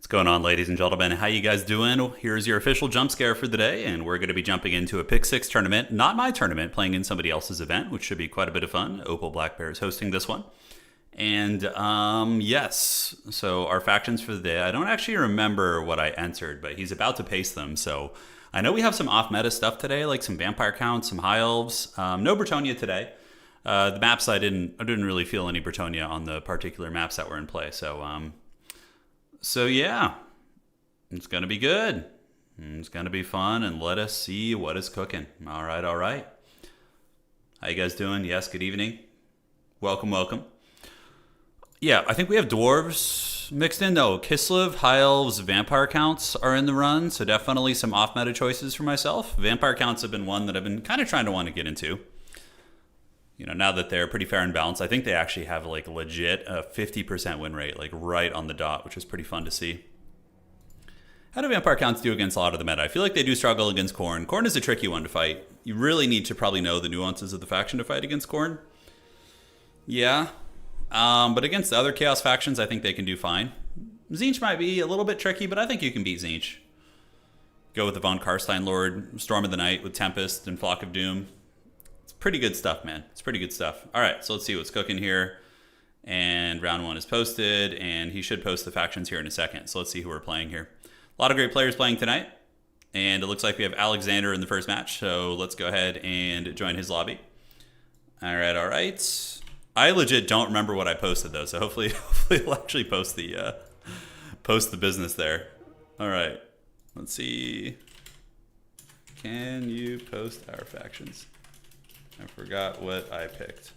What's going on, ladies and gentlemen? How you guys doing? Here's your official jump scare for the day, and we're going to be jumping into a Pick 6 tournament. Not my tournament, playing in somebody else's event, which should be quite a bit of fun. Opal Black Bear is hosting this one. And, yes, so our factions for the day. I don't actually remember what I entered, but he's about to paste them, so I know we have some off-meta stuff today, like some Vampire Counts, some High Elves. No Bretonia today. The maps, I didn't really feel any Bretonia on the particular maps that were in play, So yeah, it's going to be good. It's going to be fun, and let us see what is cooking. All right, all right. How you guys doing? Yes, good evening. Welcome, welcome. Yeah, I think we have Dwarves mixed in. No, Kislev, High Elves, Vampire Counts are in the run, so definitely some off-meta choices for myself. Vampire Counts have been one that I've been kind of trying to want to get into. You know, now that they're pretty fair and balanced, I think they actually have like legit a 50% win rate, like right on the dot, which is pretty fun to see. How do Vampire Counts do against a lot of the meta? I feel like they do struggle against Khorne. Khorne is a tricky one to fight. You really need to probably know the nuances of the faction to fight against Khorne. Yeah. But against the other Chaos factions, I think they can do fine. Tzeentch might be a little bit tricky, but I think you can beat Tzeentch. Go with the Von Karstein Lord, Storm of the Night with Tempest and Flock of Doom. Pretty good stuff, man. It's pretty good stuff. All right, so let's see what's cooking here. And round one is posted, and he should post the factions here in a second. So let's see who we're playing here. A lot of great players playing tonight, and it looks like we have Alexander in the first match. So let's go ahead and join his lobby. All right, all right. I legit don't remember what I posted though, so hopefully we'll actually post the business there. All right, let's see. Can you post our factions? I forgot what I picked.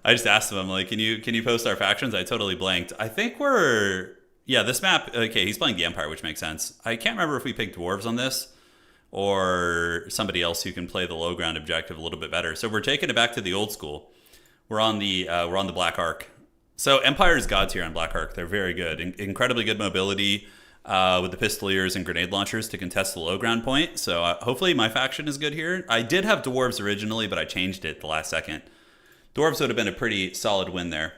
I just asked him, I'm like, can you post our factions? I totally blanked. I think this map, okay, he's playing the Empire, which makes sense. I can't remember if we picked Dwarves on this or somebody else who can play the low ground objective a little bit better. So we're taking it back to the old school. We're on the Black Arc. So Empire's God tier on Black Arc. They're very good. Incredibly good mobility. With the pistoliers and grenade launchers to contest the low ground point. So hopefully my faction is good here. I did have Dwarves originally, but I changed it the last second. Dwarves would have been a pretty solid win there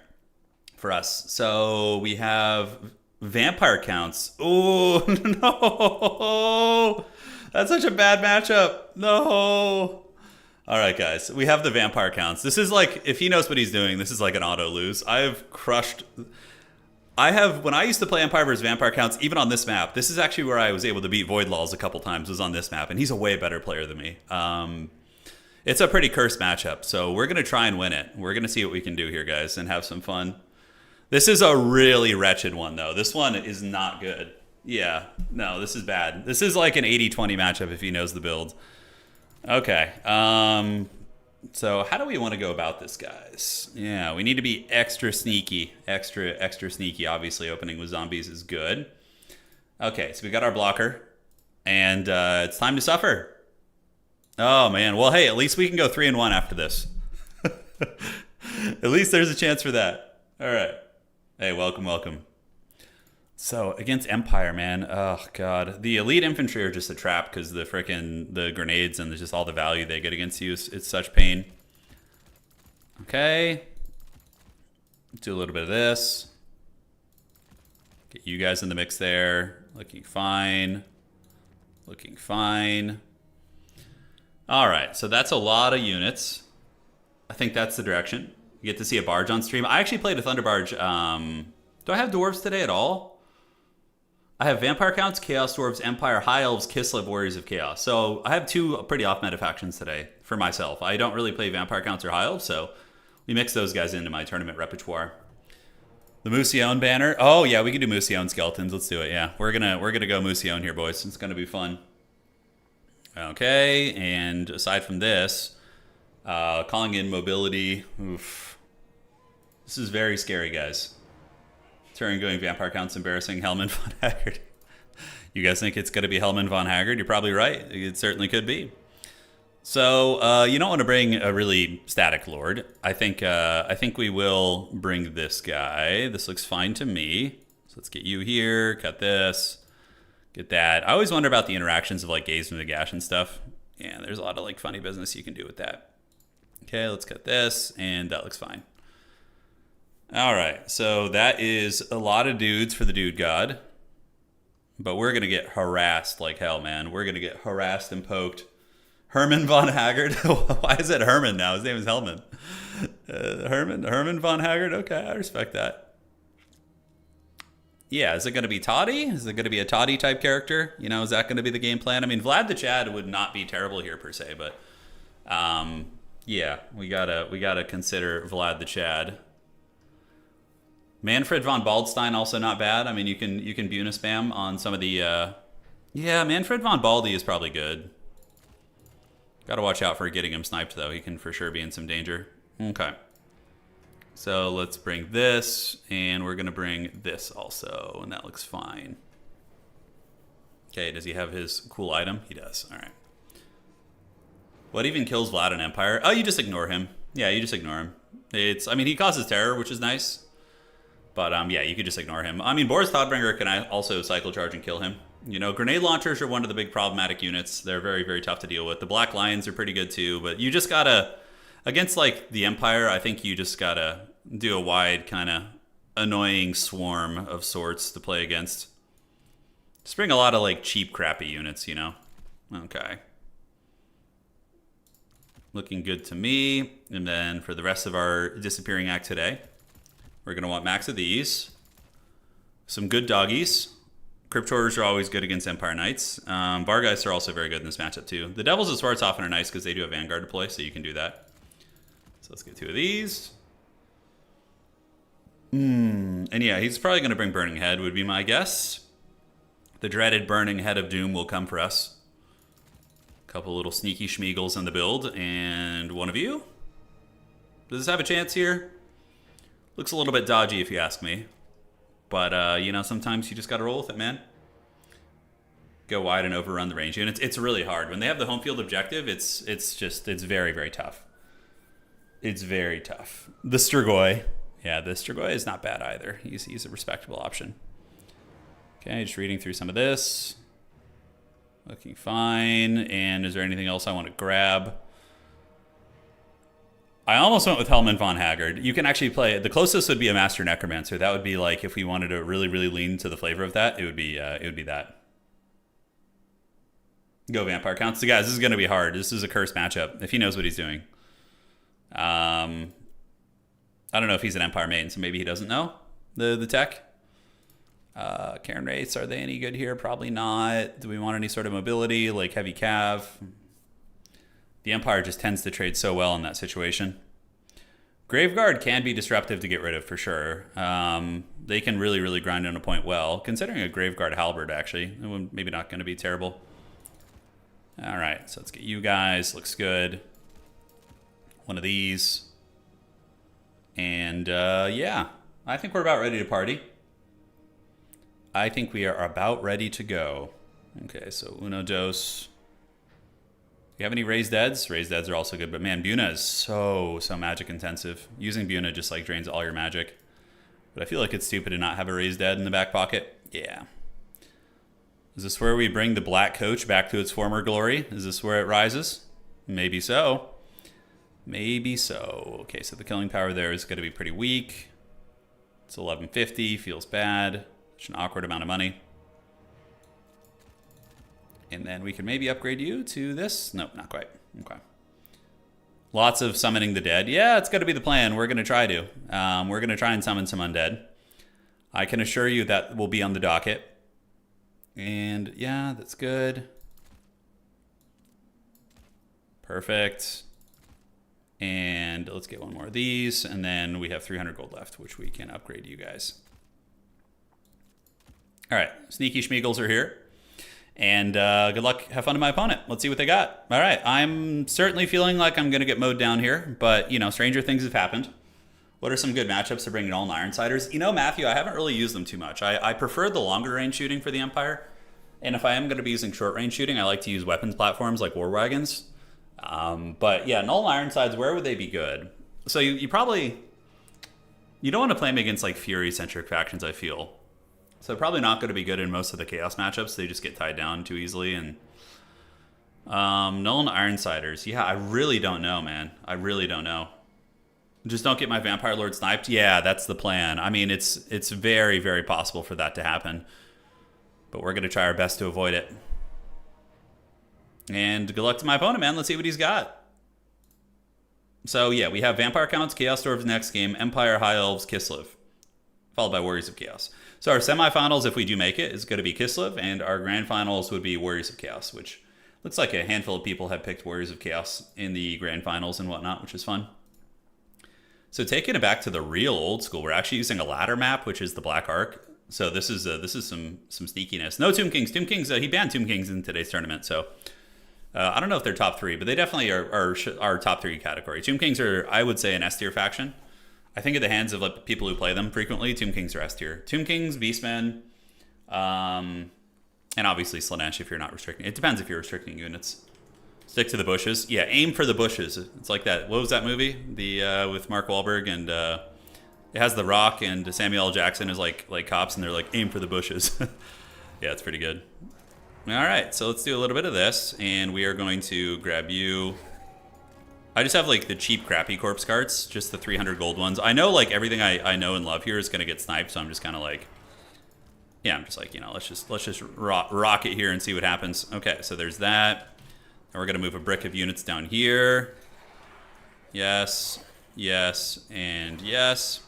for us. So we have Vampire Counts. Oh, no. That's such a bad matchup. No. All right, guys. We have the Vampire Counts. This is like, if he knows what he's doing, this is like an auto lose. When I used to play Empire vs. Vampire Counts, even on this map, this is actually where I was able to beat Void Laws a couple times, was on this map, and he's a way better player than me. It's a pretty cursed matchup, so we're going to try and win it. We're going to see what we can do here, guys, and have some fun. This is a really wretched one, though. This one is not good. Yeah, no, this is bad. This is like an 80-20 matchup if he knows the build. Okay, so how do we want to go about this, guys? Yeah, we need to be extra sneaky. Extra sneaky. Obviously, opening with zombies is good. Okay, so we got our blocker. And it's time to suffer. Oh, man. Well, hey, at least we can go 3-1 after this. At least there's a chance for that. All right. Hey, welcome, welcome. So, against Empire, man. Oh, God. The elite infantry are just a trap because the grenades and just all the value they get against you it's such pain. Okay. Do a little bit of this. Get you guys in the mix there. Looking fine. Looking fine. All right. So, that's a lot of units. I think that's the direction. You get to see a barge on stream. I actually played a Thunder Barge. Do I have Dwarves today at all? I have Vampire Counts, Chaos Dwarves, Empire, High Elves, Kislev, Warriors of Chaos. So I have two pretty off-meta factions today for myself. I don't really play Vampire Counts or High Elves, so we mix those guys into my tournament repertoire. The Musion banner. Oh yeah, we can do Musion skeletons. Let's do it. Yeah, we're gonna go Musion here, boys. It's gonna be fun. Okay, and aside from this, calling in mobility. Oof. This is very scary, guys. Turin going Vampire Counts embarrassing Hellman von Haggard. You guys think it's going to be Hellman von Haggard? You're probably right. It certainly could be. So you don't want to bring a really static Lord. I think we will bring this guy. This looks fine to me. So let's get you here. Cut this. Get that. I always wonder about the interactions of like Gaze and Nagash and stuff. Yeah, there's a lot of like funny business you can do with that. Okay, let's cut this, and that looks fine. All right, so that is a lot of dudes for the dude god. But we're going to get harassed like hell, man. We're going to get harassed and poked. Herman von Haggard? Why is it Herman now? His name is Hellman. Herman von Haggard? Okay, I respect that. Yeah, is it going to be Toddy? Is it going to be a Toddy type character? You know, is that going to be the game plan? I mean, Vlad the Chad would not be terrible here per se, but yeah, we gotta consider Vlad the Chad. Manfred von Baldstein also not bad. I mean, you can Buna spam on some of the yeah, Manfred von Baldi is probably good. Gotta watch out for getting him sniped though. He can for sure be in some danger. Okay. So let's bring this, and we're gonna bring this also, and that looks fine. Okay, does he have his cool item? He does. All right. What even kills Vlad in Empire? Oh, you just ignore him. Yeah, you just ignore him. I mean, he causes terror, which is nice. But yeah, you could just ignore him. I mean, Boris Thoughtbringer can also cycle charge and kill him. You know, grenade launchers are one of the big problematic units. They're very, very tough to deal with. The Black Lions are pretty good too, but you just gotta, against like the Empire, I think you just gotta do a wide kind of annoying swarm of sorts to play against. Just bring a lot of like cheap, crappy units, you know? Okay. Looking good to me. And then for the rest of our disappearing act today, we're going to want max of these. Some good doggies. Cryptors are always good against Empire Knights. Vargeists are also very good in this matchup too. The Devils of Swartz often are nice because they do have Vanguard to play, so you can do that. So let's get 2 of these. And yeah, he's probably going to bring Burning Head, would be my guess. The dreaded Burning Head of Doom will come for us. Couple little sneaky schmeagles in the build, and one of you. Does this have a chance here? Looks a little bit dodgy if you ask me. But, you know, sometimes you just got to roll with it, man. Go wide and overrun the range. And it's really hard. When they have the home field objective, it's very, very tough. It's very tough. The Strigoi. Yeah, the Strigoi is not bad either. He's a respectable option. Okay, just reading through some of this. Looking fine. And is there anything else I want to grab? I almost went with Hellman von Haggard. You can actually play, the closest would be a Master Necromancer. That would be like, if we wanted to really, really lean to the flavor of that, it would be that. Go Vampire Counts. So guys, this is going to be hard. This is a cursed matchup, if he knows what he's doing. I don't know if he's an Empire main, so maybe he doesn't know the tech. Cairn Wraiths, are they any good here? Probably not. Do we want any sort of mobility, like heavy cav? The Empire just tends to trade so well in that situation. Graveguard can be disruptive to get rid of, for sure. They can really, really grind on a point well. Considering a Graveguard Halberd, actually. Maybe not going to be terrible. All right, so let's get you guys. Looks good. One of these. And, yeah. I think we're about ready to party. I think we are about ready to go. Okay, so uno, dos. You have any Raised Deads? Raised Deads are also good, but man, Buna is so magic intensive. Using Buna just like drains all your magic. But I feel like it's stupid to not have a Raised Dead in the back pocket. Yeah. Is this where we bring the Black Coach back to its former glory? Is this where it rises? Maybe so. Maybe so. Okay, so the killing power there is going to be pretty weak. It's 1150, feels bad. Such an awkward amount of money. And then we can maybe upgrade you to this. Nope, not quite. Okay. Lots of summoning the dead. Yeah, it's going to be the plan. We're going to try to. We're going to try and summon some undead. I can assure you that will be on the docket. And yeah, that's good. Perfect. And let's get one more of these. And then we have 300 gold left, which we can upgrade you guys. All right, Sneaky Schmeagles are here. And good luck. Have fun to my opponent. Let's see what they got. All right. I'm certainly feeling like I'm going to get mowed down here. But, you know, stranger things have happened. What are some good matchups to bring in all Ironsiders? You know, Matthew, I haven't really used them too much. I prefer the longer range shooting for the Empire. And if I am going to be using short range shooting, I like to use weapons platforms like War Wagons. But, yeah, Null Ironsides, where would they be good? So you probably... You don't want to play them against, like, Fury-centric factions, I feel. So probably not going to be good in most of the Chaos matchups. They just get tied down too easily. And Null and Ironsiders. Yeah, I really don't know, man. I really don't know. Just don't get my Vampire Lord sniped. Yeah, that's the plan. I mean, it's very, very possible for that to happen. But we're going to try our best to avoid it. And good luck to my opponent, man. Let's see what he's got. So, yeah, we have Vampire Counts, Chaos Dwarves next game, Empire, High Elves, Kislev, followed by Warriors of Chaos. So our semifinals, if we do make it, is going to be Kislev, and our grand finals would be Warriors of Chaos, which looks like a handful of people have picked Warriors of Chaos in the grand finals and whatnot, which is fun. So taking it back to the real old school, we're actually using a ladder map, which is the Black Ark. So this is some sneakiness. No Tomb Kings. Tomb Kings, he banned Tomb Kings in today's tournament, so I don't know if they're top 3, but they definitely are top 3 category. Tomb Kings are, I would say, an S tier faction. I think in the hands of like people who play them frequently, Tomb Kings are S tier. Tomb Kings, Beastmen, and obviously Slaanesh if you're not restricting. It depends if you're restricting units. Stick to the bushes. Yeah, aim for the bushes. It's like that. What was that movie? The with Mark Wahlberg and it has The Rock and Samuel L. Jackson as like cops, and they're like aim for the bushes. Yeah, it's pretty good. All right, so let's do a little bit of this, and we are going to grab you. I just have like the cheap, crappy corpse cards, just the 300 gold ones. I know like everything I know and love here is gonna get sniped, so I'm just kind of like, yeah, I'm just like, you know, let's just rock it here and see what happens. Okay, so there's that. And we're gonna move a brick of units down here. Yes, yes, and yes.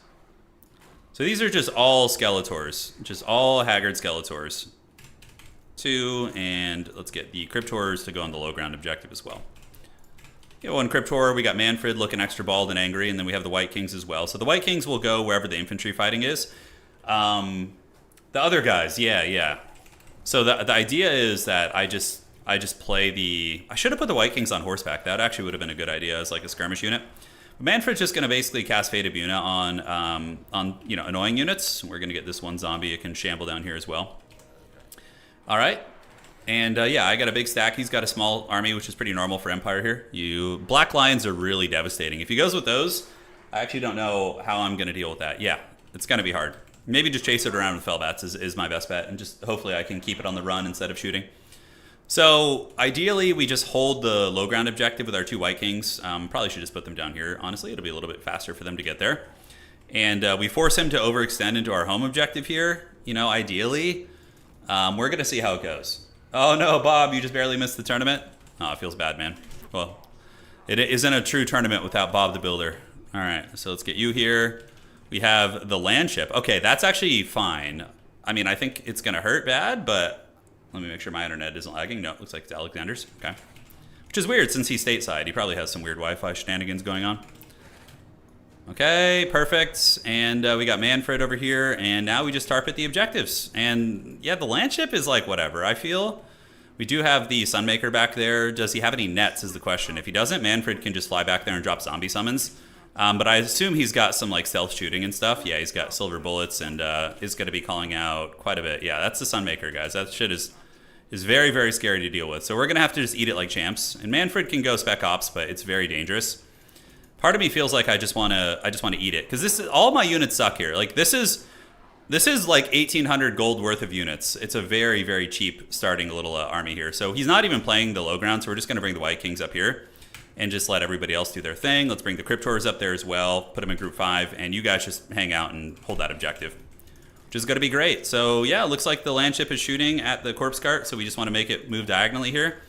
So these are just all Skeletors, just all Haggard Skeletors. 2, and let's get the Cryptors to go on the low ground objective as well. Yeah, one Cryptor, we got Manfred looking extra bald and angry, and then we have the White Kings as well. So the White Kings will go wherever the infantry fighting is. The other guys, yeah. So the idea is that I just play the... I should have put the White Kings on horseback. That actually would have been a good idea as like a skirmish unit. But Manfred's just going to basically cast Fate of Una on you know, annoying units. We're going to get this one zombie. It can shamble down here as well. All right. And yeah, I got a big stack. He's got a small army, which is pretty normal for Empire here. Black Lions are really devastating. If he goes with those, I actually don't know how I'm going to deal with that. Yeah, it's going to be hard. Maybe just chase it around with Fellbats is my best bet, and just hopefully I can keep it on the run instead of shooting. So ideally, we just hold the low ground objective with our 2 White Kings. Probably should just put them down here. Honestly, it'll be a little bit faster for them to get there. And we force him to overextend into our home objective here. You know, ideally, we're going to see how it goes. Oh no, Bob, you just barely missed the tournament? Oh, it feels bad, man. Well, it isn't a true tournament without Bob the Builder. All right, so let's get you here. We have the land ship. Okay, that's actually fine. I mean, I think it's going to hurt bad, but let me make sure my internet isn't lagging. No, it looks like it's Alexander's. Okay. Which is weird since he's stateside. He probably has some weird Wi-Fi shenanigans going on. Okay, perfect. And we got Manfred over here, and now we just tarp at the objectives. And yeah, the land ship is like whatever, I feel. We do have the Sunmaker back there. Does he have any nets is the question. If he doesn't, Manfred can just fly back there and drop zombie summons. But I assume he's got some like stealth shooting and stuff. Yeah, he's got silver bullets and is going to be calling out quite a bit. Yeah, that's the Sunmaker, guys. That shit is very, very scary to deal with. So we're going to have to just eat it like champs. And Manfred can go spec ops, but it's very dangerous. Part of me feels like I just want to eat it, because all my units suck here. Like this is like 1,800 gold worth of units. It's a very, very cheap starting little army here. So he's not even playing the low ground, so we're just going to bring the White Kings up here and just let everybody else do their thing. Let's bring the Cryptors up there as well, put them in group 5, and you guys just hang out and hold that objective, which is going to be great. So yeah, it looks like the land ship is shooting at the corpse cart, so we just want to make it move diagonally here.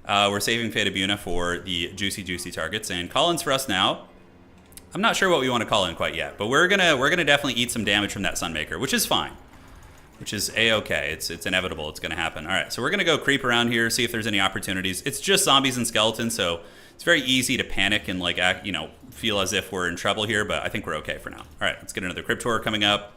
We're saving Fate of Una for the juicy targets, and call-ins for us now. I'm not sure what we want to call in quite yet, but we're gonna definitely eat some damage from that Sunmaker, which is fine, which is a-okay. It's inevitable. It's gonna happen. All right, so we're gonna go creep around here, see if there's any opportunities. It's just zombies and skeletons, so it's very easy to panic and like act, you know, feel as if we're in trouble here, but I think we're okay for now. All right, let's get another Cryptor coming up.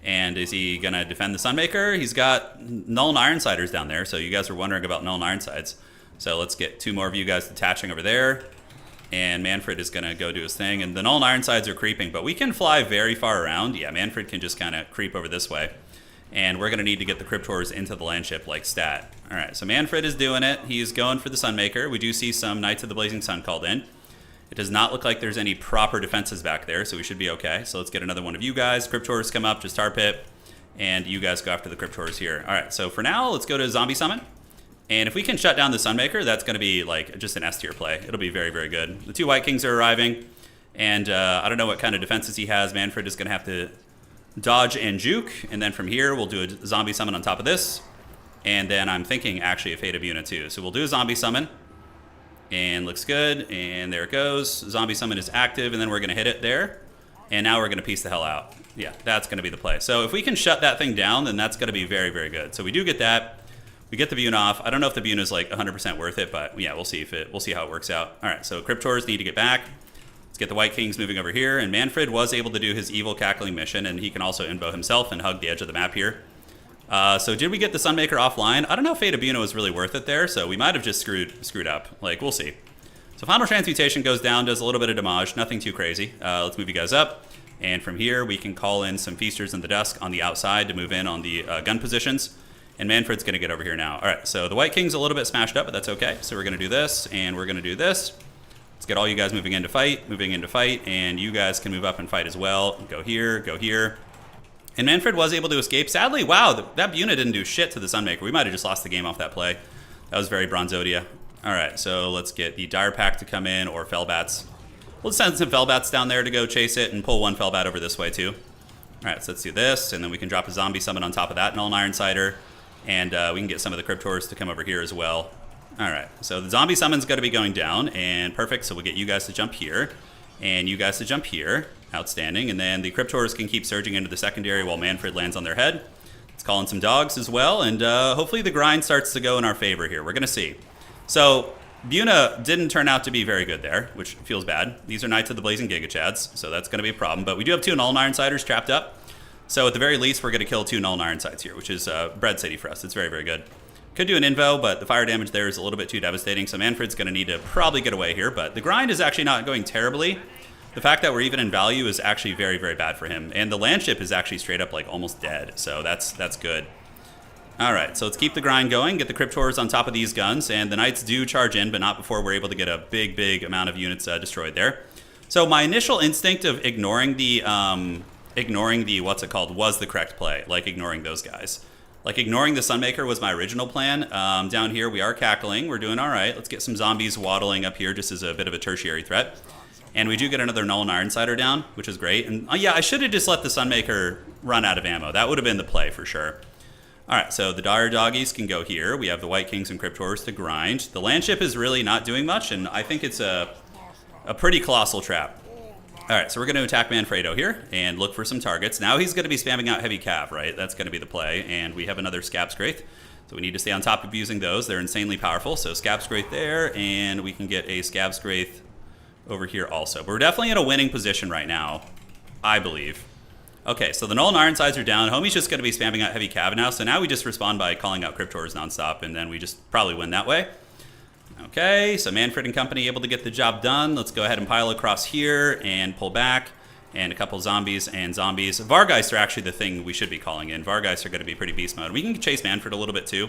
And is he gonna defend the Sunmaker? He's got Null and Ironsiders down there, so you guys are wondering about Null and Ironsides. So let's get 2 more of you guys detaching over there. And Manfred is going to go do his thing. And the Null and Ironsides are creeping, but we can fly very far around. Yeah, Manfred can just kind of creep over this way. And we're going to need to get the Cryptors into the land ship like stat. All right, so Manfred is doing it. He's going for the Sunmaker. We do see some Knights of the Blazing Sun called in. It does not look like there's any proper defenses back there, so we should be okay. So let's get another one of you guys. Cryptors come up, just tar pit. And you guys go after the Cryptors here. All right, so for now, let's go to Zombie Summon. And if we can shut down the Sunmaker, that's going to be like just an S tier play. It'll be very, very good. The 2 White Kings are arriving. And I don't know what kind of defenses he has. Manfred is going to have to dodge and juke. And then from here, we'll do a zombie summon on top of this. And then I'm thinking actually a Fate of Una too. So we'll do a zombie summon. And looks good. And there it goes. Zombie summon is active. And then we're going to hit it there. And now we're going to piece the hell out. Yeah, that's going to be the play. So if we can shut that thing down, then that's going to be very, very good. So we do get that. We get the Bune off. I don't know if the Bune is like 100% worth it, but yeah, we'll see how it works out. All right, so Cryptors need to get back. Let's get the White Kings moving over here. And Manfred was able to do his evil cackling mission, and he can also invo himself and hug the edge of the map here. So did we get the Sunmaker offline? I don't know if Fate of Bune was really worth it there, so we might have just screwed up. Like, we'll see. So Final Transmutation goes down, does a little bit of damage, nothing too crazy. Let's move you guys up. And from here, we can call in some Feasters in the Dusk on the outside to move in on the gun positions. And Manfred's going to get over here now. All right, so the White King's a little bit smashed up, but that's okay. So we're going to do this, and we're going to do this. Let's get all you guys moving into fight, and you guys can move up and fight as well. Go here, go here. And Manfred was able to escape. Sadly, wow, that Buna didn't do shit to the Sunmaker. We might have just lost the game off that play. That was very Bronzodia. All right, so let's get the Dire Pack to come in, or Fellbats. We'll send some Fellbats down there to go chase it and pull one Fellbat over this way too. All right, so let's do this, and then we can drop a zombie summon on top of that, Null and Ironsider, and we can get some of the Cryptors to come over here as well. All right, so the zombie summon's going to be going down, and perfect, so we'll get you guys to jump here, and you guys to jump here. Outstanding, and then the Cryptors can keep surging into the secondary while Manfred lands on their head. Let's call in some dogs as well, and hopefully the grind starts to go in our favor here. We're going to see. So Buna didn't turn out to be very good there, which feels bad. These are Knights of the Blazing Giga-Chads, so that's going to be a problem. But we do have 2 Null and Ironsiders trapped up. So at the very least, we're going to kill 2 Null and Ironsides here, which is Bread City for us. It's very, very good. Could do an invo, but the fire damage there is a little bit too devastating, so Manfred's going to need to probably get away here. But the grind is actually not going terribly. The fact that we're even in value is actually very, very bad for him. And the Landship is actually straight up like almost dead, so that's good. All right, so let's keep the grind going, get the Cryptors on top of these guns, and the Knights do charge in, but not before we're able to get a big, big amount of units destroyed there. So my initial instinct of ignoring the what's it called, was the correct play, like ignoring those guys. Like ignoring the Sunmaker was my original plan. Down here, we are cackling, we're doing all right. Let's get some zombies waddling up here just as a bit of a tertiary threat. And we do get another Null and Ironsider down, which is great. And yeah, I should have just let the Sunmaker run out of ammo. That would have been the play for sure. All right, so the Dire Doggies can go here. We have the White Kings and Cryptors to grind. The Landship is really not doing much, and I think it's a pretty colossal trap. All right, so we're going to attack Manfredo here and look for some targets. Now he's going to be spamming out Heavy Cav, right? That's going to be the play, and we have another Scabscraith. So we need to stay on top of using those. They're insanely powerful. So Scabscraith there, and we can get a Scabscraith over here also. But we're definitely in a winning position right now, I believe. Okay, so the Null and Ironsides are down. Homie's just going to be spamming out Heavy Cav now. So now we just respond by calling out Cryptors nonstop, and then we just probably win that way. Okay, so Manfred and company able to get the job done. Let's go ahead and pile across here and pull back. And a couple zombies and zombies. Vargeist are actually the thing we should be calling in. Vargeist are going to be pretty beast mode. We can chase Manfred a little bit too.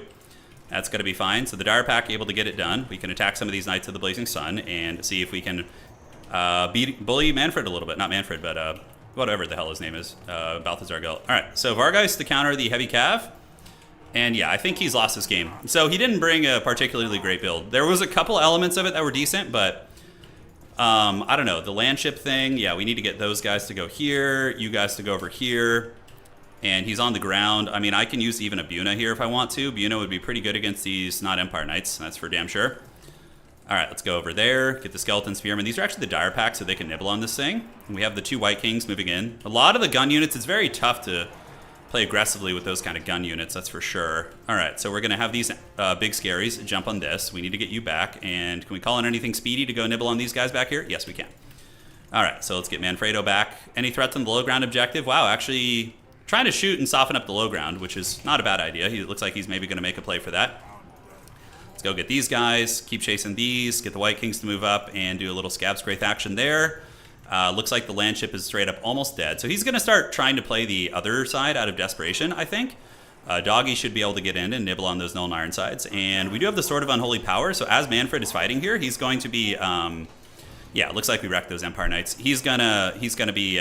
That's going to be fine. So the Dire Pack able to get it done. We can attack some of these Knights of the Blazing Sun and see if we can bully Manfred a little bit. Not Manfred, but whatever the hell his name is. Balthazar Gelt. Alright, so Vargeist to counter the Heavy Cav. And yeah, I think he's lost this game. So he didn't bring a particularly great build. There was a couple elements of it that were decent, but I don't know. The Landship thing, yeah, we need to get those guys to go here, you guys to go over here. And he's on the ground. I mean, I can use even a Buna here if I want to. Buna would be pretty good against these not Empire Knights. That's for damn sure. All right, let's go over there, get the Skeleton Spearmen. These are actually the Dire Pack, so they can nibble on this thing. And we have the 2 White Kings moving in. A lot of the gun units, it's very tough to play aggressively with those kind of gun units, that's for sure. All right, so we're going to have these big scaries jump on this. We need to get you back. And can we call in anything speedy to go nibble on these guys back here? Yes, we can. All right, so let's get Manfredo back. Any threats on the low ground objective? Wow, actually trying to shoot and soften up the low ground, which is not a bad idea. He looks like he's maybe going to make a play for that. Let's go get these guys, keep chasing these, get the White Kings to move up and do a little Scabscraith action there. Looks like the Landship is straight up almost dead. So he's going to start trying to play the other side out of desperation, I think. Doggy should be able to get in and nibble on those Null and Ironsides. And we do have the Sword of Unholy Power, so as Manfred is fighting here, he's going to be... yeah, it looks like we wrecked those Empire Knights. He's gonna be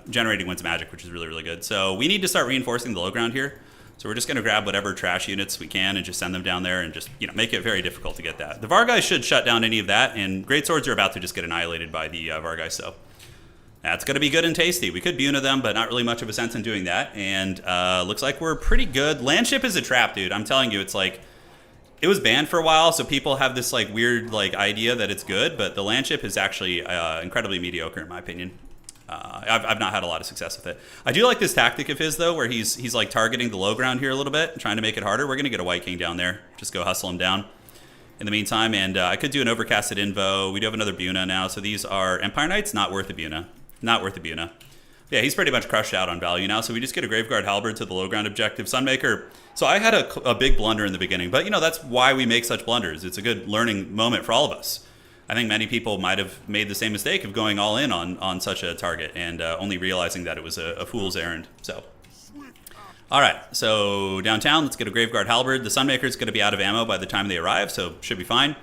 generating Winds of Magic, which is really, really good. So we need to start reinforcing the low ground here. So we're just gonna grab whatever trash units we can and just send them down there and just, you know, make it very difficult to get that. The Vargeist should shut down any of that, and Great Swords are about to just get annihilated by the Vargeist, so That's going to be good and tasty. We could Buna them, but not really much of a sense in doing that. And looks like we're pretty good. Landship is a trap, dude. I'm telling you, it's like, it was banned for a while, so people have this like weird like idea that it's good, but the landship is actually incredibly mediocre in my opinion. I've not had a lot of success with it. I do like this tactic of his though, where he's like targeting the low ground here a little bit, trying to make it harder. We're going to get a White King down there. Just go hustle him down in the meantime. And I could do an overcasted invo. We do have another Buna now, so these are Empire Knights. Not worth a Buna. Not worth a Buna. Yeah, he's pretty much crushed out on value now, so we just get a Graveguard Halberd to the low ground objective. Sunmaker, so I had a big blunder in the beginning, but, you know, that's why we make such blunders. It's a good learning moment for all of us. I think many people might have made the same mistake of going all in on such a target and only realizing that it was a fool's errand. So, all right, so downtown, let's get a Graveguard Halberd. The Sunmaker is going to be out of ammo by the time they arrive, so should be fine.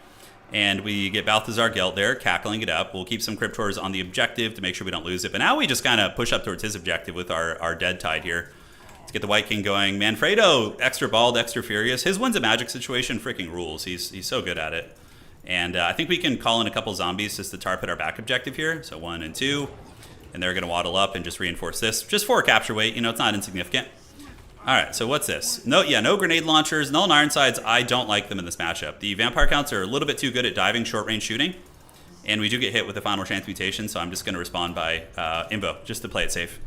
And we get Balthazar Gelt there, cackling it up. We'll keep some Cryptors on the objective to make sure we don't lose it. But now we just kind of push up towards his objective with our Dead Tide here. Let's get the White King going. Manfredo, extra bald, extra furious. His Winds of Magic situation freaking rules. He's so good at it. And I think we can call in a couple zombies just to tar pit our back objective here. So 1 and 2. And they're going to waddle up and just reinforce this. Just for capture weight. You know, it's not insignificant. All right, so what's this? No grenade launchers, Null and Ironsides. I don't like them in this matchup. The Vampire counts are a little bit too good at diving, short-range shooting. And we do get hit with the Final Chance mutation, so I'm just going to respond by Invo, just to play it safe.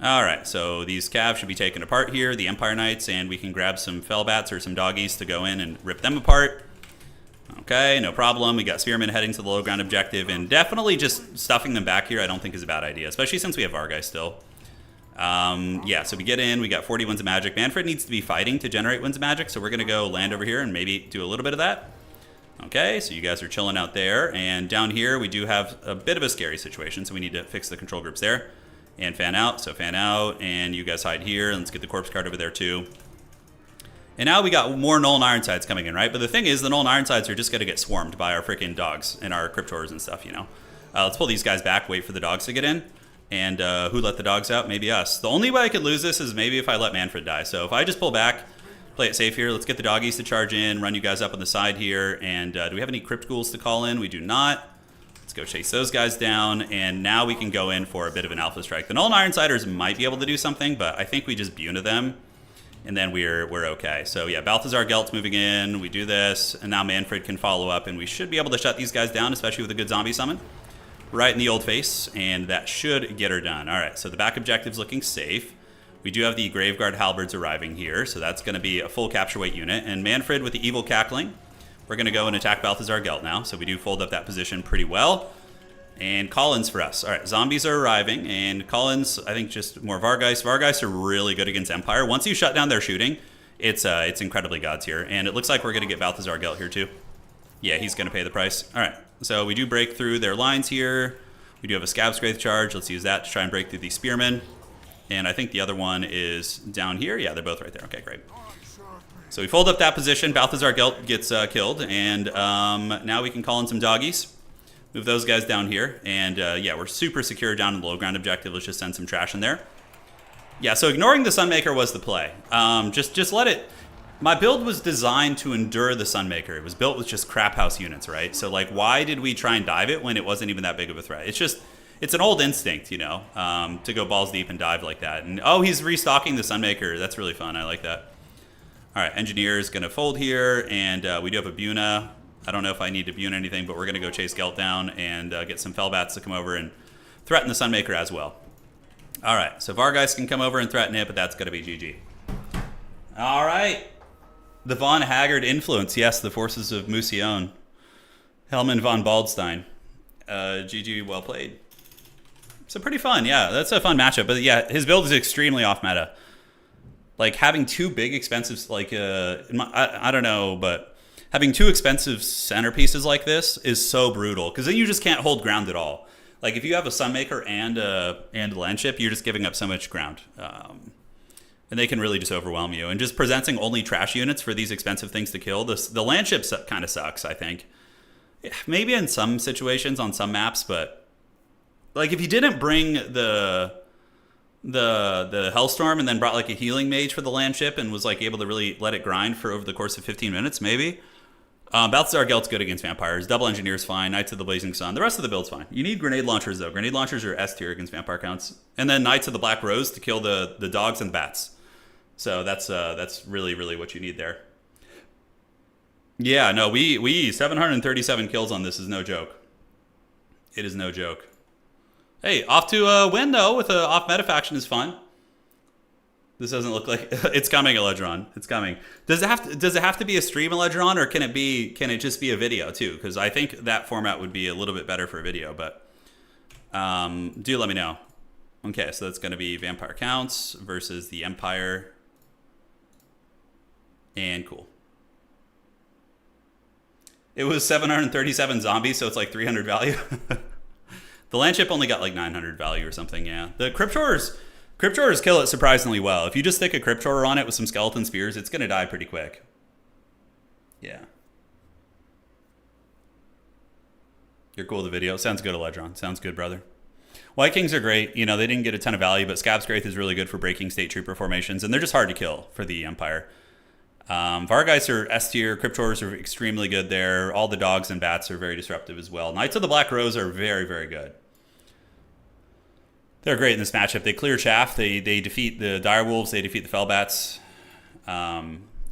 All right, so these Cavs should be taken apart here, the Empire Knights, and we can grab some Fellbats or some Doggies to go in and rip them apart. Okay, no problem. We got Spearmen heading to the low ground objective, and definitely just stuffing them back here I don't think is a bad idea, especially since we have Vargai still. Yeah, so we get in, we got 40 Winds of Magic. Manfred needs to be fighting to generate Winds of Magic, so we're going to go land over here and maybe do a little bit of that. Okay, so you guys are chilling out there, and down here we do have a bit of a scary situation, so we need to fix the control groups there. And fan out, so fan out, and you guys hide here, and let's get the corpse card over there too. And now we got more Null and Ironsides coming in, right? But the thing is, the Null and Ironsides are just going to get swarmed by our freaking dogs and our Cryptors and stuff, you know. Let's pull these guys back, wait for the dogs to get in. And who let the dogs out? Maybe us. The only way I could lose this is maybe if I let Manfred die. So if I just pull back, play it safe here. Let's get the doggies to charge in, run you guys up on the side here. And do we have any Crypt Ghouls to call in? We do not. Let's go chase those guys down. And now we can go in for a bit of an alpha strike. The Null and Ironsiders might be able to do something, but I think we just Buna them. And then we're okay. So yeah, Balthazar Gelt's moving in. We do this. And now Manfred can follow up. And we should be able to shut these guys down, especially with a good zombie summon. Right in the old face, and that should get her done. All right, so the back objective's looking safe. We do have the Graveguard Halberds arriving here, so that's going to be a full capture weight unit. And Manfred with the evil cackling. We're going to go and attack Balthazar Gelt now, so we do fold up that position pretty well. And Collins for us. All right, zombies are arriving, and Collins, I think just more Vargeist. Vargeist are really good against Empire. Once you shut down their shooting, it's incredibly gods here. And it looks like we're going to get Balthazar Gelt here too. Yeah, he's going to pay the price. All right. So we do break through their lines here. We do have a Scab Scraith charge. Let's use that to try and break through the Spearmen. And I think the other one is down here. Yeah, they're both right there. Okay, great. So we fold up that position. Balthazar Gelt gets killed. And now we can call in some doggies. Move those guys down here. And yeah, we're super secure down in the low ground objective. Let's just send some trash in there. Yeah, so ignoring the Sunmaker was the play. Just let it... My build was designed to endure the Sunmaker. It was built with just crap house units, right? So, like, why did we try and dive it when it wasn't even that big of a threat? It's an old instinct, you know, to go balls deep and dive like that. And, oh, he's restocking the Sunmaker. That's really fun. I like that. All right, Engineer is going to fold here, and we do have a Buna. I don't know if I need to Buna anything, but we're going to go chase Gelt down and get some Fellbats to come over and threaten the Sunmaker as well. All right, so Vargeist can come over and threaten it, but that's going to be GG. All right. The Von Haggard influence, yes, the forces of Musion. Helman von Baldstein. GG, well played. So pretty fun, yeah, that's a fun matchup. But yeah, his build is extremely off meta. Like having two big expensive, like, I don't know, but having two expensive centerpieces like this is so brutal. Because then you just can't hold ground at all. Like if you have a Sunmaker and a Landship, you're just giving up so much ground. And they can really just overwhelm you. And just presenting only trash units for these expensive things to kill, the Landship kind of sucks, I think. Maybe in some situations on some maps, but like if you didn't bring the Hellstorm and then brought like a healing mage for the Landship and was like able to really let it grind for over the course of 15 minutes, maybe. Balthazar Gelt's good against vampires. Double Engineer's fine. Knights of the Blazing Sun. The rest of the build's fine. You need grenade launchers, though. Grenade launchers are S tier against vampire counts. And then Knights of the Black Rose to kill the dogs and the bats. So that's really, really what you need there. Yeah, no, we 737 kills on this is no joke. It is no joke. Hey, off to a win, though, with a off-meta faction is fun. This doesn't look like it's coming, Eledron. It's coming. Does it have to be a stream, Eledron, or can it just be a video too? Because I think that format would be a little bit better for a video. But do let me know. Okay, so that's going to be Vampire Counts versus the Empire, and cool. It was 737 zombies, so it's like 300 value. The landship only got like 900 value or something. Yeah, the Cryptors kill it surprisingly well. If you just stick a Cryptor on it with some skeleton spears, it's going to die pretty quick. Yeah. You're cool with the video. Sounds good, Eledron. Sounds good, brother. White Kings are great. You know, they didn't get a ton of value, but Scab Scraith is really good for breaking state trooper formations, and they're just hard to kill for the Empire. Vargeists are S tier. Cryptors are extremely good there. All the dogs and bats are very disruptive as well. Knights of the Black Rose are very, very good. They're great in this matchup. They clear chaff. They defeat the direwolves. They defeat the fellbats.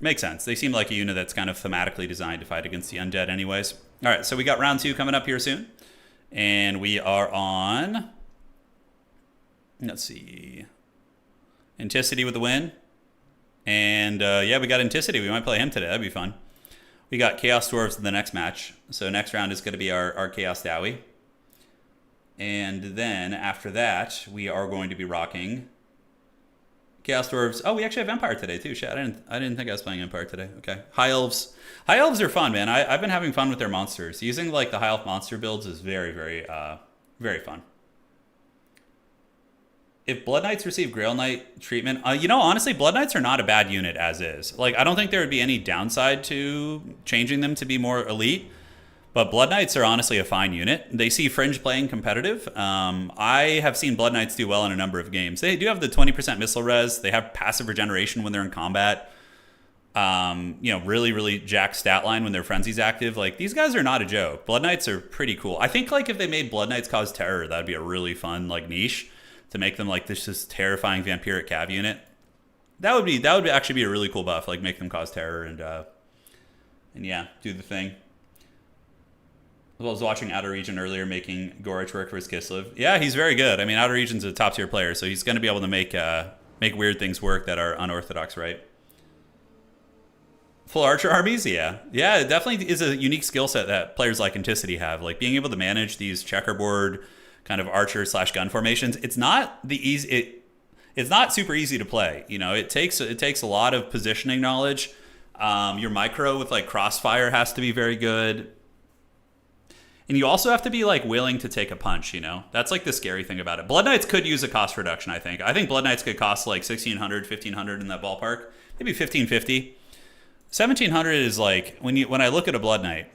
Makes sense. They seem like a unit that's kind of thematically designed to fight against the undead anyways. All right, so we got round 2 coming up here soon. And we are on, let's see, Anticity with the win. And yeah, we got Anticity. We might play him today. That'd be fun. We got Chaos Dwarves in the next match. So next round is going to be our Chaos Dowie. And then after that, we are going to be rocking Chaos Dwarves. Oh, we actually have Empire today too. Shit, I didn't think I was playing Empire today. Okay. High Elves. High Elves are fun, man. I've been having fun with their monsters. Using like the High Elf monster builds is very, very, very fun. If Blood Knights receive Grail Knight treatment, you know, honestly, Blood Knights are not a bad unit as is. Like, I don't think there would be any downside to changing them to be more elite. But Blood Knights are honestly a fine unit. They see Fringe playing competitive. I have seen Blood Knights do well in a number of games. They do have the 20% missile res. They have passive regeneration when they're in combat. You know, really, really jack stat line when their frenzy's active. Like, these guys are not a joke. Blood Knights are pretty cool. I think, like, if they made Blood Knights cause terror, that'd be a really fun, like, niche to make them, like, this just terrifying vampiric cav unit. That would actually be a really cool buff. Like, make them cause terror and yeah, do the thing. I was watching Outer Region earlier, making Gorich work for his Kislev. Yeah, he's very good. I mean, Outer Region's a top tier player, so he's going to be able to make weird things work that are unorthodox, right? Full Archer armies, yeah. Yeah, it definitely is a unique skill set that players like Anticity have. Like, being able to manage these checkerboard kind of archer/gun formations. It's not it's not super easy to play. You know, it takes a lot of positioning knowledge. Your micro with like crossfire has to be very good. And you also have to be like willing to take a punch, you know? That's like the scary thing about it. Blood Knights could use a cost reduction, I think. I think Blood Knights could cost like 1,600, 1,500 in that ballpark. Maybe 1,550. 1,700 is like, when I look at a Blood Knight,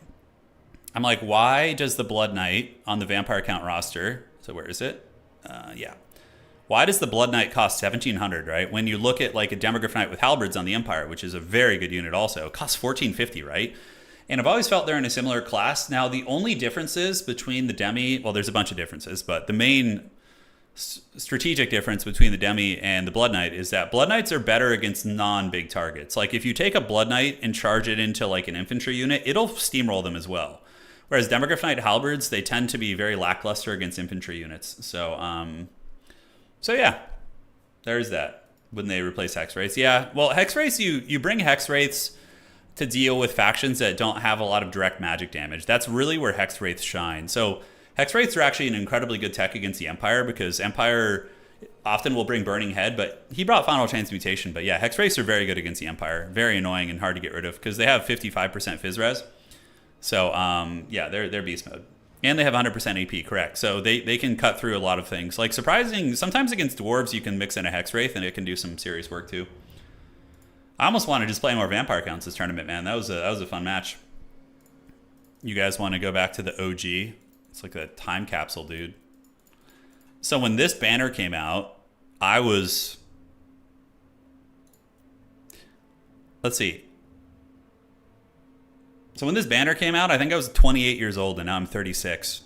I'm like, why does the Blood Knight on the Vampire Count roster, so where is it? Yeah. Why does the Blood Knight cost 1,700, right? When you look at like a Demogryph Knight with Halberds on the Empire, which is a very good unit also, it costs 1,450, right? And I've always felt they're in a similar class. Now, the only differences between the Demi, well, there's a bunch of differences, but the main strategic difference between the Demi and the Blood Knight is that Blood Knights are better against non-big targets. Like, if you take a Blood Knight and charge it into like an infantry unit, it'll steamroll them as well. Whereas Demogryph Knight Halberds, they tend to be very lackluster against infantry units. So yeah, there's that. When they replace Hex Wraiths. Yeah, well, Hex Wraiths, you bring Hex Wraiths to deal with factions that don't have a lot of direct magic damage. That's really where Hex Wraiths shine. So Hex Wraiths are actually an incredibly good tech against the Empire, because Empire often will bring Burning Head, but he brought Final Chance Mutation. But yeah, Hex Wraiths are very good against the Empire. Very annoying and hard to get rid of, because they have 55% Phys Res. So yeah, they're beast mode. And they have 100% AP, correct. So they can cut through a lot of things. Like, surprising, sometimes against Dwarves, you can mix in a Hex Wraith, and it can do some serious work too. I almost want to just play more Vampire Counts this tournament, man. That was a fun match. You guys want to go back to the OG? It's like a time capsule, dude. So when this banner came out, I was... Let's see. So when this banner came out, I think I was 28 years old, and now I'm 36.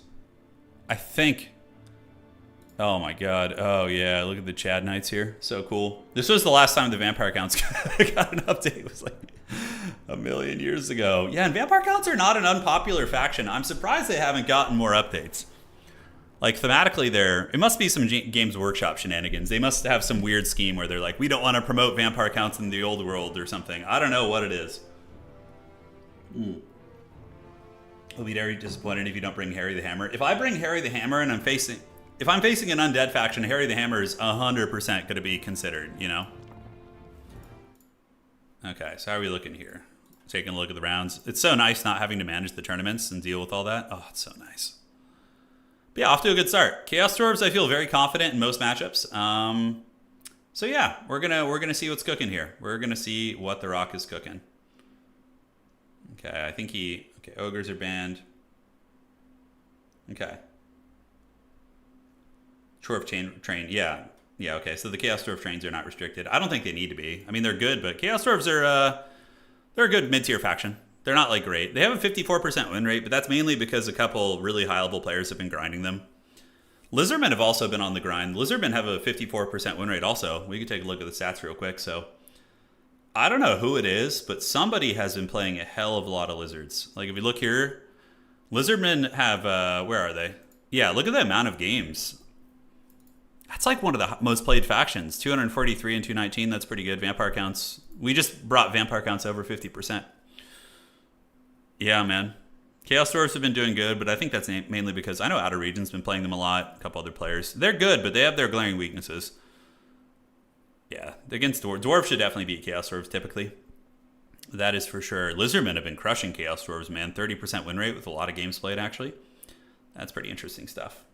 I think. Oh my god. Oh yeah, look at the Chad Knights here. So cool. This was the last time the Vampire Counts got an update. It was like a million years ago. Yeah, and Vampire Counts are not an unpopular faction. I'm surprised they haven't gotten more updates. Like, thematically, it must be some Games Workshop shenanigans. They must have some weird scheme where they're like, we don't want to promote Vampire Counts in the old world or something. I don't know what it is. I'll be very disappointed if you don't bring Harry the Hammer. If I bring Harry the Hammer and if I'm facing an undead faction, Harry the Hammer is 100% going to be considered, you know? Okay, so how are we looking here? Taking a look at the rounds. It's so nice not having to manage the tournaments and deal with all that. Oh, it's so nice. But yeah, off to a good start. Chaos Dwarves, I feel very confident in most matchups. So yeah, we're gonna see what's cooking here. We're gonna see what the Rock is cooking. Okay, I think okay, ogres are banned. Okay. Dwarf train, yeah. Yeah, okay, so the Chaos Dwarf trains are not restricted. I don't think they need to be. I mean, they're good, but Chaos Dwarves are, they're a good mid-tier faction. They're not, like, great. They have a 54% win rate, but that's mainly because a couple really high-level players have been grinding them. Lizardmen have also been on the grind. Lizardmen have a 54% win rate also. We can take a look at the stats real quick. So, I don't know who it is, but somebody has been playing a hell of a lot of Lizards. Like, if you look here, Lizardmen have, where are they? Yeah, look at the amount of games. That's like one of the most played factions. 243 and 219, that's pretty good. Vampire Counts, we just brought Vampire Counts over 50%. Yeah, man. Chaos Dwarfs have been doing good, but I think that's mainly because I know Outer Region's been playing them a lot. A couple other players. They're good, but they have their glaring weaknesses. Yeah, against Dwarves should definitely beat Chaos Dwarves typically. That is for sure. Lizardmen have been crushing Chaos Dwarves, man. 30% win rate with a lot of games played, actually. That's pretty interesting stuff.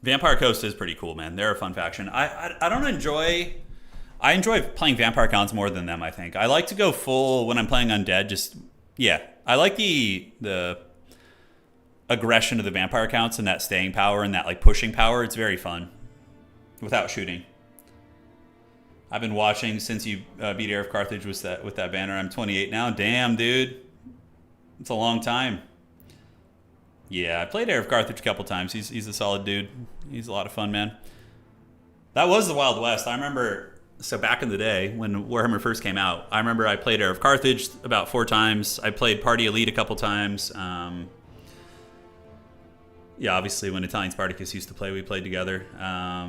Vampire Coast is pretty cool, man. They're a fun faction. I don't enjoy... I enjoy playing Vampire Counts more than them, I think. I like to go full when I'm playing Undead. Just, yeah. I like the aggression of the Vampire Counts and that staying power and that, like, pushing power. It's very fun. Without shooting. I've been watching since you beat Heir of Carthage with that banner. I'm 28 now. Damn, dude. It's a long time. Yeah, I played Heir of Carthage a couple times. He's a solid dude. He's a lot of fun, man. That was the Wild West. I remember... So back in the day, when Warhammer first came out, I remember I played Heir of Carthage about 4 times. I played Party Elite a couple times. Yeah, obviously when Italian Spartacus used to play, we played together. I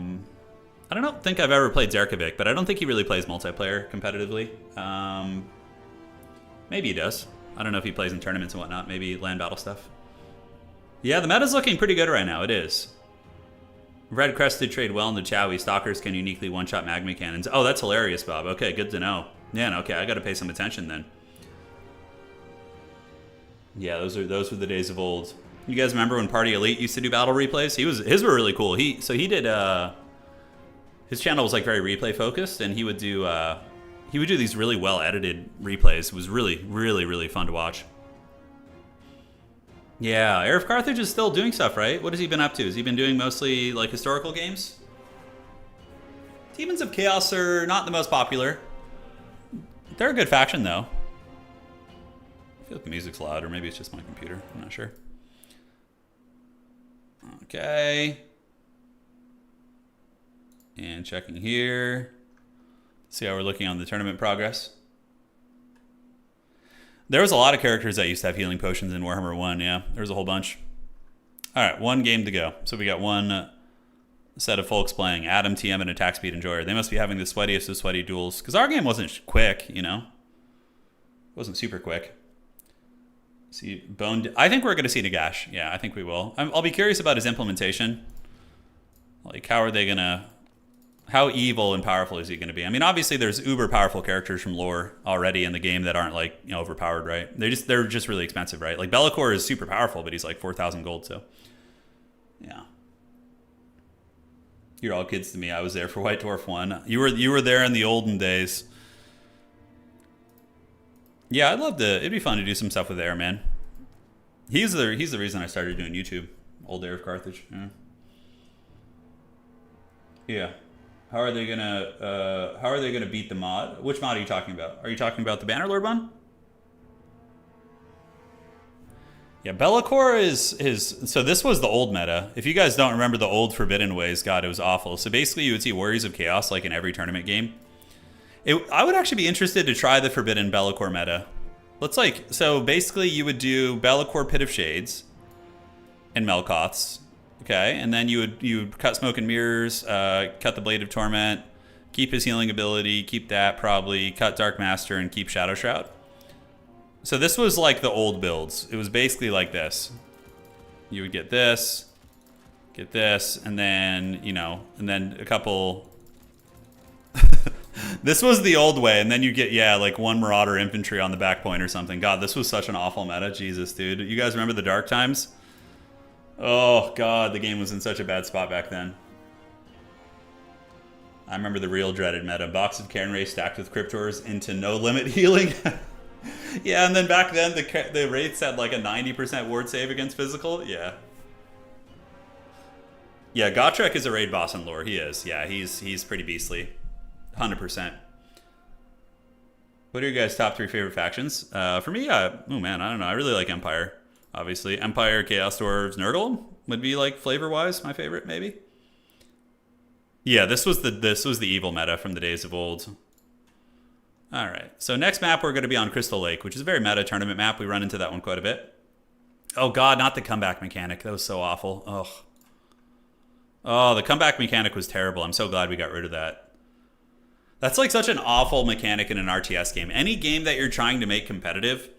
don't think I've ever played Zerkovic, but I don't think he really plays multiplayer competitively. Maybe he does. I don't know if he plays in tournaments and whatnot. Maybe land battle stuff. Yeah, the meta's looking pretty good right now. It is. Red Crested trade well in the Chowie. Stalkers can uniquely one-shot magma cannons. Oh, that's hilarious, Bob. Okay, good to know. Yeah, okay, I got to pay some attention then. Yeah, those were the days of old. You guys remember when Party Elite used to do battle replays? His were really cool. He did his channel was like very replay focused, and he would do these really well edited replays. It was really, really, really fun to watch. Yeah, Heir of Carthage is still doing stuff, right? What has he been up to? Has he been doing mostly, like, historical games? Demons of Chaos are not the most popular. They're a good faction, though. I feel like the music's loud, or maybe it's just my computer. I'm not sure. Okay. And checking here. See how we're looking on the tournament progress. There was a lot of characters that used to have healing potions in Warhammer 1, yeah. There was a whole bunch. All right, 1 game to go. So we got 1 set of folks playing. Adam, TM, and Attack Speed Enjoyer. They must be having the sweatiest of sweaty duels. Because our game wasn't quick, you know? It wasn't super quick. See, I think we're going to see Nagash. Yeah, I think we will. I'll be curious about his implementation. Like, how are they going to... How evil and powerful is he going to be? I mean, obviously there's uber powerful characters from lore already in the game that aren't, like, you know, overpowered, right? They're just really expensive, right? Like Be'lakor is super powerful, but he's like 4,000 gold, so yeah. You're all kids to me. I was there for White Dwarf 1. You were there in the olden days. Yeah, I'd love to. It'd be fun to do some stuff with Heir, man. He's the reason I started doing YouTube. Old Heir of Carthage. Yeah. Yeah. How are they gonna beat the mod? Which mod are you talking about? Are you talking about the Bannerlord one? Yeah, Be'lakor is so this was the old meta. If you guys don't remember the old Forbidden Ways, God, it was awful. So basically you would see Warriors of Chaos like in every tournament game. I would actually be interested to try the Forbidden Be'lakor meta. So basically you would do Be'lakor Pit of Shades and Melkoths, okay? And then you would cut Smoke and Mirrors, cut the Blade of Torment, keep his healing ability, keep that probably, cut Dark Master, and keep Shadow Shroud. So this was like the old builds. It was basically like this. You would get this, and then, and then a couple... This was the old way, and then you get, like one Marauder Infantry on the back point or something. God, this was such an awful meta. Jesus, dude. You guys remember the dark times? Oh, God, the game was in such a bad spot back then. I remember the real dreaded meta. Box of Cairn Ray stacked with Cryptors into no limit healing. Yeah, and then back then, the Wraiths had like a 90% ward save against physical. Yeah. Yeah, Gotrek is a raid boss in lore. He is. Yeah, he's pretty beastly. 100%. What are your guys' top 3 favorite factions? For me, oh man, I don't know. I really like Empire. Obviously, Empire, Chaos Dwarves, Nurgle would be like flavor-wise my favorite, maybe. Yeah, this was the evil meta from the days of old. All right, so next map we're going to be on Crystal Lake, which is a very meta tournament map. We run into that one quite a bit. Oh God, not the comeback mechanic. That was so awful. Oh, the comeback mechanic was terrible. I'm so glad we got rid of that. That's like such an awful mechanic in an RTS game. Any game that you're trying to make competitive,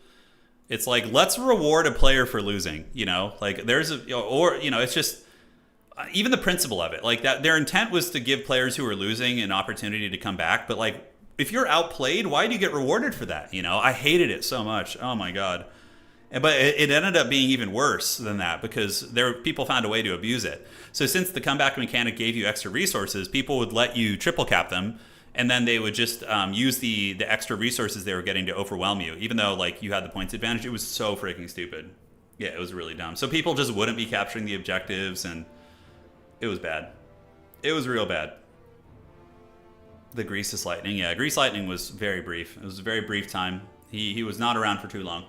it's like, let's reward a player for losing, Like there's it's just, even the principle of it, like that their intent was to give players who are losing an opportunity to come back. But like, if you're outplayed, why do you get rewarded for that? I hated it so much. Oh my God. But it ended up being even worse than that because people found a way to abuse it. So since the comeback mechanic gave you extra resources, people would let you triple cap them. And then they would just use the extra resources they were getting to overwhelm you. Even though like you had the points advantage, it was so freaking stupid. Yeah, it was really dumb. So people just wouldn't be capturing the objectives, and it was bad. It was real bad. The Greasus Lightning. Yeah, Grease Lightning was very brief. It was a very brief time. He was not around for too long.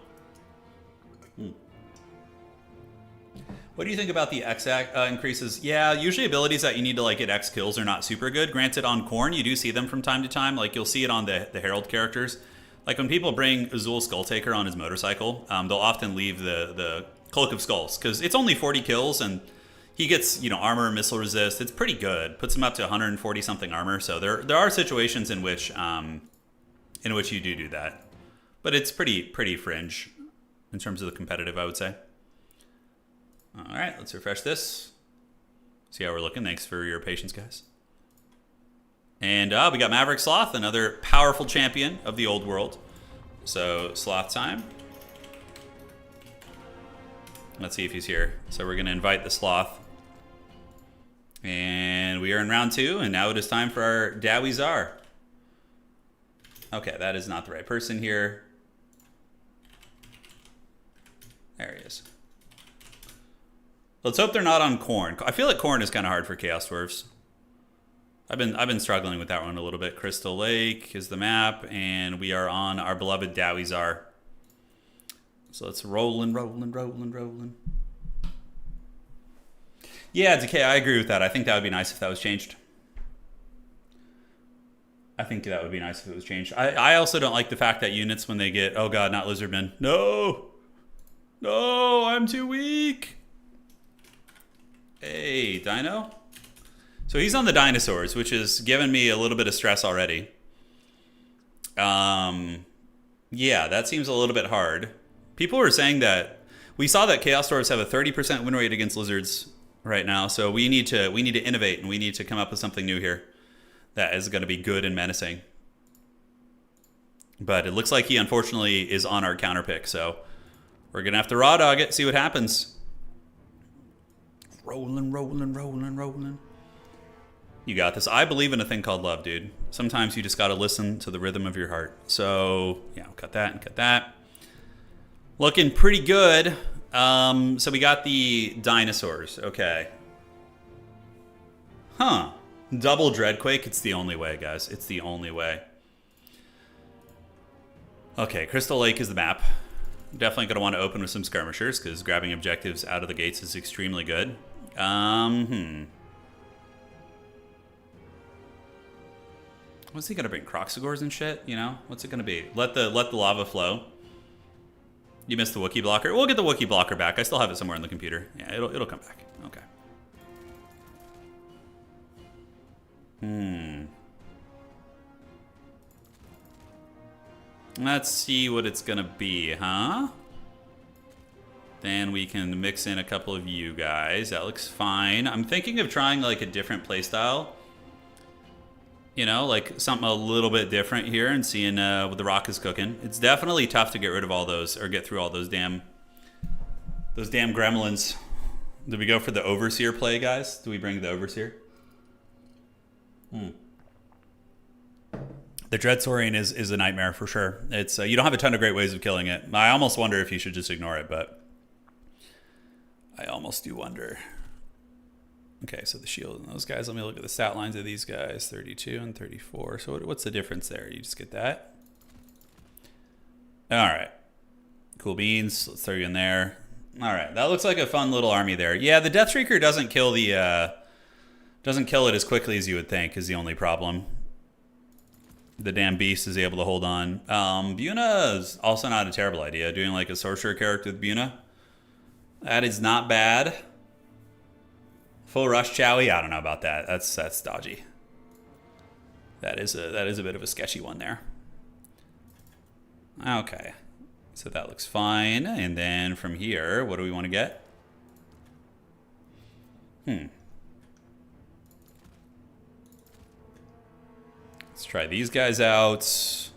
What do you think about the X increases? Yeah, usually abilities that you need to like get X kills are not super good. Granted, on Khorne, you do see them from time to time. Like you'll see it on the Herald characters. Like when people bring Azul Skulltaker on his motorcycle, they'll often leave the Cloak of Skulls because it's only 40 kills and he gets armor, missile resist. It's pretty good. Puts him up to 140 something armor. So there are situations in which you do that, but it's pretty fringe in terms of the competitive, I would say. All right, let's refresh this. See how we're looking. Thanks for your patience, guys. And we got Maverick Sloth, another powerful champion of the old world. So Sloth time. Let's see if he's here. So we're going to invite the Sloth. And we are in round 2, and now it is time for our Dowie Czar. Okay, that is not the right person here. There he is. Let's hope they're not on Khorne. I feel like Khorne is kind of hard for Chaos Dwarves. I've been struggling with that one a little bit. Crystal Lake is the map, and we are on our beloved Dowie Czar. So let's rolling. Yeah, Decay, I agree with that. I think that would be nice if that was changed. I think that would be nice if it was changed. I also don't like the fact that units, when they get, oh God, not Lizardmen. No, I'm too weak. Hey, Dino. So he's on the dinosaurs, which has given me a little bit of stress already. Yeah, that seems a little bit hard. People were saying that we saw that Chaos Dwarves have a 30% win rate against lizards right now, so we need to innovate and we need to come up with something new here that is going to be good and menacing. But it looks like he unfortunately is on our counter pick, so we're gonna have to raw dog it, see what happens. Rolling. You got this. I believe in a thing called love, dude. Sometimes you just got to listen to the rhythm of your heart. So, yeah, cut that and cut that. Looking pretty good. So we got the dinosaurs. Okay. Huh. Double Dreadquake. It's the only way, guys. It's the only way. Okay, Crystal Lake is the map. Definitely going to want to open with some skirmishers because grabbing objectives out of the gates is extremely good. What's he going to bring? Croxagores and shit? You know? What's it going to be? Let the lava flow. You missed the Wookiee blocker. We'll get the Wookiee blocker back. I still have it somewhere on the computer. Yeah, it'll come back. Okay. Let's see what it's gonna be, huh? Then we can mix in a couple of you guys. That looks fine. I'm thinking of trying like a different playstyle. You know, like something a little bit different here and seeing what the rock is cooking. It's definitely tough to get rid of all those or get through all those damn gremlins. Did we go for the Overseer play, guys? Do we bring the Overseer? The Dread Saurian is a nightmare for sure. It's you don't have a ton of great ways of killing it. I almost wonder if you should just ignore it, but I almost do wonder. Okay, so the shield and those guys. Let me look at the stat lines of these guys. 32 and 34. So what's the difference there? You just get that. All right. Cool beans. Let's throw you in there. All right. That looks like a fun little army there. Yeah, the Deathstreaker doesn't kill the doesn't kill it as quickly as you would think is the only problem. The damn beast is able to hold on. Buna is also not a terrible idea. Doing like a sorcerer character with Buna. That is not bad. Full rush Chowie, I don't know about that. That's dodgy. That is a bit of a sketchy one there. Okay. So that looks fine. And then from here, what do we want to get? Let's try these guys out.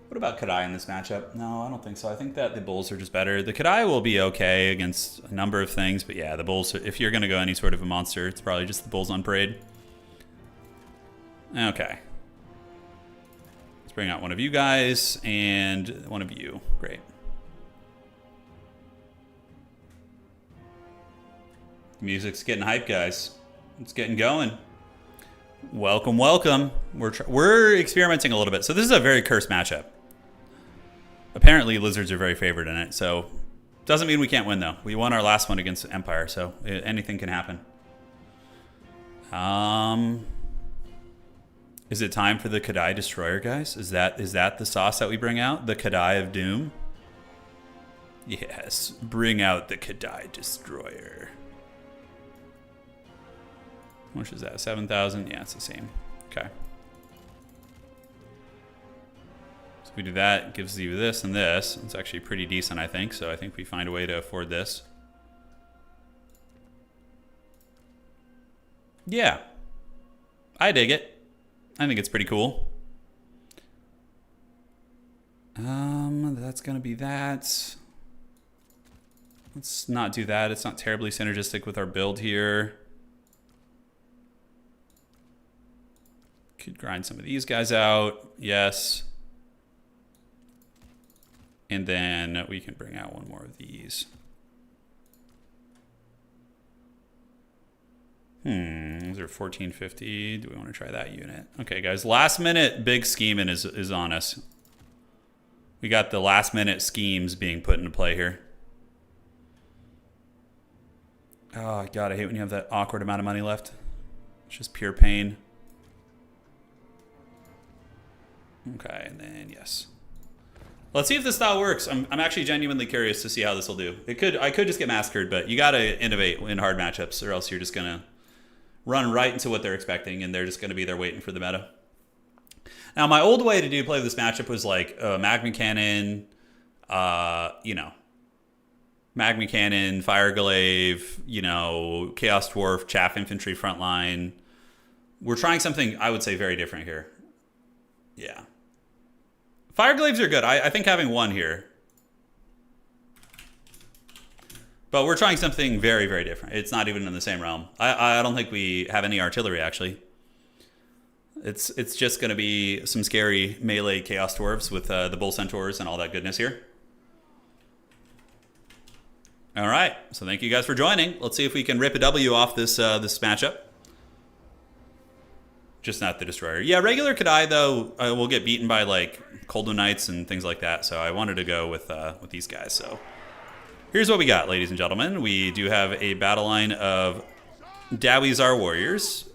What about Kadai in this matchup? No, I don't think so. I think that the Bulls are just better. The Kadai will be okay against a number of things, but yeah, the Bulls, if you're going to go any sort of a monster, it's probably just the Bulls on parade. Okay. Let's bring out one of you guys and one of you. Great. The music's getting hyped, guys. It's getting going. Welcome, welcome. We're experimenting a little bit. So this is a very cursed matchup. Apparently, lizards are very favored in it, so doesn't mean we can't win, though. We won our last one against Empire, so anything can happen. Is it time for the Kadai Destroyer, guys? Is that the sauce that we bring out? The Kadai of Doom? Yes, bring out the Kadai Destroyer. How much is that? 7,000? Yeah, it's the same. Okay. So we do that, it gives you this and this. It's actually pretty decent, I think. So I think we find a way to afford this. Yeah. I dig it. I think it's pretty cool. That's going to be that. Let's not do that. It's not terribly synergistic with our build here. Could grind some of these guys out. Yes. And then we can bring out one more of these. Those are 1450. Do we want to try that unit? Okay, guys. Last minute big scheming is on us. We got the last minute schemes being put into play here. Oh, God. I hate when you have that awkward amount of money left. It's just pure pain. Okay, and then yes. Let's see if this style works. I'm actually genuinely curious to see how this will do. I could just get massacred, but you gotta innovate in hard matchups, or else you're just gonna run right into what they're expecting, and they're just gonna be there waiting for the meta. Now, my old way to play this matchup was like Magma Cannon, you know, Magma Cannon, Fire Glaive, you know, Chaos Dwarf, Chaff Infantry frontline. We're trying something I would say very different here. Yeah. Fire Glaives are good. I think having one here. But we're trying something very, very different. It's not even in the same realm. I don't think we have any artillery, actually. It's just going to be some scary melee Chaos Dwarves with the Bull Centaurs and all that goodness here. All right. So thank you guys for joining. Let's see if we can rip a W off this matchup. Just not the Destroyer. Yeah, regular Kadai, though, will get beaten by, like, Koldo Knights and things like that. So I wanted to go with these guys. So here's what we got, ladies and gentlemen. We do have a battle line of Dawizar Warriors.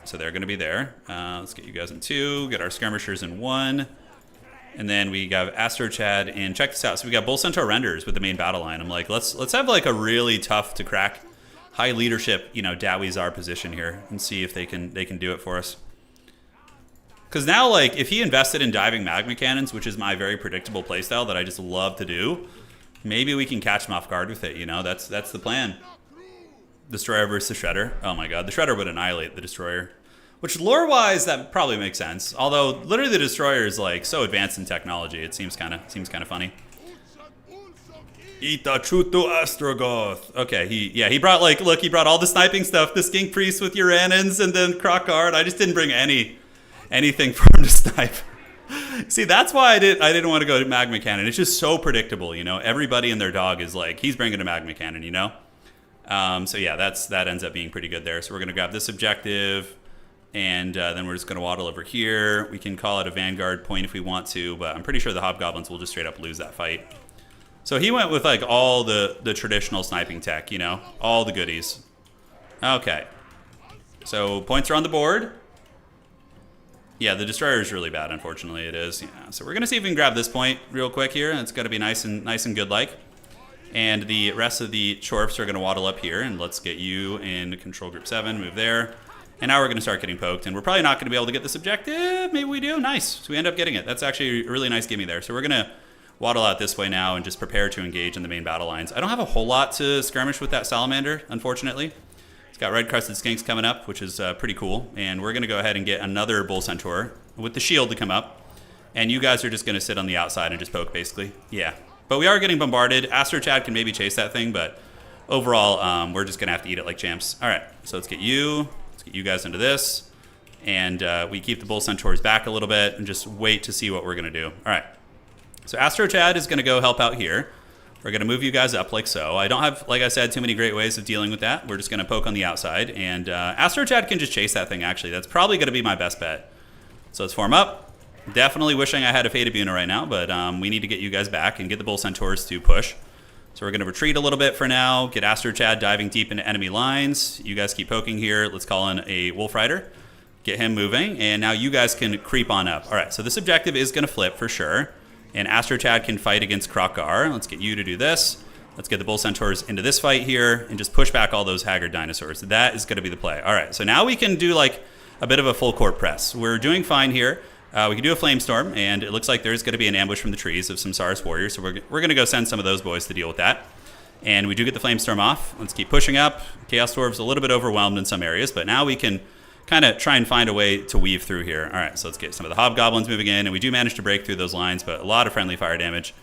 So they're going to be there. Let's get you guys in 2. Get our Skirmishers in 1. And then we got Astro Chad, and check this out. So we got Bull Centaur Renders with the main battle line. I'm like, let's have like a really tough to crack, high leadership, you know, Dawizar position here, and see if they can do it for us. Because now, like, if he invested in diving magma cannons, which is my very predictable playstyle that I just love to do, maybe we can catch him off guard with it. You know, that's the plan. Destroyer versus the Shredder. Oh my God, the Shredder would annihilate the Destroyer. Which lore-wise, that probably makes sense. Although literally the Destroyer is like so advanced in technology, it seems kind of funny. Ita Chutu Astrogoth. Okay, he brought like, look, he brought all the sniping stuff, the Skink Priest with Urannans, and then Krokard. I just didn't bring anything for him to snipe. See, that's why I didn't want to go to Magma Cannon. It's just so predictable, you know. Everybody and their dog is like, he's bringing a Magma Cannon, you know. So yeah, that ends up being pretty good there. So we're gonna grab this objective. And then we're just going to waddle over here. We can call it a Vanguard point if we want to, but I'm pretty sure the Hobgoblins will just straight up lose that fight. So he went with like all the traditional sniping tech, you know, all the goodies. Okay. So points are on the board. Yeah, the Destroyer is really bad, unfortunately. It is. Yeah. So we're going to see if we can grab this point real quick here. It's got to be nice and good like. And the rest of the Chorfs are going to waddle up here, and let's get you in control group 7. Move there. And now we're going to start getting poked, and we're probably not going to be able to get this objective. Maybe we do. Nice. So we end up getting it. That's actually a really nice gimme there. So we're going to waddle out this way now and just prepare to engage in the main battle lines. I don't have a whole lot to skirmish with that Salamander, unfortunately. It's got red-crested skinks coming up, which is pretty cool. And we're going to go ahead and get another Bull Centaur with the shield to come up. And you guys are just going to sit on the outside and just poke, basically. Yeah. But we are getting bombarded. Astro Chad can maybe chase that thing, but overall, we're just going to have to eat it like champs. All right. So let's get you. Let's get you guys into this, and we keep the Bull Centaurs back a little bit and just wait to see what we're going to do. All right, so Astro Chad is going to go help out here. We're going to move you guys up like so. I don't have, like I said, too many great ways of dealing with that. We're just going to poke on the outside, and Astro Chad can just chase that thing, actually. That's probably going to be my best bet. So let's form up. Definitely wishing I had a Fata Buna right now, but we need to get you guys back and get the Bull Centaurs to push. So we're going to retreat a little bit for now, get Astro Chad diving deep into enemy lines. You guys keep poking here. Let's call in a Wolf Rider, get him moving, and now you guys can creep on up. All right, so this objective is going to flip for sure, and Astro Chad can fight against Krokar. Let's get you to do this. Let's get the Bull Centaurs into this fight here and just push back all those Haggard dinosaurs. That is going to be the play. All right, so now we can do like a bit of a full court press. We're doing fine here. We can do a Flamestorm, and it looks like there's going to be an ambush from the trees of some Saurus Warriors, so we're going to go send some of those boys to deal with that. And we do get the Flamestorm off. Let's keep pushing up. Chaos Dwarves a little bit overwhelmed in some areas, but now we can kind of try and find a way to weave through here. All right, so let's get some of the Hobgoblins moving in, and we do manage to break through those lines, but a lot of friendly fire damage.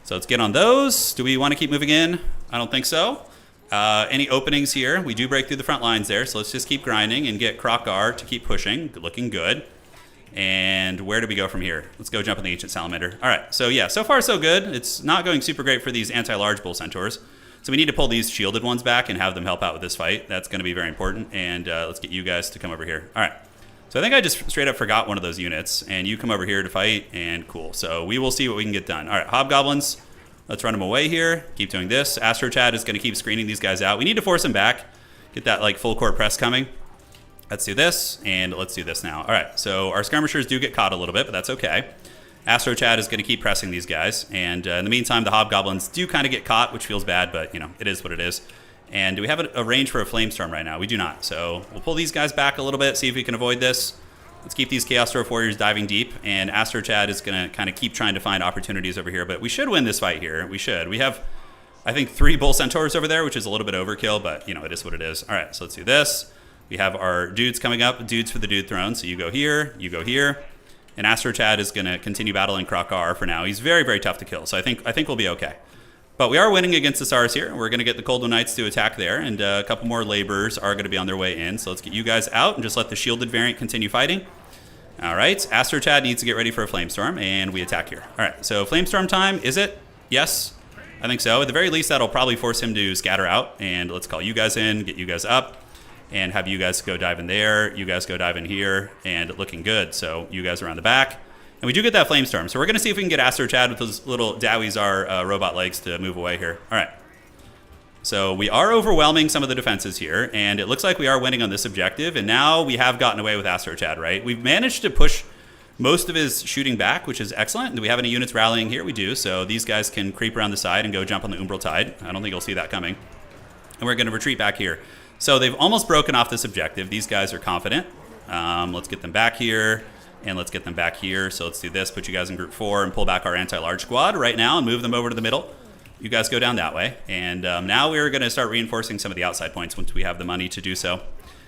So let's get on those. Do we want to keep moving in? I don't think so. Any openings here? We do break through the front lines there, so let's just keep grinding and get Krokar to keep pushing. Looking good. And where do we go from here? Let's go jump on the Ancient Salamander. All right, so yeah, so far so good. It's not going super great for these anti-large Bull Centaurs. So we need to pull these shielded ones back and have them help out with this fight. That's going to be very important. And let's get you guys to come over here. All right. So I think I just straight up forgot one of those units. And you come over here to fight, and cool. So we will see what we can get done. All right, Hobgoblins. Let's run them away here. Keep doing this. Astro Chad is going to keep screening these guys out. We need to force them back. Get that like full court press coming. Let's do this, and let's do this now. All right, so our skirmishers do get caught a little bit, but that's okay. Astro Chad is going to keep pressing these guys, and in the meantime, the Hobgoblins do kind of get caught, which feels bad, but, you know, it is what it is. And do we have a range for a Flamestorm right now? We do not, so we'll pull these guys back a little bit, see if we can avoid this. Let's keep these Chaos Dwarf Warriors diving deep, and Astro Chad is going to kind of keep trying to find opportunities over here, but we should win this fight here. We should. We have, I think, 3 Bull Centaurs over there, which is a little bit overkill, but, you know, it is what it is. All right, so let's do this. We have our dudes coming up, dudes for the dude throne. So you go here, and Astro Chad is going to continue battling Krokar for now. He's very, very tough to kill, so I think we'll be okay. But we are winning against the Saurus here. We're going to get the Koldo Knights to attack there, and a couple more laborers are going to be on their way in. So let's get you guys out and just let the shielded variant continue fighting. All right, Astro Chad needs to get ready for a Flamestorm, and we attack here. All right, so Flamestorm time, is it? Yes, I think so. At the very least, that'll probably force him to scatter out, and let's call you guys in, get you guys up. and have you guys go dive in there. You guys go dive in here, and looking good. So you guys are on the back. And we do get that Flamestorm. So we're going to see if we can get Astro Chad with those little Dowizar robot legs to move away here. All right. So we are overwhelming some of the defenses here, and it looks like we are winning on this objective. And now we have gotten away with Astro Chad, right? We've managed to push most of his shooting back, which is excellent. Do we have any units rallying here? We do. So these guys can creep around the side and go jump on the Umbral Tide. I don't think you'll see that coming. And we're going to retreat back here. So they've almost broken off this objective. These guys are confident. Let's get them back here. And let's get them back here. So let's do this. Put you guys in group 4 and pull back our anti-large squad right now and move them over to the middle. You guys go down that way. And now we're going to start reinforcing some of the outside points once we have the money to do so.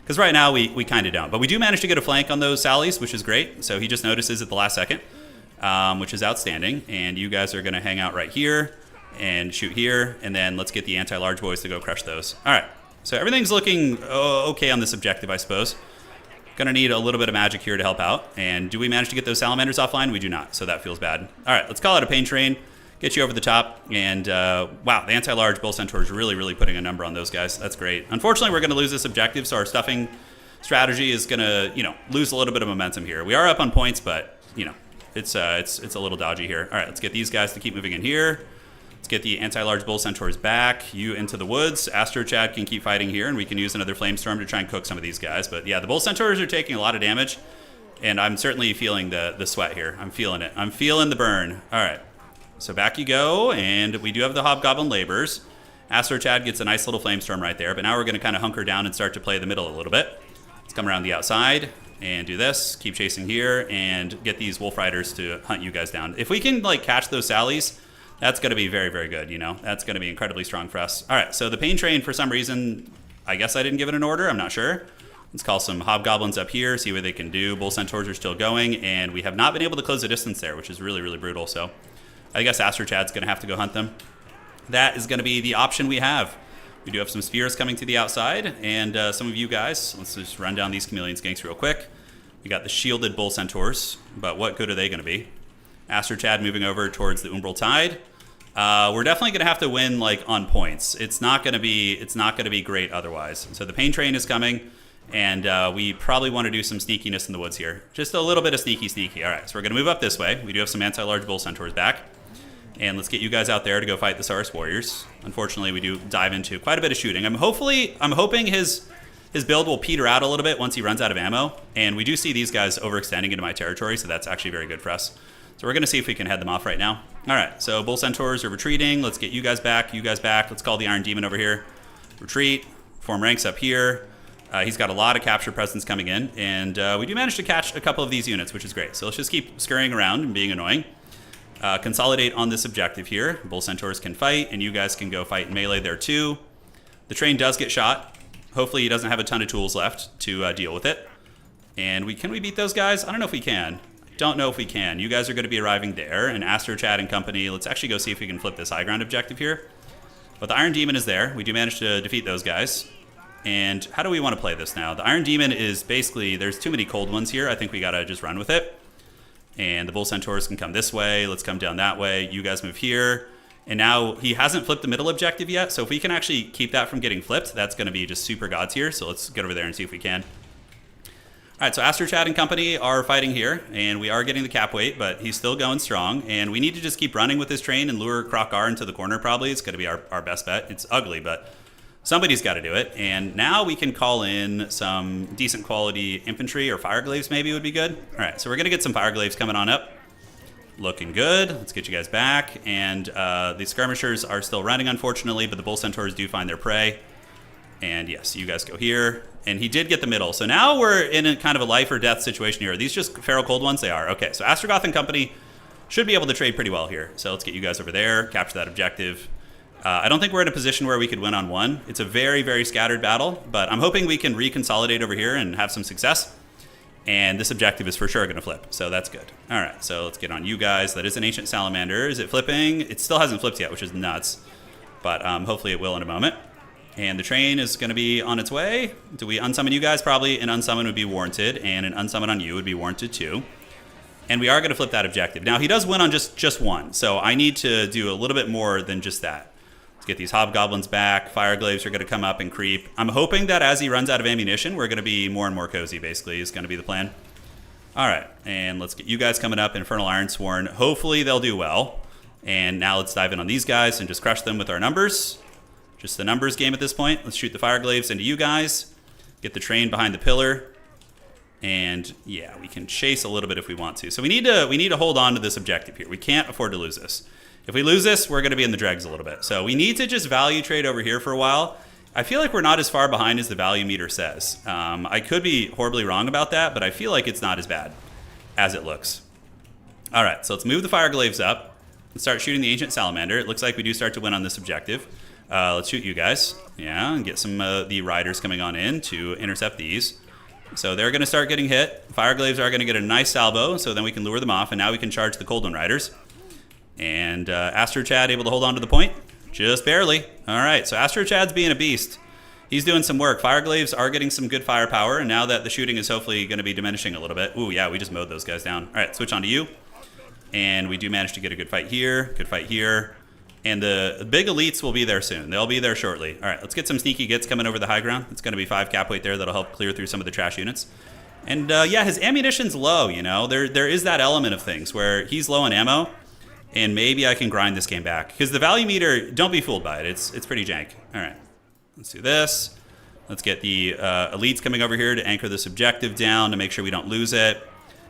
Because right now we kind of don't. But we do manage to get a flank on those sallies, which is great. So he just notices at the last second, which is outstanding. And you guys are going to hang out right here and shoot here. And then let's get the anti-large boys to go crush those. All right. So everything's looking okay on this objective, I suppose. Gonna need a little bit of magic here to help out. And do we manage to get those salamanders offline? We do not, so that feels bad. All right, let's call it a pain train. Get you over the top. And wow, the anti-large bull centaur is really putting a number on those guys. That's great. Unfortunately, we're gonna lose this objective, so our stuffing strategy is gonna, lose a little bit of momentum here. We are up on points, but it's a little dodgy here. All right, let's get these guys to keep moving in here. Let's get the anti-large bull centaurs back. You into the woods. Astro Chad can keep fighting here, and we can use another flamestorm to try and cook some of these guys. But yeah, the bull centaurs are taking a lot of damage, and I'm certainly feeling the sweat here. I'm feeling it. I'm feeling the burn. All right, so back you go, and we do have the hobgoblin laborers. Astro Chad gets a nice little flamestorm right there, but now we're going to kind of hunker down and start to play the middle a little bit. Let's come around the outside and do this. Keep chasing here and get these wolf riders to hunt you guys down. If we can catch those sallies, that's going to be very good, That's going to be incredibly strong for us. All right, so the pain train, for some reason, I guess I didn't give it an order. I'm not sure. Let's call some hobgoblins up here, see what they can do. Bull centaurs are still going, and we have not been able to close the distance there, which is really brutal. So I guess Astro Chad's going to have to go hunt them. That is going to be the option we have. We do have some spheres coming to the outside, and some of you guys, let's just run down these chameleon skanks real quick. We got the shielded bull centaurs, but what good are they going to be? Astro Chad moving over towards the Umbral Tide. We're definitely going to have to win on points. It's not going to be great otherwise. So the pain train is coming, and we probably want to do some sneakiness in the woods here. Just a little bit of sneaky. All right, so we're going to move up this way. We do have some anti-large bull centaurs back. And let's get you guys out there to go fight the Saurus warriors. Unfortunately, we do dive into quite a bit of shooting. I'm hoping his build will peter out a little bit once he runs out of ammo. And we do see these guys overextending into my territory, so that's actually very good for us. So we're going to see if we can head them off right now. All right, so bull centaurs are retreating. Let's get you guys back. Let's call the Iron Demon over here. Retreat, form ranks up here. He's got a lot of capture presence coming in, and we do manage to catch a couple of these units, which is great. So let's just keep scurrying around and being annoying. Consolidate on this objective here. Bull centaurs can fight, and you guys can go fight in melee there too. The train does get shot. Hopefully he doesn't have a ton of tools left to deal with it. And can we beat those guys? I don't know if we can. Don't know if we can. You guys are going to be arriving there, and Astro Chad and company. Let's actually go see if we can flip this high ground objective here. But the Iron Demon is there. We do manage to defeat those guys. And how do we want to play this now? The Iron Demon is basically, there's too many cold ones here. I think we got to just run with it. And the bull centaurs can come this way. Let's come down that way. You guys move here. And now he hasn't flipped the middle objective yet. So if we can actually keep that from getting flipped, that's going to be just super gods here. So let's get over there and see if we can. All right, so Astro Chad and company are fighting here, and we are getting the cap weight, but he's still going strong, and we need to just keep running with this train and lure Krokar into the corner probably. It's going to be our best bet. It's ugly, but somebody's got to do it, and now we can call in some decent quality infantry, or fireglaves maybe would be good. All right, so we're going to get some fireglaves coming on up. Looking good. Let's get you guys back, and the skirmishers are still running, unfortunately, but the bull centaurs do find their prey. And yes, you guys go here. And he did get the middle. So now we're in a kind of a life or death situation here. Are these just feral cold ones? They are. Okay, so Astrogoth and company should be able to trade pretty well here. So let's get you guys over there, capture that objective. I don't think we're in a position where we could win on one. It's a very scattered battle, but I'm hoping we can reconsolidate over here and have some success. And this objective is for sure going to flip, so that's good. All right, so let's get on you guys. That is an ancient salamander. Is it flipping? It still hasn't flipped yet, which is nuts, but hopefully it will in a moment. And the train is going to be on its way. Do we unsummon you guys? Probably an unsummon would be warranted, and an unsummon on you would be warranted too. And we are going to flip that objective. Now, he does win on just one, so I need to do a little bit more than just that. Let's get these hobgoblins back. Fireglaves are going to come up and creep. I'm hoping that as he runs out of ammunition, we're going to be more and more cozy, basically, is going to be the plan. All right, and let's get you guys coming up. Infernal Ironsworn. Hopefully they'll do well. And now let's dive in on these guys and just crush them with our numbers. Just the numbers game at this point. Let's shoot the Fireglaves into you guys. Get the train behind the pillar. And yeah, we can chase a little bit if we want to. So we need to hold on to this objective here. We can't afford to lose this. If we lose this, we're going to be in the dregs a little bit. So we need to just value trade over here for a while. I feel like we're not as far behind as the value meter says. I could be horribly wrong about that, but I feel like it's not as bad as it looks. All right, so let's move the Fireglaves up and start shooting the Ancient Salamander. It looks like we do start to win on this objective. Let's shoot you guys. Yeah, and get some of the riders coming on in to intercept these. So they're going to start getting hit. Fireglaves are going to get a nice salvo, so then we can lure them off, and now we can charge the Cold One Riders. And Astro Chad able to hold on to the point? Just barely. All right, so Astro Chad's being a beast. He's doing some work. Fireglaves are getting some good firepower, and now that the shooting is hopefully going to be diminishing a little bit. Ooh, yeah, we just mowed those guys down. All right, switch on to you. And we do manage to get a good fight here, good fight here. And the big elites will be there soon. They'll be there shortly. All right, let's get some sneaky gets coming over the high ground. It's going to be 5 cap weight there. That'll help clear through some of the trash units. And yeah, his ammunition's low, you know. There is that element of things where he's low on ammo, and maybe I can grind this game back. Because the value meter, don't be fooled by it. It's pretty jank. All right, let's do this. Let's get the elites coming over here to anchor this objective down to make sure we don't lose it.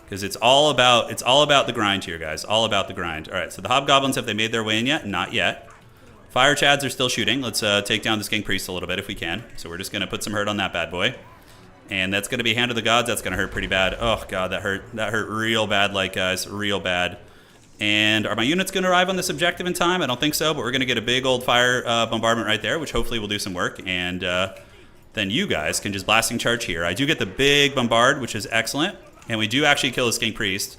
Because it's all about the grind here, guys. All about the grind. All right, so the hobgoblins, have they made their way in yet? Not yet. Fire chads are still shooting. Let's take down the skink priest a little bit if we can. So we're just going to put some hurt on that bad boy. And that's going to be Hand of the Gods. That's going to hurt pretty bad. Oh, God, that hurt. That hurt real bad, like, guys. Real bad. And are my units going to arrive on this objective in time? I don't think so, but we're going to get a big old fire bombardment right there, which hopefully will do some work. And then you guys can just blasting charge here. I do get the big bombard, which is excellent. And we do actually kill a skink priest.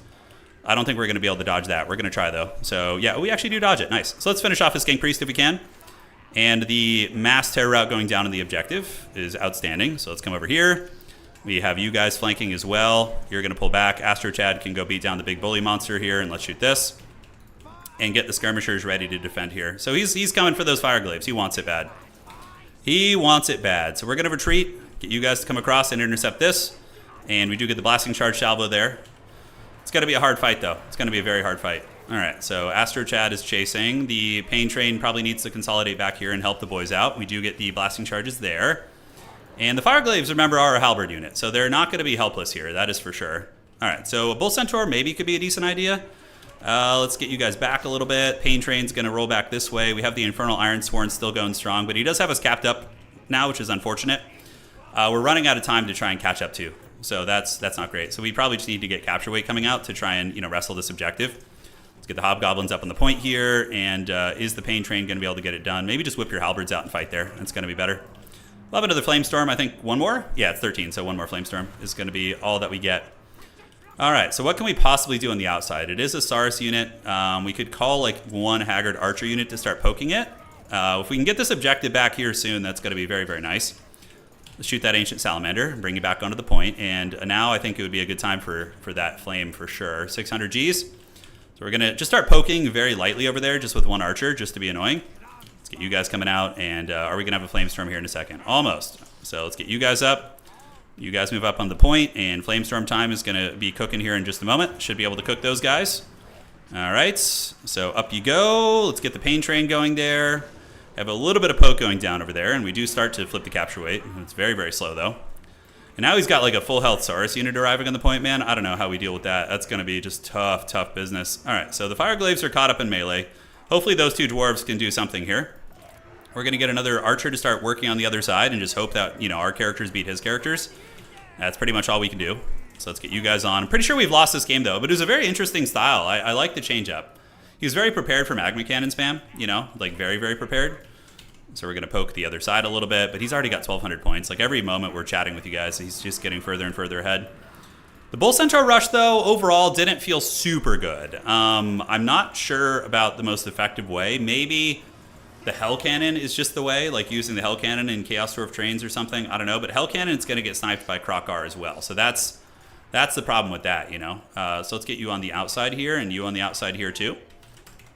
I don't think we're going to be able to dodge that. We're going to try, though. So, yeah, we actually do dodge it. Nice. So let's finish off a skink priest if we can. And the mass terror route going down in the objective is outstanding. So let's come over here. We have you guys flanking as well. You're going to pull back. Astro Chad can go beat down the big bully monster here. And let's shoot this. And get the skirmishers ready to defend here. So he's coming for those Fireglaves. He wants it bad. He wants it bad. So we're going to retreat. Get you guys to come across and intercept this. And we do get the blasting charge salvo there. It's going to be a hard fight, though. It's going to be a very hard fight. All right, so Astro Chad is chasing. The pain train probably needs to consolidate back here and help the boys out. We do get the blasting charges there. And the Fireglaves, remember, are a halberd unit, so they're not going to be helpless here. That is for sure. All right, so a Bull Centaur maybe could be a decent idea. Let's get you guys back a little bit. Pain train's going to roll back this way. We have the Infernal Ironsworn still going strong, but he does have us capped up now, which is unfortunate. We're running out of time to try and catch up to. So that's not great. So we probably just need to get capture weight coming out to try and wrestle this objective. Let's get the hobgoblins up on the point here. And is the pain train going to be able to get it done? Maybe just whip your halberds out and fight there. That's going to be better. We'll have another flamestorm. I think one more. Yeah, it's 13. So one more flamestorm is going to be all that we get. All right. So what can we possibly do on the outside? It is a Saurus unit. We could call like one Haggard Archer unit to start poking it. If we can get this objective back here soon, that's going to be very, very nice. Let's shoot that Ancient Salamander, bring you back onto the point, and now I think it would be a good time for that flame for sure. 600 Gs. So we're going to just start poking very lightly over there, just with one archer, just to be annoying. Let's get you guys coming out, and are we going to have a flamestorm here in a second? Almost. So let's get you guys up. You guys move up on the point, and flamestorm time is going to be cooking here in just a moment. Should be able to cook those guys. All right, so up you go. Let's get the pain train going there. Have a little bit of poke going down over there, and we do start to flip the capture weight. It's very, very slow, though. And now he's got like a full health Saurus unit arriving on the point, man. I don't know how we deal with that. That's going to be just tough, tough business. All right, so the Fireglaves are caught up in melee. Hopefully those two Dwarves can do something here. We're going to get another Archer to start working on the other side and just hope that, our characters beat his characters. That's pretty much all we can do. So let's get you guys on. I'm pretty sure we've lost this game, though, but it was a very interesting style. I like the change up. He was very prepared for Magma Cannon spam, like very, very prepared. So we're going to poke the other side a little bit, but he's already got 1,200 points. Like every moment we're chatting with you guys, he's just getting further and further ahead. The Bull Centaur rush, though, overall didn't feel super good. I'm not sure about the most effective way. Maybe the Hell Cannon is just the way, like using the Hell Cannon in Chaos Dwarf trains or something. I don't know, but Hell Cannon is going to get sniped by Krokar as well. So that's the problem with that, So let's get you on the outside here and you on the outside here too.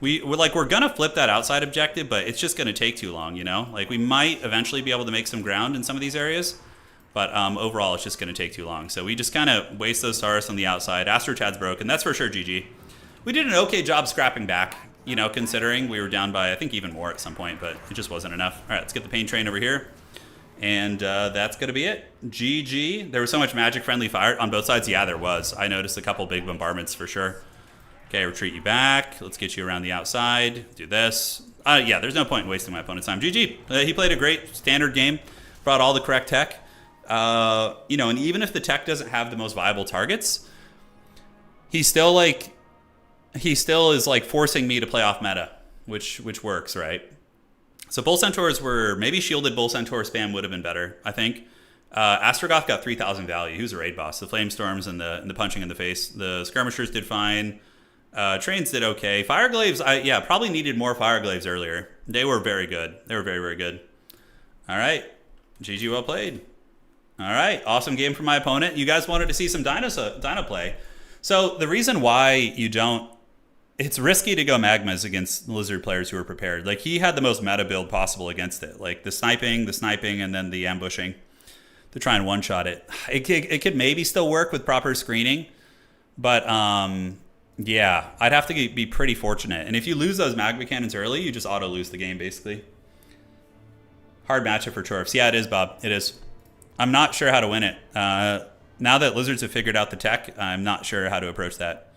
we're gonna flip that outside objective, but it's just gonna take too long, you know? Like, we might eventually be able to make some ground in some of these areas, but overall it's just gonna take too long. So we just kind of waste those stars on the outside. Astro Chad's broken. That's for sure GG. We did an okay job scrapping back, you know, considering we were down by, I think, even more at some point, but it just wasn't enough. All right, let's get the pain train over here. And that's going to be it. GG. There was so much magic-friendly fire on both sides. Yeah, there was. I noticed a couple big bombardments for sure. Okay, retreat you back. Let's get you around the outside. Do this. Yeah, there's no point in wasting my opponent's time. GG. He played a great standard game. Brought all the correct tech. You know, and even if the tech doesn't have the most viable targets, he still is like forcing me to play off meta, which works, right? So Bull Centaurs were, maybe shielded Bull Centaur spam would have been better, I think. Astrogoth got 3,000 value. He was a raid boss. The Flame Storms and the punching in the face. The Skirmishers did fine. Trains did okay. Fireglaves, yeah, probably needed more Fireglaves earlier. They were very good. They were very, very good. All right. GG, well played. All right. Awesome game from my opponent. You guys wanted to see some Dino play. So the reason why you don't, it's risky to go magmas against lizard players who are prepared. Like, he had the most meta build possible against it. Like the sniping, and then the ambushing to try and one-shot it. It could maybe still work with proper screening. But, yeah, I'd have to be pretty fortunate. And if you lose those magma cannons early, you just auto-lose the game, basically. Hard matchup for Dwarfs. Yeah, it is, Bob. It is. I'm not sure how to win it. Now that lizards have figured out the tech, I'm not sure how to approach that.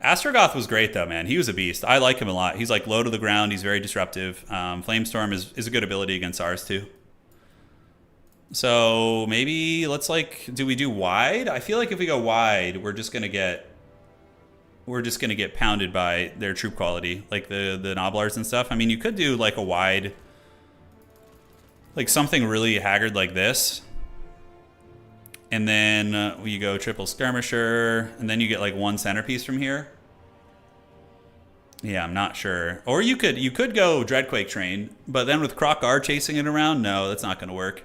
Astrogoth was great, though, man. He was a beast. I like him a lot. He's, like, low to the ground. He's very disruptive. Flamestorm is a good ability against ours, too. So maybe let's, like, do we do wide? I feel like if we go wide, we're just going to get pounded by their troop quality, like the Noblars and stuff. I mean, you could do, like, a wide, like, something really haggard like this. And then you go triple skirmisher, and then you get like one centerpiece from here. Yeah, I'm not sure. Or you could go Dreadquake train, but then with Croc R chasing it around, no, that's not going to work.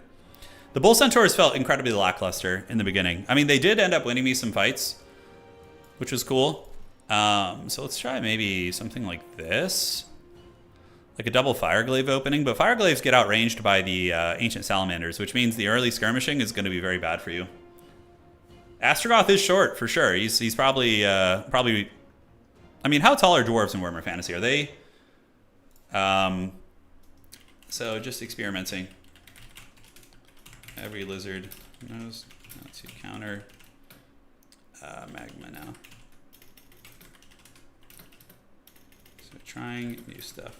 The Bull Centaurs felt incredibly lackluster in the beginning. I mean, they did end up winning me some fights, which was cool. So let's try maybe something like this. Like a double Fireglaive opening, but Fireglaves get outranged by the Ancient Salamanders, which means the early skirmishing is going to be very bad for you. Astrogoth is short, for sure. He's probably... I mean, how tall are dwarves in Warhammer Fantasy? Are they... So, just experimenting. Every lizard knows how to counter magma now. So, trying new stuff.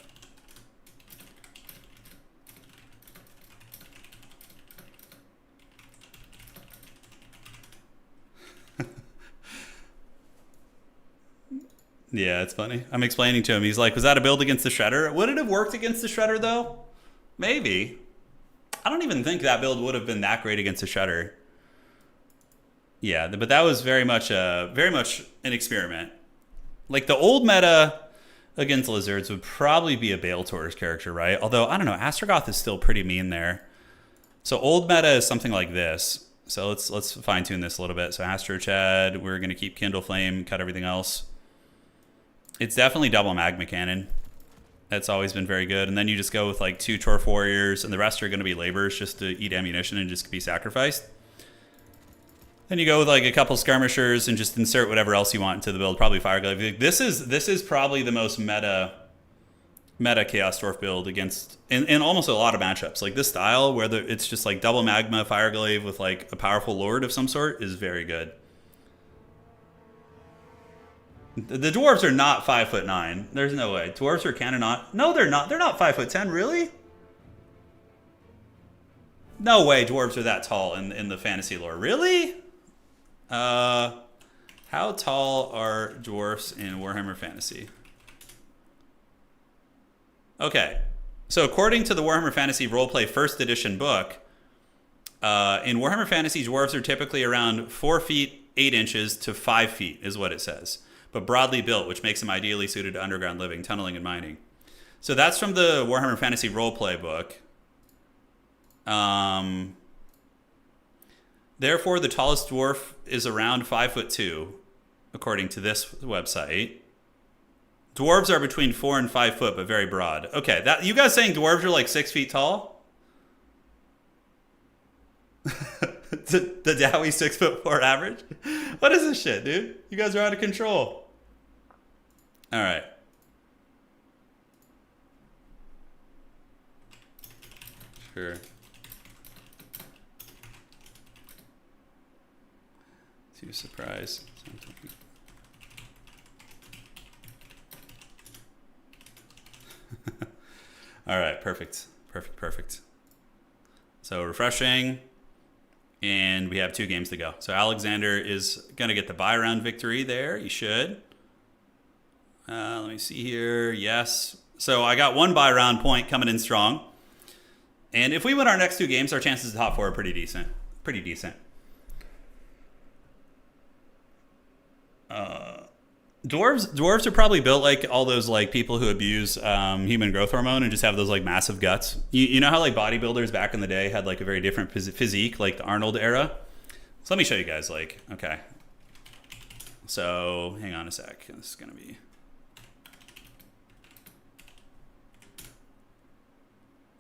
Yeah, it's funny. I'm explaining to him. He's like, was that a build against the Shredder? Would it have worked against the Shredder, though? Maybe. I don't even think that build would have been that great against the Shredder. Yeah, but that was very much an experiment. Like, the old meta against lizards would probably be a Baletor's character, right? Although, I don't know, Astrogoth is still pretty mean there. So old meta is something like this. So let's fine-tune this a little bit. So Astro Chad, we're going to keep Kindle Flame, cut everything else. It's definitely double magma cannon. That's always been very good. And then you just go with like 2 Torf Warriors, and the rest are going to be laborers just to eat ammunition and just be sacrificed. Then you go with like a couple skirmishers and just insert whatever else you want into the build. Probably Fireglaive. This is probably the most meta Chaos Dwarf build against in almost a lot of matchups. Like this style where it's just like double magma Fireglaive with like a powerful lord of some sort is very good. The dwarves are not 5'9". There's no way. Dwarves are canon not. No, they're not. They're not 5'10". Really? No way. Dwarves are that tall in the fantasy lore. Really? How tall are dwarfs in Warhammer Fantasy? Okay. So according to the Warhammer Fantasy Roleplay First Edition book, in Warhammer Fantasy, dwarves are typically around 4 feet 8 inches to 5 feet, is what it says. But broadly built, which makes them ideally suited to underground living, tunneling, and mining. So that's from the Warhammer Fantasy Roleplay book. Therefore, the tallest dwarf is around 5'2", according to this website. Dwarves are between 4 and 5 foot, but very broad. Okay, that you guys saying dwarves are like 6 feet tall? The Dowie 6'4" average? What is this shit, dude? You guys are out of control. All right. Sure. To surprise. All right, perfect. Perfect. So refreshing. And we have 2 games to go. So Alexander is going to get the bye round victory there. He should. Let me see here. Yes. So I got 1 bye round point coming in strong. And if we win our next 2 games, our chances of top 4 are pretty decent. Dwarves are probably built like all those like people who abuse human growth hormone and just have those like massive guts. You know how like bodybuilders back in the day had like a very different physique, like the Arnold era? So let me show you guys like, okay. So hang on a sec. This is going to be...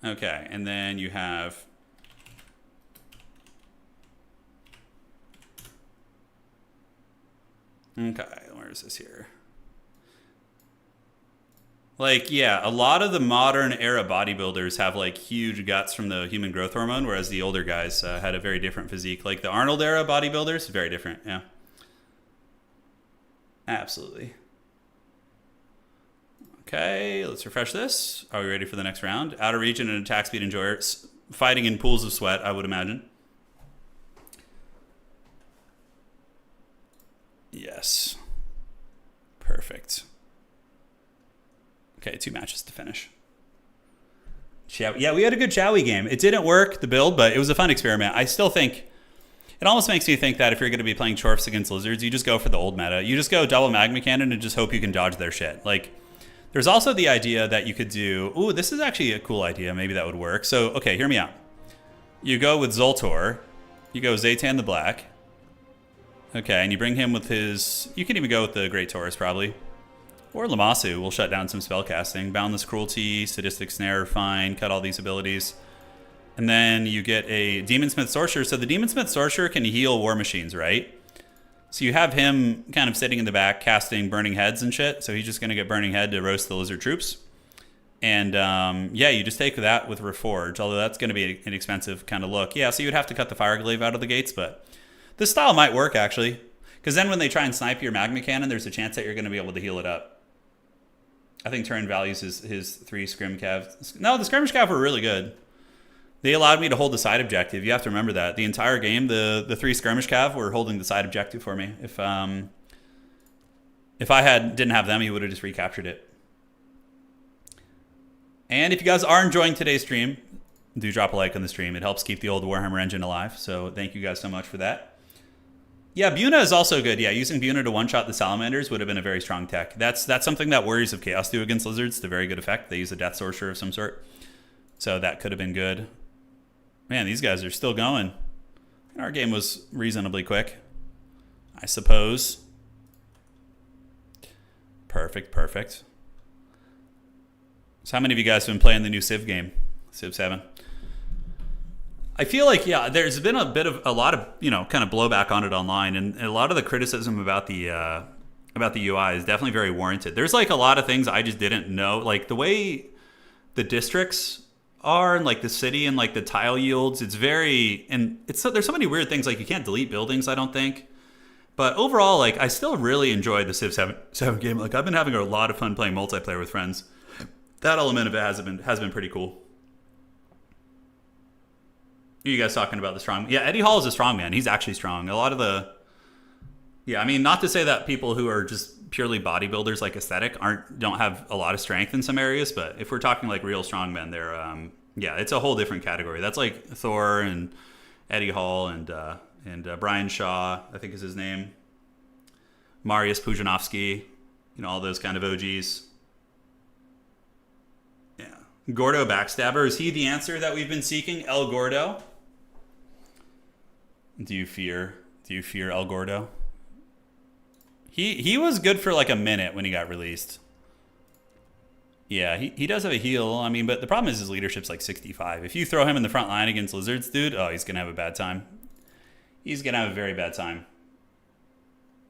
Okay, and then you have... Okay, where is this here? Like, yeah, a lot of the modern era bodybuilders have like huge guts from the human growth hormone, whereas the older guys had a very different physique. Like the Arnold era bodybuilders, very different, yeah. Absolutely. Okay, let's refresh this. Are we ready for the next round? Outer region and attack speed enjoyer. Fighting in pools of sweat, I would imagine. Yes. Perfect. Okay, 2 matches to finish. Yeah, we had a good Chowie game. It didn't work, the build, but it was a fun experiment. I still think... It almost makes me think that if you're going to be playing Dwarfs against Lizards, you just go for the old meta. You just go double Magma Cannon and just hope you can dodge their shit. Like, there's also the idea that you could do... Ooh, this is actually a cool idea. Maybe that would work. So, okay, hear me out. You go with Zoltor. You go Zaytan the Black. Okay, and you bring him with his... You can even go with the Great Taurus, probably. Or Lamasu will shut down some spellcasting. Boundless Cruelty, Sadistic Snare, fine. Cut all these abilities. And then you get a Demonsmith Sorcerer. So the Demonsmith Sorcerer can heal War Machines, right? So you have him kind of sitting in the back casting Burning Heads and shit. So he's just going to get Burning Head to roast the Lizard troops. And yeah, you just take that with Reforge, although that's going to be an expensive kind of look. Yeah, so you'd have to cut the Fireglaive out of the gates, but this style might work, actually. Because then when they try and snipe your Magma Cannon, there's a chance that you're going to be able to heal it up. I think Turin values his 3 Scrim Cav. No, the Skirmish Cav were really good. They allowed me to hold the side objective. You have to remember that. The entire game, the 3 Skirmish Cav were holding the side objective for me. If I didn't have them, he would have just recaptured it. And if you guys are enjoying today's stream, do drop a like on the stream. It helps keep the old Warhammer engine alive. So thank you guys so much for that. Yeah, Buna is also good. Yeah, using Buna to one-shot the Salamanders would have been a very strong tech. That's something that Warriors of Chaos do against Lizards. It's a very good effect. They use a Death Sorcerer of some sort. So that could have been good. Man, these guys are still going. Our game was reasonably quick, I suppose. Perfect. So how many of you guys have been playing the new Civ game? Civ 7? I feel like, yeah, there's been a lot of, kind of blowback on it online, and a lot of the criticism about the UI is definitely very warranted. There's like a lot of things I just didn't know, like the way the districts are and like the city and like the tile yields. It's very, and there's so many weird things, like you can't delete buildings, I don't think. But overall, like I still really enjoyed the Civ 7 game. Like I've been having a lot of fun playing multiplayer with friends. That element of it has been pretty cool. You guys talking about the strong? Yeah, Eddie Hall is a strong man. He's actually strong. A lot of the... Yeah, I mean, not to say that people who are just purely bodybuilders, like aesthetic, don't have a lot of strength in some areas, but if we're talking like real strong men, they're... yeah, it's a whole different category. That's like Thor and Eddie Hall and Brian Shaw, I think is his name. Mariusz Pujanowski, all those kind of OGs. Yeah. Gordo Backstabber, is he the answer that we've been seeking? El Gordo? Do you fear El Gordo? He was good for like a minute when he got released. Yeah, he does have a heal. I mean, but the problem is his leadership's like 65. If you throw him in the front line against lizards, dude, oh, he's gonna have a bad time. He's gonna have a very bad time.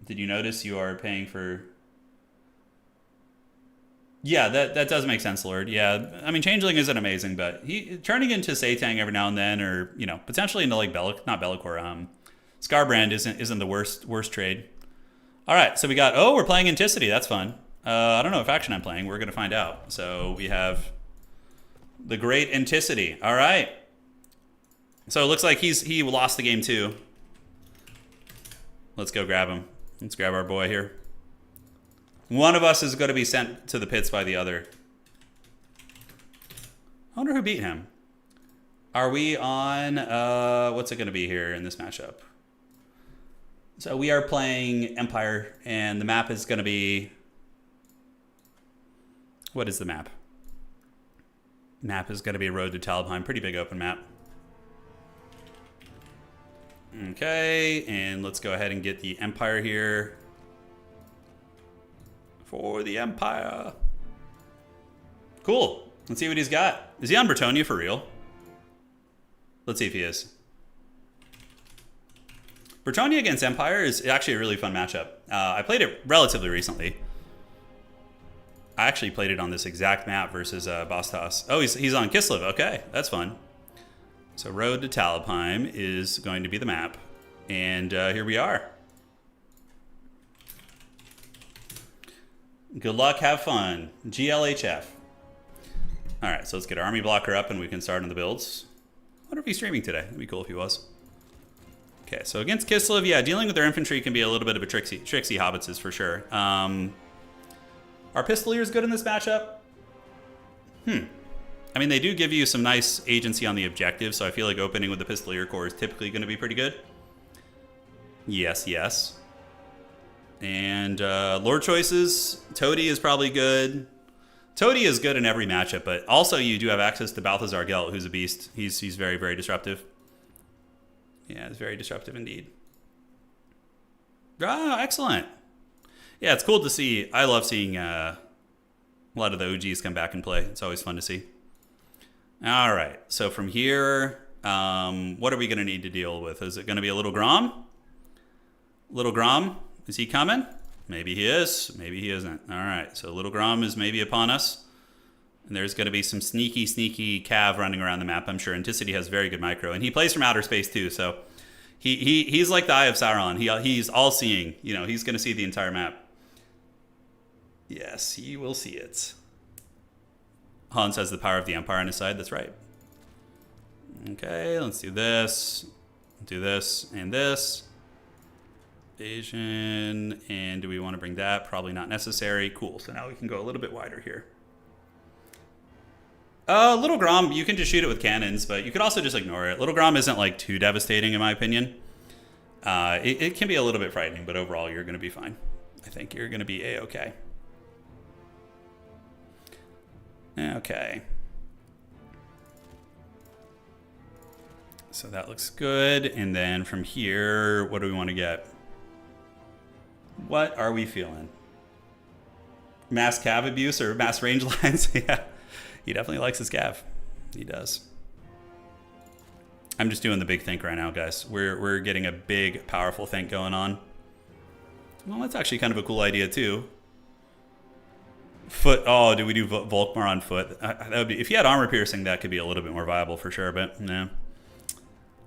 Did you notice you are paying for... Yeah, that does make sense, Lord. Yeah, I mean, Changeling isn't amazing, but he turning into Tzeentch every now and then, or, you know, potentially into like not Bellicor, Scarbrand isn't the worst trade. All right, so we got, oh, we're playing Anticity. That's fun. I don't know what faction I'm playing. We're going to find out. So we have the Great Anticity. All right. So it looks like he lost the game too. Let's go grab him. Let's grab our boy here. One of us is going to be sent to the pits by the other. I wonder who beat him. Are we on... what's it going to be here in this matchup? So we are playing Empire, and the map is going to be... What is the map? Map is going to be Road to Talabheim. Pretty big open map. Okay, and let's go ahead and get the Empire here. For the Empire. Cool. Let's see what he's got. Is he on Bretonnia for real? Let's see if he is. Bretonnia against Empire is actually a really fun matchup. I played it relatively recently. I actually played it on this exact map versus Bastas. Oh, he's on Kislev. Okay, that's fun. So Road to Talabheim is going to be the map. And here we are. Good luck, have fun. GLHF. All right, so let's get our army blocker up and we can start on the builds. I wonder if he's streaming today. It'd be cool if he was. Okay, so against Kislev, yeah, dealing with their infantry can be a little bit of a tricksy hobbitses for sure. Are Pistoliers good in this matchup? I mean, they do give you some nice agency on the objective, so I feel like opening with the Pistolier Corps is typically going to be pretty good. Yes, yes. And Lord choices, Toady is probably good. Toady is good in every matchup, but also you do have access to Balthazar Gelt, who's a beast. He's very, very disruptive. Yeah, it's very disruptive indeed. Ah, excellent. Yeah, it's cool to see. I love seeing a lot of the OGs come back and play. It's always fun to see. All right, so from here, what are we going to need to deal with? Is it going to be a little Grom? Little Grom? Is he coming? Maybe he is. Maybe he isn't. All right. So Little Grom is maybe upon us. And there's going to be some sneaky cav running around the map, I'm sure. Anticity has very good micro. And he plays from outer space, too. So he's like the Eye of Sauron. He's all-seeing. You know, he's going to see the entire map. Yes, he will see it. Hans has the power of the Empire on his side. That's right. Okay, let's do this. Do this and this. Invasion, and do we want to bring that? Probably not necessary. Cool, so now we can go a little bit wider here. Little Grom, you can just shoot it with cannons, but you could also just ignore it. Little Grom isn't like too devastating in my opinion. It can be a little bit frightening, but overall you're going to be fine. I think you're going to be A-okay. Okay. So that looks good, and then from here, what do we want to get? What are we feeling? Mass cav abuse or mass range lines? Yeah, he definitely likes his cav. He does. I'm just doing the big think right now, guys. We're getting a big, powerful think going on. Well, that's actually kind of a cool idea too. Foot. Oh, do we do Volkmar on foot? That would be, if you had armor piercing, that could be a little bit more viable for sure. But no,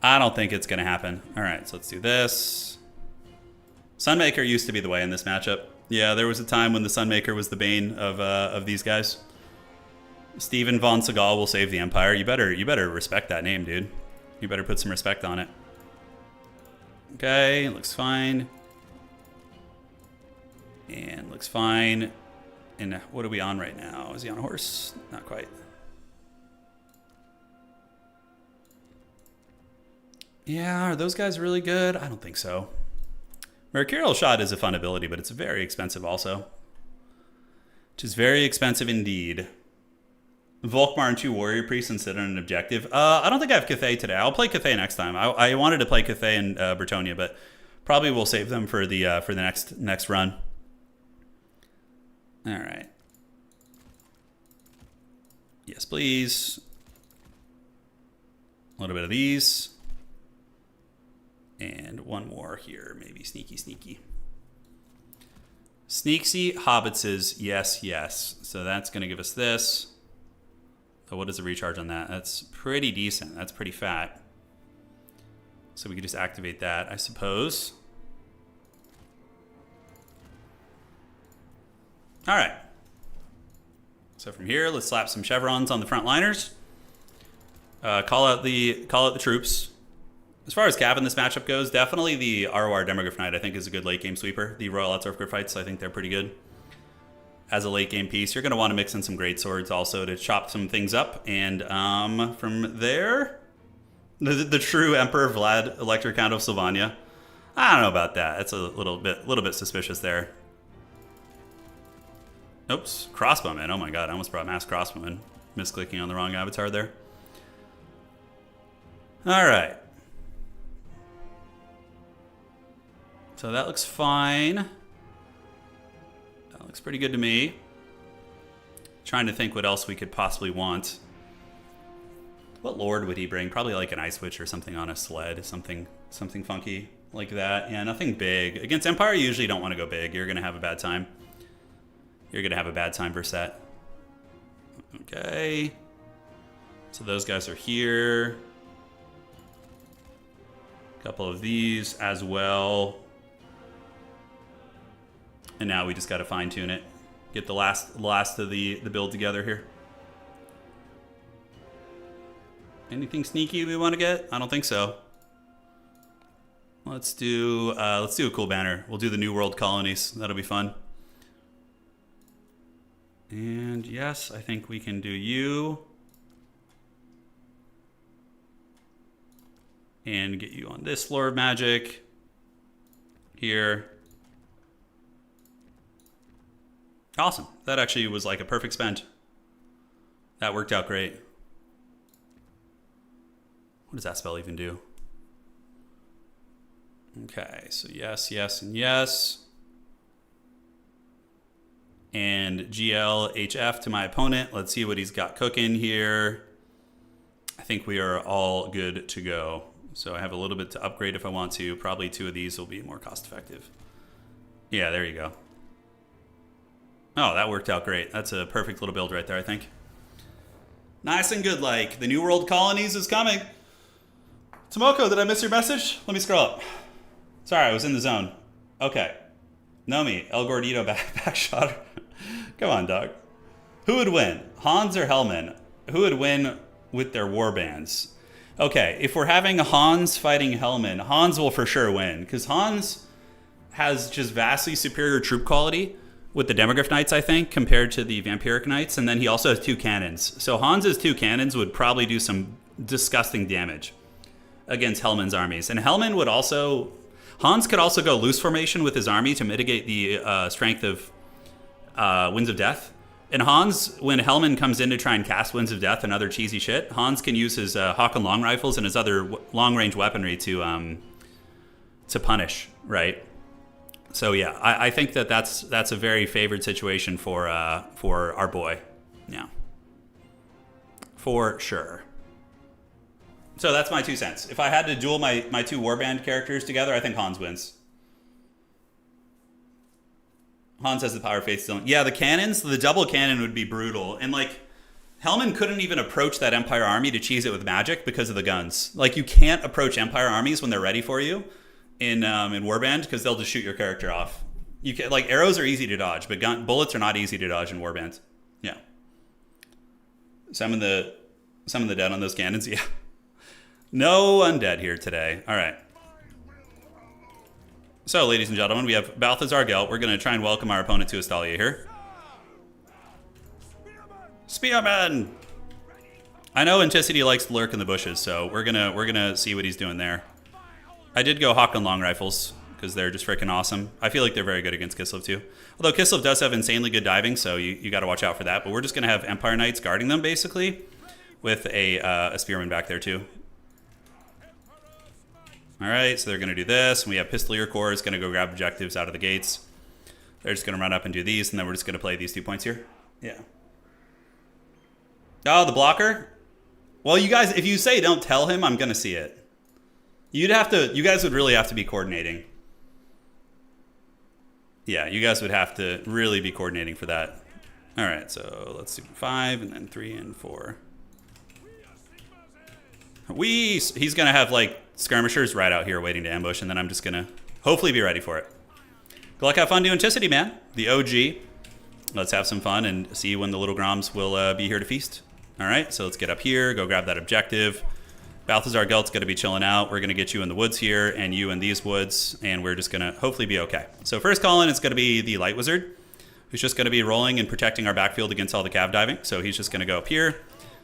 I don't think it's gonna happen. All right, so let's do this. Sunmaker used to be the way in this matchup. Yeah, there was a time when the Sunmaker was the bane of these guys. Stephen von Seagal will save the Empire. You better respect that name, dude. You better put some respect on it. Okay, it looks fine. And looks fine. And what are we on right now? Is he on a horse? Not quite. Yeah, are those guys really good? I don't think so. Mercurial Shot is a fun ability, but it's very expensive also. Which is very expensive indeed. Volkmar and 2 Warrior Priests instead of an objective. I don't think I have Cathay today. I'll play Cathay next time. I wanted to play Cathay and Bretonnia, but probably we'll save them for the next run. All right. Yes, please. A little bit of these. And one more here, maybe sneaky, sneaky. Sneaksy hobbitses, yes, yes. So that's going to give us this. So what is the recharge on that? That's pretty decent. That's pretty fat. So we could just activate that, I suppose. All right. So from here, let's slap some chevrons on the front liners. Call out the troops. As far as Cav in this matchup goes, definitely the ROR Demograph Knight I think is a good late game sweeper. The Royal Outsworker fights, I think they're pretty good. As a late game piece, you're going to want to mix in some great swords also to chop some things up. And from there, the true Emperor Vlad, Elector Count of Sylvania. I don't know about that. That's a little bit suspicious there. Oops, crossbowman. Oh my god, I almost brought mass crossbowman. Misclicking on the wrong avatar there. All right. So that looks fine. That looks pretty good to me. Trying to think what else we could possibly want. What lord would he bring? Probably like an Ice Witch or something on a sled. Something funky like that. Yeah, nothing big. Against Empire, you usually don't want to go big. You're going to have a bad time. You're going to have a bad time versus that. Okay. So those guys are here. A couple of these as well. And now we just got to fine tune it. Get the last of the build together here. Anything sneaky we want to get? I don't think so. Let's do a cool banner. We'll do the New World colonies. That'll be fun. And yes, I think we can do you. And get you on this Lord Magic. Here. Awesome. That actually was like a perfect spend. That worked out great. What does that spell even do? Okay, so yes, yes, and yes. And GLHF to my opponent. Let's see what he's got cooking here. I think we are all good to go. So I have a little bit to upgrade if I want to. Probably 2 of these will be more cost effective. Yeah, there you go. Oh, that worked out great. That's a perfect little build right there, I think. Nice and good, like. The New World colonies is coming. Tomoko, did I miss your message? Let me scroll up. Sorry, I was in the zone. Okay. Nomi, El Gordito backshotter. Come on, dog. Who would win? Hans or Hellman? Who would win with their warbands? Okay, if we're having Hans fighting Hellman, Hans will for sure win. Because Hans has just vastly superior troop quality with the Demograph Knights, I think, compared to the Vampiric Knights. And then he also has 2 cannons. So Hans's 2 cannons would probably do some disgusting damage against Hellman's armies. And Hellman would also... Hans could also go loose formation with his army to mitigate the strength of Winds of Death. And Hans, when Hellman comes in to try and cast Winds of Death and other cheesy shit, Hans can use his Hawk and Long Rifles and his other long-range weaponry to punish, right? So yeah, I think that's a very favored situation for our boy. Yeah. For sure. So that's my 2 cents. If I had to duel my 2 warband characters together, I think Hans wins. Hans has the power faith still. Yeah, the cannons, the double cannon would be brutal. And like, Hellman couldn't even approach that Empire army to cheese it with magic because of the guns. Like, you can't approach Empire armies when they're ready for you in warband because they'll just shoot your character off. You can, like, arrows are easy to dodge, but bullets are not easy to dodge in warband. Yeah. Some of the dead on those cannons, yeah. No undead here today. All right. So, ladies and gentlemen, we have Balthazar Gelt. We're going to try and welcome our opponent to Astalia here. Spearman! I know Anticity likes to lurk in the bushes, so we're gonna see what he's doing there. I did go Hawk and Long Rifles, because they're just freaking awesome. I feel like they're very good against Kislev, too. Although Kislev does have insanely good diving, so you got to watch out for that. But we're just going to have Empire Knights guarding them, basically, with a Spearman back there, too. All right, so they're going to do this. And we have Pistolier Corps is going to go grab objectives out of the gates. They're just going to run up and do these, and then we're just going to play these 2 points here. Yeah. Oh, the blocker? Well, you guys, if you say don't tell him, I'm going to see it. You guys would really have to be coordinating. Yeah, you guys would have to really be coordinating for that. All right, so let's do 5 and then 3 and 4. He's going to have like skirmishers right out here waiting to ambush, and then I'm just going to hopefully be ready for it. Good luck, have fun doing Ticity, man. The OG. Let's have some fun and see when the little Groms will be here to feast. All right, so let's get up here, go grab that objective. Balthazar Gelt's going to be chilling out. We're going to get you in the woods here and you in these woods, and we're just going to hopefully be okay. So first call in is going to be the Light Wizard, who's just going to be rolling and protecting our backfield against all the cav diving. So he's just going to go up here,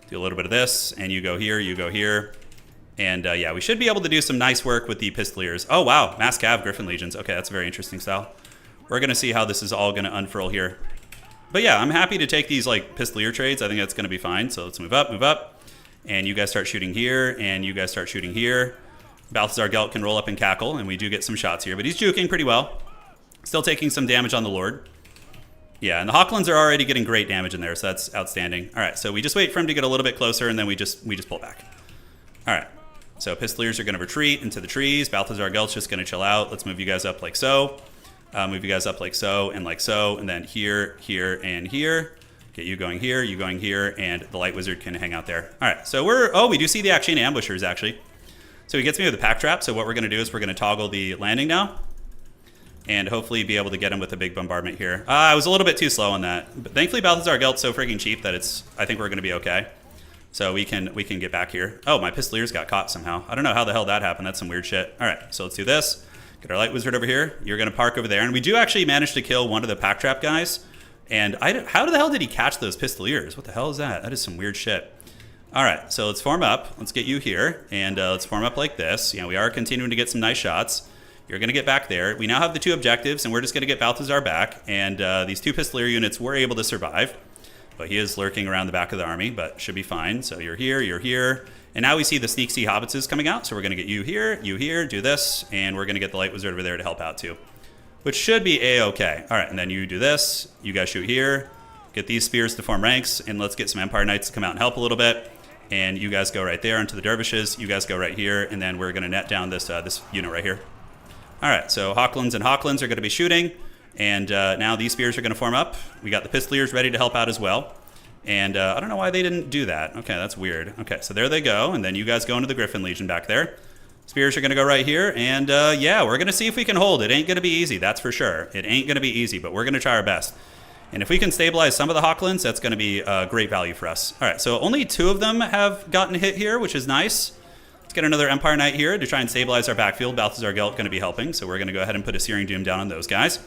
do a little bit of this, and you go here, you go here. And yeah, we should be able to do some nice work with the Pistoliers. Oh, wow, Mass Cav Griffin Legions. Okay, that's a very interesting style. We're going to see how this is all going to unfurl here. But yeah, I'm happy to take these like Pistolier trades. I think that's going to be fine. So let's move up. And you guys start shooting here, and you guys start shooting here. Balthazar Gelt can roll up and cackle, and we do get some shots here. But he's juking pretty well. Still taking some damage on the Lord. Yeah, and the Hawklands are already getting great damage in there, so that's outstanding. All right, so we just wait for him to get a little bit closer, and then we just pull back. All right, so Pistoliers are going to retreat into the trees. Balthazar Gelt's just going to chill out. Let's move you guys up like so. Move you guys up like so, and then here, here, and here. Get you going here, and the Light Wizard can hang out there. All right, so we do see the Akshina Ambushers, actually. So he gets me with a Pack Trap, so what we're going to do is we're going to toggle the landing now, and hopefully be able to get him with a big bombardment here. I was a little bit too slow on that, but thankfully Balthazar Gelt's so freaking cheap that I think we're going to be okay. So we can get back here. Oh, my Pistoliers got caught somehow. I don't know how the hell that happened. That's some weird shit. All right, so let's do this. Get our Light Wizard over here. You're going to park over there, and we do actually manage to kill one of the Pack Trap guys. And how the hell did he catch those Pistoliers? What the hell is that? That is some weird shit. All right, so let's form up. Let's get you here, and let's form up like this. You know, we are continuing to get some nice shots. You're going to get back there. We now have the 2 objectives, and we're just going to get Balthazar back. And these 2 Pistolier units were able to survive. But he is lurking around the back of the army, but should be fine. So you're here. And now we see the Sneak Sea Hobbitses coming out. So we're going to get you here, do this, and we're going to get the Light Wizard over there to help out too. Which should be A-okay. All right, and then you do this. You guys shoot here. Get these spears to form ranks, and let's get some Empire Knights to come out and help a little bit. And you guys go right there into the Dervishes. You guys go right here, and then we're going to net down this this unit right here. All right, so Hawklands are going to be shooting, and now these spears are going to form up. We got the Pistoliers ready to help out as well. And I don't know why they didn't do that. Okay, that's weird. Okay, so there they go, and then you guys go into the Griffin Legion back there. Spears are going to go right here, and yeah, we're going to see if we can hold. It ain't going to be easy, that's for sure. It ain't going to be easy, but we're going to try our best. And if we can stabilize some of the Hawklands, that's going to be great value for us. All right, so only 2 of them have gotten hit here, which is nice. Let's get another Empire Knight here to try and stabilize our backfield. Balthazar Gelt going to be helping, so we're going to go ahead and put a Searing Doom down on those guys.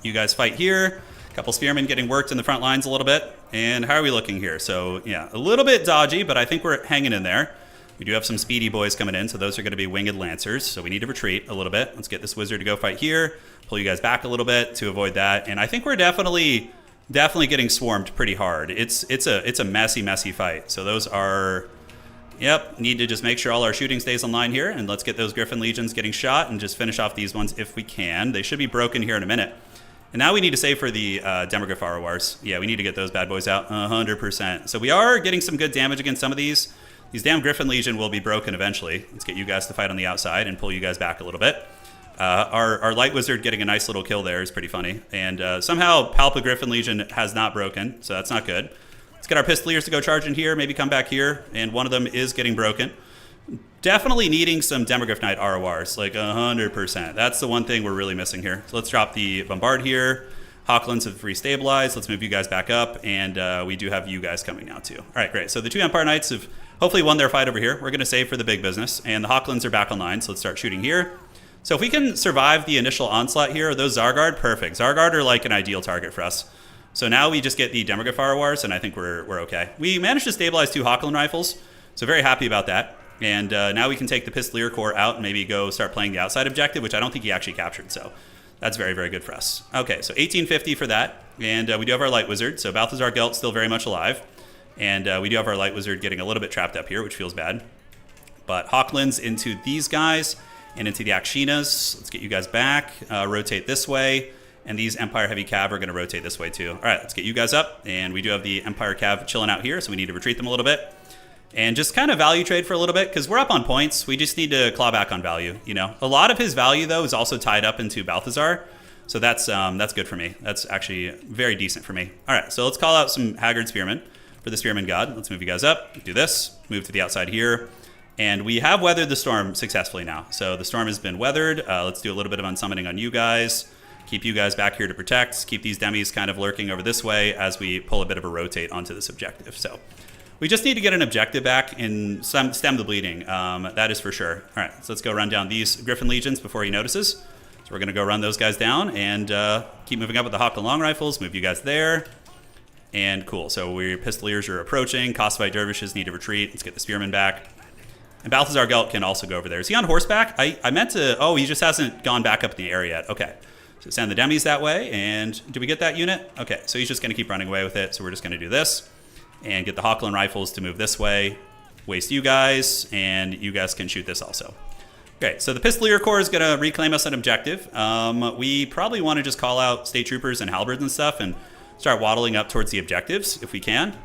You guys fight here. A couple Spearmen getting worked in the front lines a little bit. And how are we looking here? So, yeah, a little bit dodgy, but I think we're hanging in there. We do have some speedy boys coming in, so those are going to be Winged Lancers. So we need to retreat a little bit. Let's get this Wizard to go fight here. Pull you guys back a little bit to avoid that. And I think we're definitely getting swarmed pretty hard. It's a messy fight. So those are... Yep, need to just make sure all our shooting stays online here. And let's get those Griffin Legions getting shot and just finish off these ones if we can. They should be broken here in a minute. And now we need to save for the Demograph Wars. Yeah, we need to get those bad boys out 100%. So we are getting some good damage against some of these. These damn Griffin Legion will be broken eventually. Let's get you guys to fight on the outside and pull you guys back a little bit. Our Light Wizard getting a nice little kill there is pretty funny. And somehow Palpa Griffin Legion has not broken, so that's not good. Let's get our Pistoliers to go charge in here, maybe come back here, and one of them is getting broken. Definitely needing some Demograph Knight RORs, like 100%. That's the one thing we're really missing here. So let's drop the Bombard here. Hawklands have restabilized. Let's move you guys back up, and we do have you guys coming now too. All right, great. So the 2 Empire Knights have hopefully won their fight over here. We're going to save for the big business, and the Hawklands are back online, so let's start shooting here. So if we can survive the initial onslaught here, those Zargard, perfect. Zargard are like an ideal target for us. So now we just get the Demograph Wars, and I think we're okay. We managed to stabilize 2 Hawkland rifles, so very happy about that. And now we can take the Pistolier Corps out and maybe go start playing the outside objective, which I don't think he actually captured, so that's very, very good for us. Okay, so 1850 for that, and we do have our Light Wizard, so Balthazar Gelt still very much alive. And we do have our Light Wizard getting a little bit trapped up here, which feels bad. But Hawklands into these guys and into the Akshinas. Let's get you guys back. Rotate this way. And these Empire Heavy Cav are going to rotate this way too. All right, let's get you guys up. And we do have the Empire Cav chilling out here, so we need to retreat them a little bit. And just kind of value trade for a little bit, because we're up on points. We just need to claw back on value, you know. A lot of his value, though, is also tied up into Balthazar. So that's good for me. That's actually very decent for me. All right, so let's call out some Haggard Spearmen for the Spearman God. Let's move you guys up, do this, move to the outside here. And we have weathered the storm successfully now. So the storm has been weathered. Let's do a little bit of unsummoning on you guys. Keep you guys back here to protect. Keep these demis kind of lurking over this way as we pull a bit of a rotate onto this objective. So we just need to get an objective back and stem the bleeding. That is for sure. All right, so let's go run down these Griffin Legions before he notices. So we're going to go run those guys down and keep moving up with the Hawk and Long Rifles. Move you guys there. And cool. So we Pistoliers are approaching. Kossovite Dervishes need to retreat. Let's get the Spearmen back. And Balthazar Gelt can also go over there. Is he on horseback? I meant to... Oh, he just hasn't gone back up in the air yet. Okay. So send the demis that way. And do we get that unit? Okay. So he's just going to keep running away with it. So we're just going to do this. And get the Hawkland Rifles to move this way. Waste you guys. And you guys can shoot this also. Okay. So the Pistolier Corps is going to reclaim us an objective. We probably want to just call out State Troopers and Halberds and stuff and start waddling up towards the objectives if we can.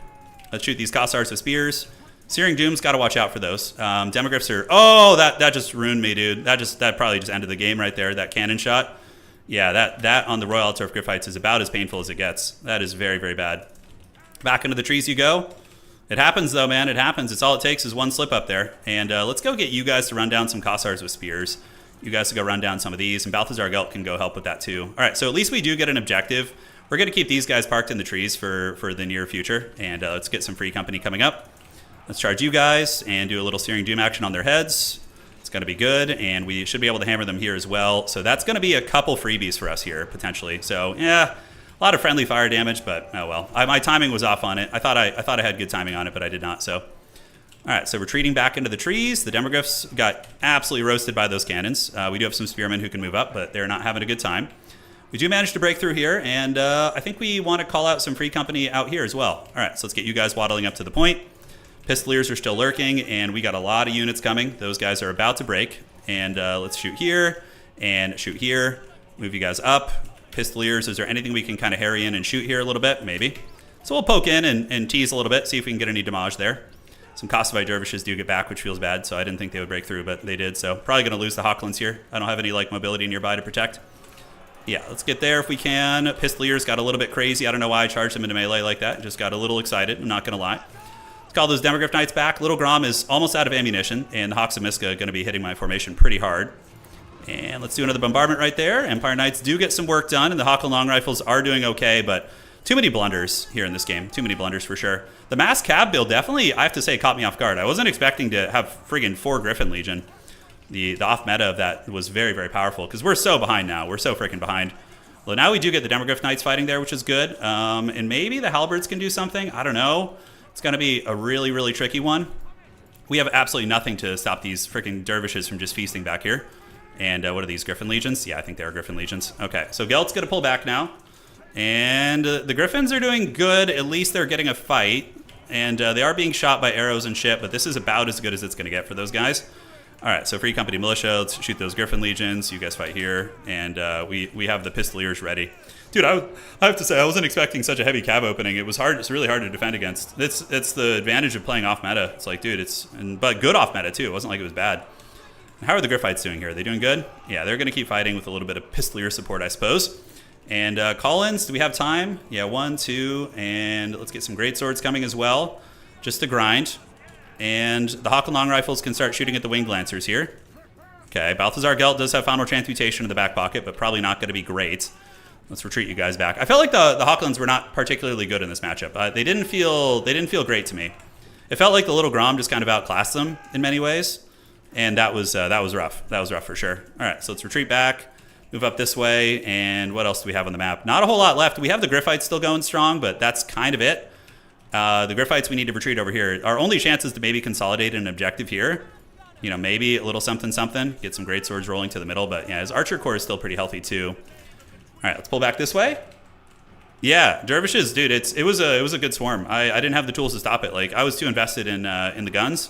Let's shoot these Kossars with spears. Searing Doom's got to watch out for those. Demogryphs are... Oh, that just ruined me, dude. That probably just ended the game right there, that cannon shot. Yeah, that on the Royal Altar of Griffites is about as painful as it gets. That is very, very bad. Back into the trees you go. It happens, though, man. It happens. It's all it takes is one slip up there. And let's go get you guys to run down some Kossars with spears. You guys to go run down some of these. And Balthazar Gelt can go help with that, too. All right, so at least we do get an objective. We're going to keep these guys parked in the trees for the near future. And let's get some free company coming up. Let's charge you guys and do a little Searing Doom action on their heads. It's going to be good, and we should be able to hammer them here as well. So that's going to be a couple freebies for us here, potentially. So, yeah, a lot of friendly fire damage, but oh well. My timing was off on it. I thought I had good timing on it, but I did not, so. All right, so retreating back into the trees. The Demogryphs got absolutely roasted by those cannons. We do have some Spearmen who can move up, but they're not having a good time. We do manage to break through here, and I think we want to call out some free company out here as well. All right, so let's get you guys waddling up to the point. Pistoliers are still lurking, and we got a lot of units coming. Those guys are about to break. And let's shoot here and shoot here. Move you guys up. Pistoliers, is there anything we can kind of harry in and shoot here a little bit? Maybe. So we'll poke in and tease a little bit, see if we can get any damage there. Some Kossovite Dervishes do get back, which feels bad, so I didn't think they would break through, but they did. So probably going to lose the Hawklands here. I don't have any like mobility nearby to protect. Yeah, let's get there if we can. Pistoliers got a little bit crazy. I don't know why I charged them into melee like that. Just got a little excited, I'm not going to lie. Let's call those Demogryph Knights back. Little Grom is almost out of ammunition, and the Hawks of Miska are going to be hitting my formation pretty hard. And let's do another bombardment right there. Empire Knights do get some work done, and the Hawk and Long Rifles are doing okay, but too many blunders here in this game. Too many blunders for sure. The mass cab build definitely, I have to say, caught me off guard. I wasn't expecting to have friggin' 4 Griffin Legion. The off meta of that was very, very powerful, because we're so behind now. We're so freaking behind. Well, now we do get the Demogryph Knights fighting there, which is good. And maybe the Halberds can do something. I don't know. It's going to be a really, really tricky one. We have absolutely nothing to stop these freaking dervishes from just feasting back here. And what are these, Griffin Legions? Yeah, I think they are Griffin Legions. Okay, so Gelt's going to pull back now. And the Griffins are doing good. At least they're getting a fight. And they are being shot by arrows and shit, but this is about as good as it's going to get for those guys. All right, so Free Company Militia, let's shoot those Griffin Legions. You guys fight here. And we have the Pistoliers ready. Dude, I have to say, I wasn't expecting such a heavy cab opening. It was hard. It's really hard to defend against. It's the advantage of playing off meta. It's like, dude, but good off meta too. It wasn't like it was bad. How are the Griffites doing here? Are they doing good? Yeah, they're going to keep fighting with a little bit of Pistolier support, I suppose. And call-ins, do we have time? Yeah, 1, 2, and let's get some great swords coming as well, just to grind. And the Hawk and Long Rifles can start shooting at the Winged Lancers here. Okay, Balthazar Gelt does have Final Transmutation in the back pocket, but probably not going to be great. Let's retreat you guys back. I felt like the Hawklands were not particularly good in this matchup. They didn't feel great to me. It felt like the Little Grom just kind of outclassed them in many ways, and that was rough. That was rough for sure. All right, so let's retreat back, move up this way, and what else do we have on the map? Not a whole lot left. We have the Griffites still going strong, but that's kind of it. The Griffites we need to retreat over here. Our only chance is to maybe consolidate an objective here. You know, maybe a little something, get some great swords rolling to the middle, but yeah, his Archer Corps is still pretty healthy too. All right, let's pull back this way. Yeah, dervishes, dude, it was a good swarm. I didn't have the tools to stop it. Like, I was too invested in the guns,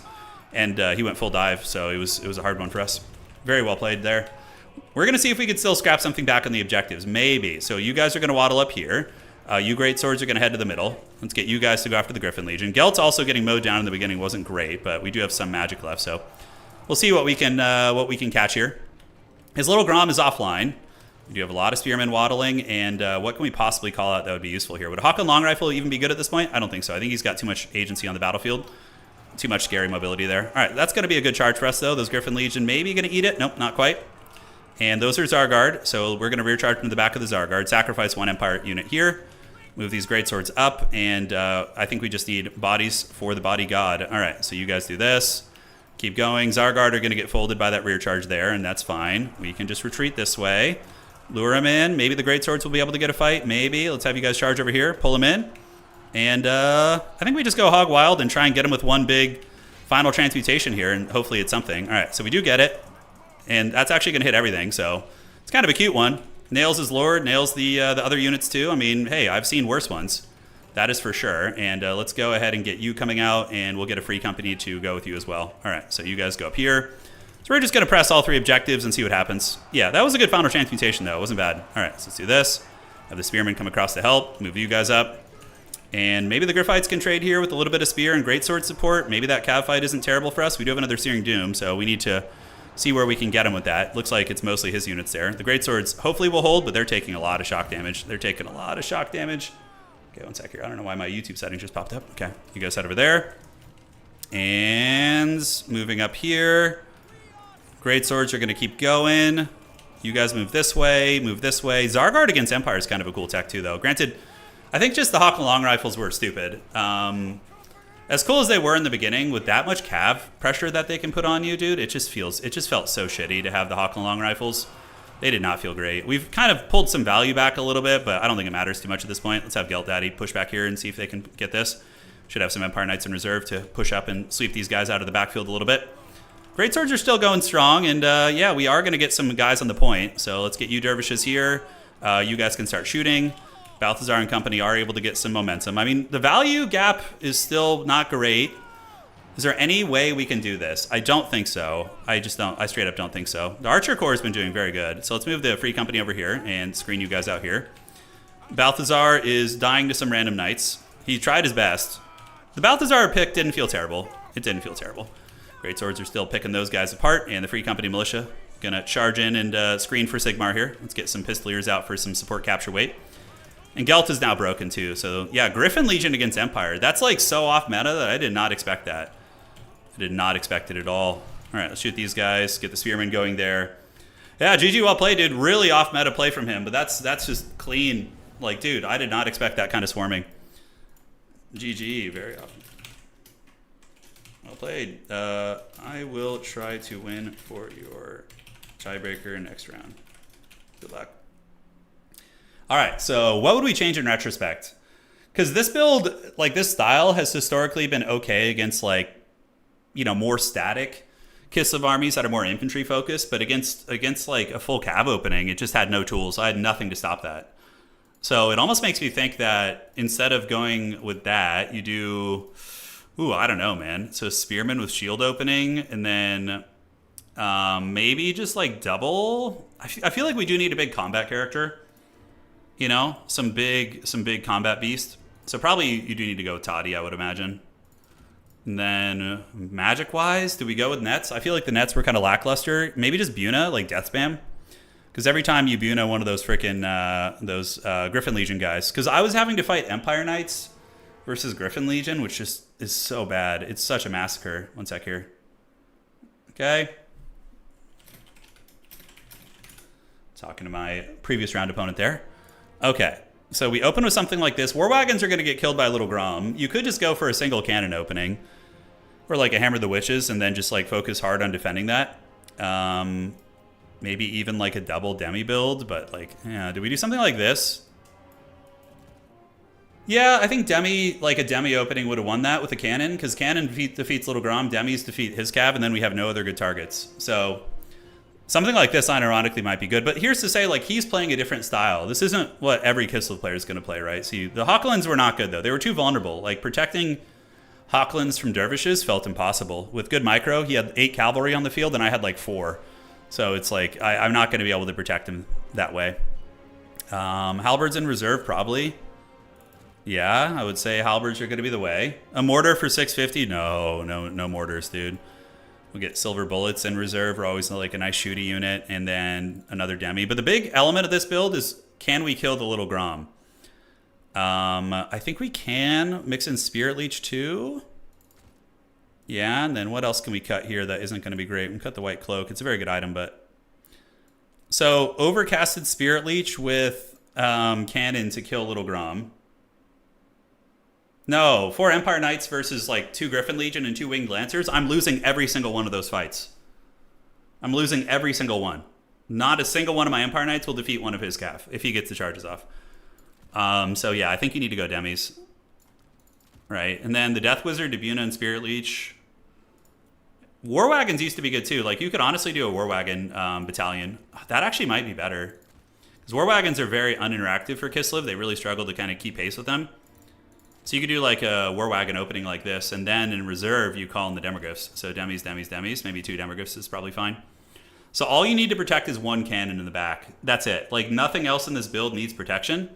and he went full dive, so it was a hard one for us. Very well played there. We're going to see if we can still scrap something back on the objectives. Maybe. So you guys are going to waddle up here. You great swords are going to head to the middle. Let's get you guys to go after the Griffin Legion. Gelt's also getting mowed down in the beginning. Wasn't great, but we do have some magic left, so we'll see what we can catch here. His little Grom is offline. We do have a lot of spearmen waddling, and what can we possibly call out that would be useful here? Would a Hawk and Long Rifle even be good at this point? I don't think so. I think he's got too much agency on the battlefield. Too much scary mobility there. All right, that's going to be a good charge for us, though. Those Griffin Legion maybe going to eat it. Nope, not quite. And those are Zargard, so we're going to rear charge into the back of the Zargard, sacrifice one Empire unit here. Move these greatswords up, and I think we just need bodies for the body god. All right, so you guys do this. Keep going. Zargard are going to get folded by that rear charge there, and that's fine. We can just retreat this way. Lure them in. Maybe the greatswords will be able to get a fight. Maybe. Let's have you guys charge over here. Pull them in. And I think we just go hog wild and try and get them with one big final transmutation here, and hopefully it's something. All right, so we do get it, and that's actually going to hit everything, so it's kind of a cute one. Nails his lord, nails the other units too. I mean, hey, I've seen worse ones. That is for sure. And let's go ahead and get you coming out, and we'll get a free company to go with you as well. All right, so you guys go up here. So we're just going to press all 3 objectives and see what happens. Yeah, that was a good final transmutation, though. It wasn't bad. All right, so let's do this. Have the spearmen come across to help. Move you guys up. And maybe the Griffites can trade here with a little bit of spear and greatsword support. Maybe that cav fight isn't terrible for us. We do have another Searing Doom, so we need to see where we can get him with that. Looks like it's mostly his units there. The greatswords hopefully will hold, but they're taking a lot of shock damage. They're taking a lot of shock damage. Okay, one sec here. I don't know why my YouTube settings just popped up. Okay, you guys head over there. And moving up here. Greatswords are going to keep going. You guys move this way, move this way. Zargard against Empire is kind of a cool tech too, though. Granted, I think just the Hawk and Long Rifles were stupid. As cool as they were in the beginning, with that much cav pressure that they can put on you, dude, it just felt so shitty to have the Hawk and Long Rifles. They did not feel great. We've kind of pulled some value back a little bit, but I don't think it matters too much at this point. Let's have Gelt Daddy push back here and see if they can get this. Should have some Empire Knights in reserve to push up and sweep these guys out of the backfield a little bit. Greatswords are still going strong, and yeah, we are going to get some guys on the point. So let's get you dervishes here. You guys can start shooting. Balthazar and company are able to get some momentum. I mean, the value gap is still not great. Is there any way we can do this? I don't think so. I straight up don't think so. The Archer Corps has been doing very good. So let's move the free company over here and screen you guys out here. Balthazar is dying to some random knights. He tried his best. The Balthazar pick didn't feel terrible. It didn't feel terrible. Great swords are still picking those guys apart, and the free company militia gonna charge in and screen for Sigmar here. Let's get some pistoliers out for some support capture weight. And Gelt is now broken too. So yeah, Griffin Legion against Empire. That's like so off meta that I did not expect that. I did not expect it at all. All right, let's shoot these guys. Get the spearmen going there. Yeah, GG, well played, dude. Really off meta play from him, but that's just clean. Like, dude, I did not expect that kind of swarming. GG, very often. Well played. I will try to win for your tiebreaker next round. Good luck. All right, so what would we change in retrospect? Because this build, like this style, has historically been okay against like, you know, more static Kislev armies that are more infantry focused, but against like a full cav opening, it just had no tools. I had nothing to stop that. So it almost makes me think that instead of going with that, you do, ooh, I don't know, man. So spearmen with shield opening, and then maybe just like double. I feel like we do need a big combat character. You know, some big combat beast. So probably you do need to go with Toddy, I would imagine. And then magic-wise, do we go with nets? I feel like the nets were kind of lackluster. Maybe just Buna, like death spam. Because every time you Buna one of those freaking Griffin Legion guys. Because I was having to fight Empire Knights versus Griffin Legion, which just is so bad. It's such a massacre. One sec here. Okay. Talking to my previous round opponent there. Okay, so we open with something like this. War wagons are going to get killed by a little Grom. You could just go for a single cannon opening, or like a Hammer the Witches, and then just like focus hard on defending that. Maybe even like a double demi build, but like, yeah, do we do something like this? Yeah, I think a demi opening would have won that with a cannon, because cannon defeats little Grom, demis defeat his cav, and then we have no other good targets. So something like this, unironically, might be good. But here's to say, like, he's playing a different style. This isn't what every Kislev player is going to play, right? See, the Hawklins were not good, though. They were too vulnerable. Like, protecting Hawklins from dervishes felt impossible. With good micro, he had 8 cavalry on the field, and I had, like, 4. So it's like, I'm not going to be able to protect him that way. Halberds in reserve, probably. Yeah, I would say halberds are going to be the way. A mortar for 650? No mortars, dude. We'll get silver bullets in reserve. We're always like a nice shooty unit, and then another demi. But the big element of this build is, can we kill the little Grom? I think we can. Mix in Spirit Leech too. Yeah, and then what else can we cut here that isn't going to be great? We can cut the White Cloak. It's a very good item, but... So, overcasted Spirit Leech with cannon to kill little Grom. No, 4 Empire Knights versus like 2 Griffin Legion and 2 Winged Lancers. I'm losing every single one of those fights. I'm losing every single one. Not a single one of my Empire Knights will defeat one of his Cav if he gets the charges off. So yeah, I think you need to go demis. Right, and then the Death Wizard, Debuna, and Spirit Leech. War Wagons used to be good too. Like, you could honestly do a War Wagon battalion. That actually might be better. Because War Wagons are very uninteractive for Kislev. They really struggle to kind of keep pace with them. So you could do like a War Wagon opening like this, and then in reserve, you call in the Demogryphs. So demis, demis, demis. Maybe 2 Demogryphs is probably fine. So all you need to protect is 1 cannon in the back. That's it. Like, nothing else in this build needs protection.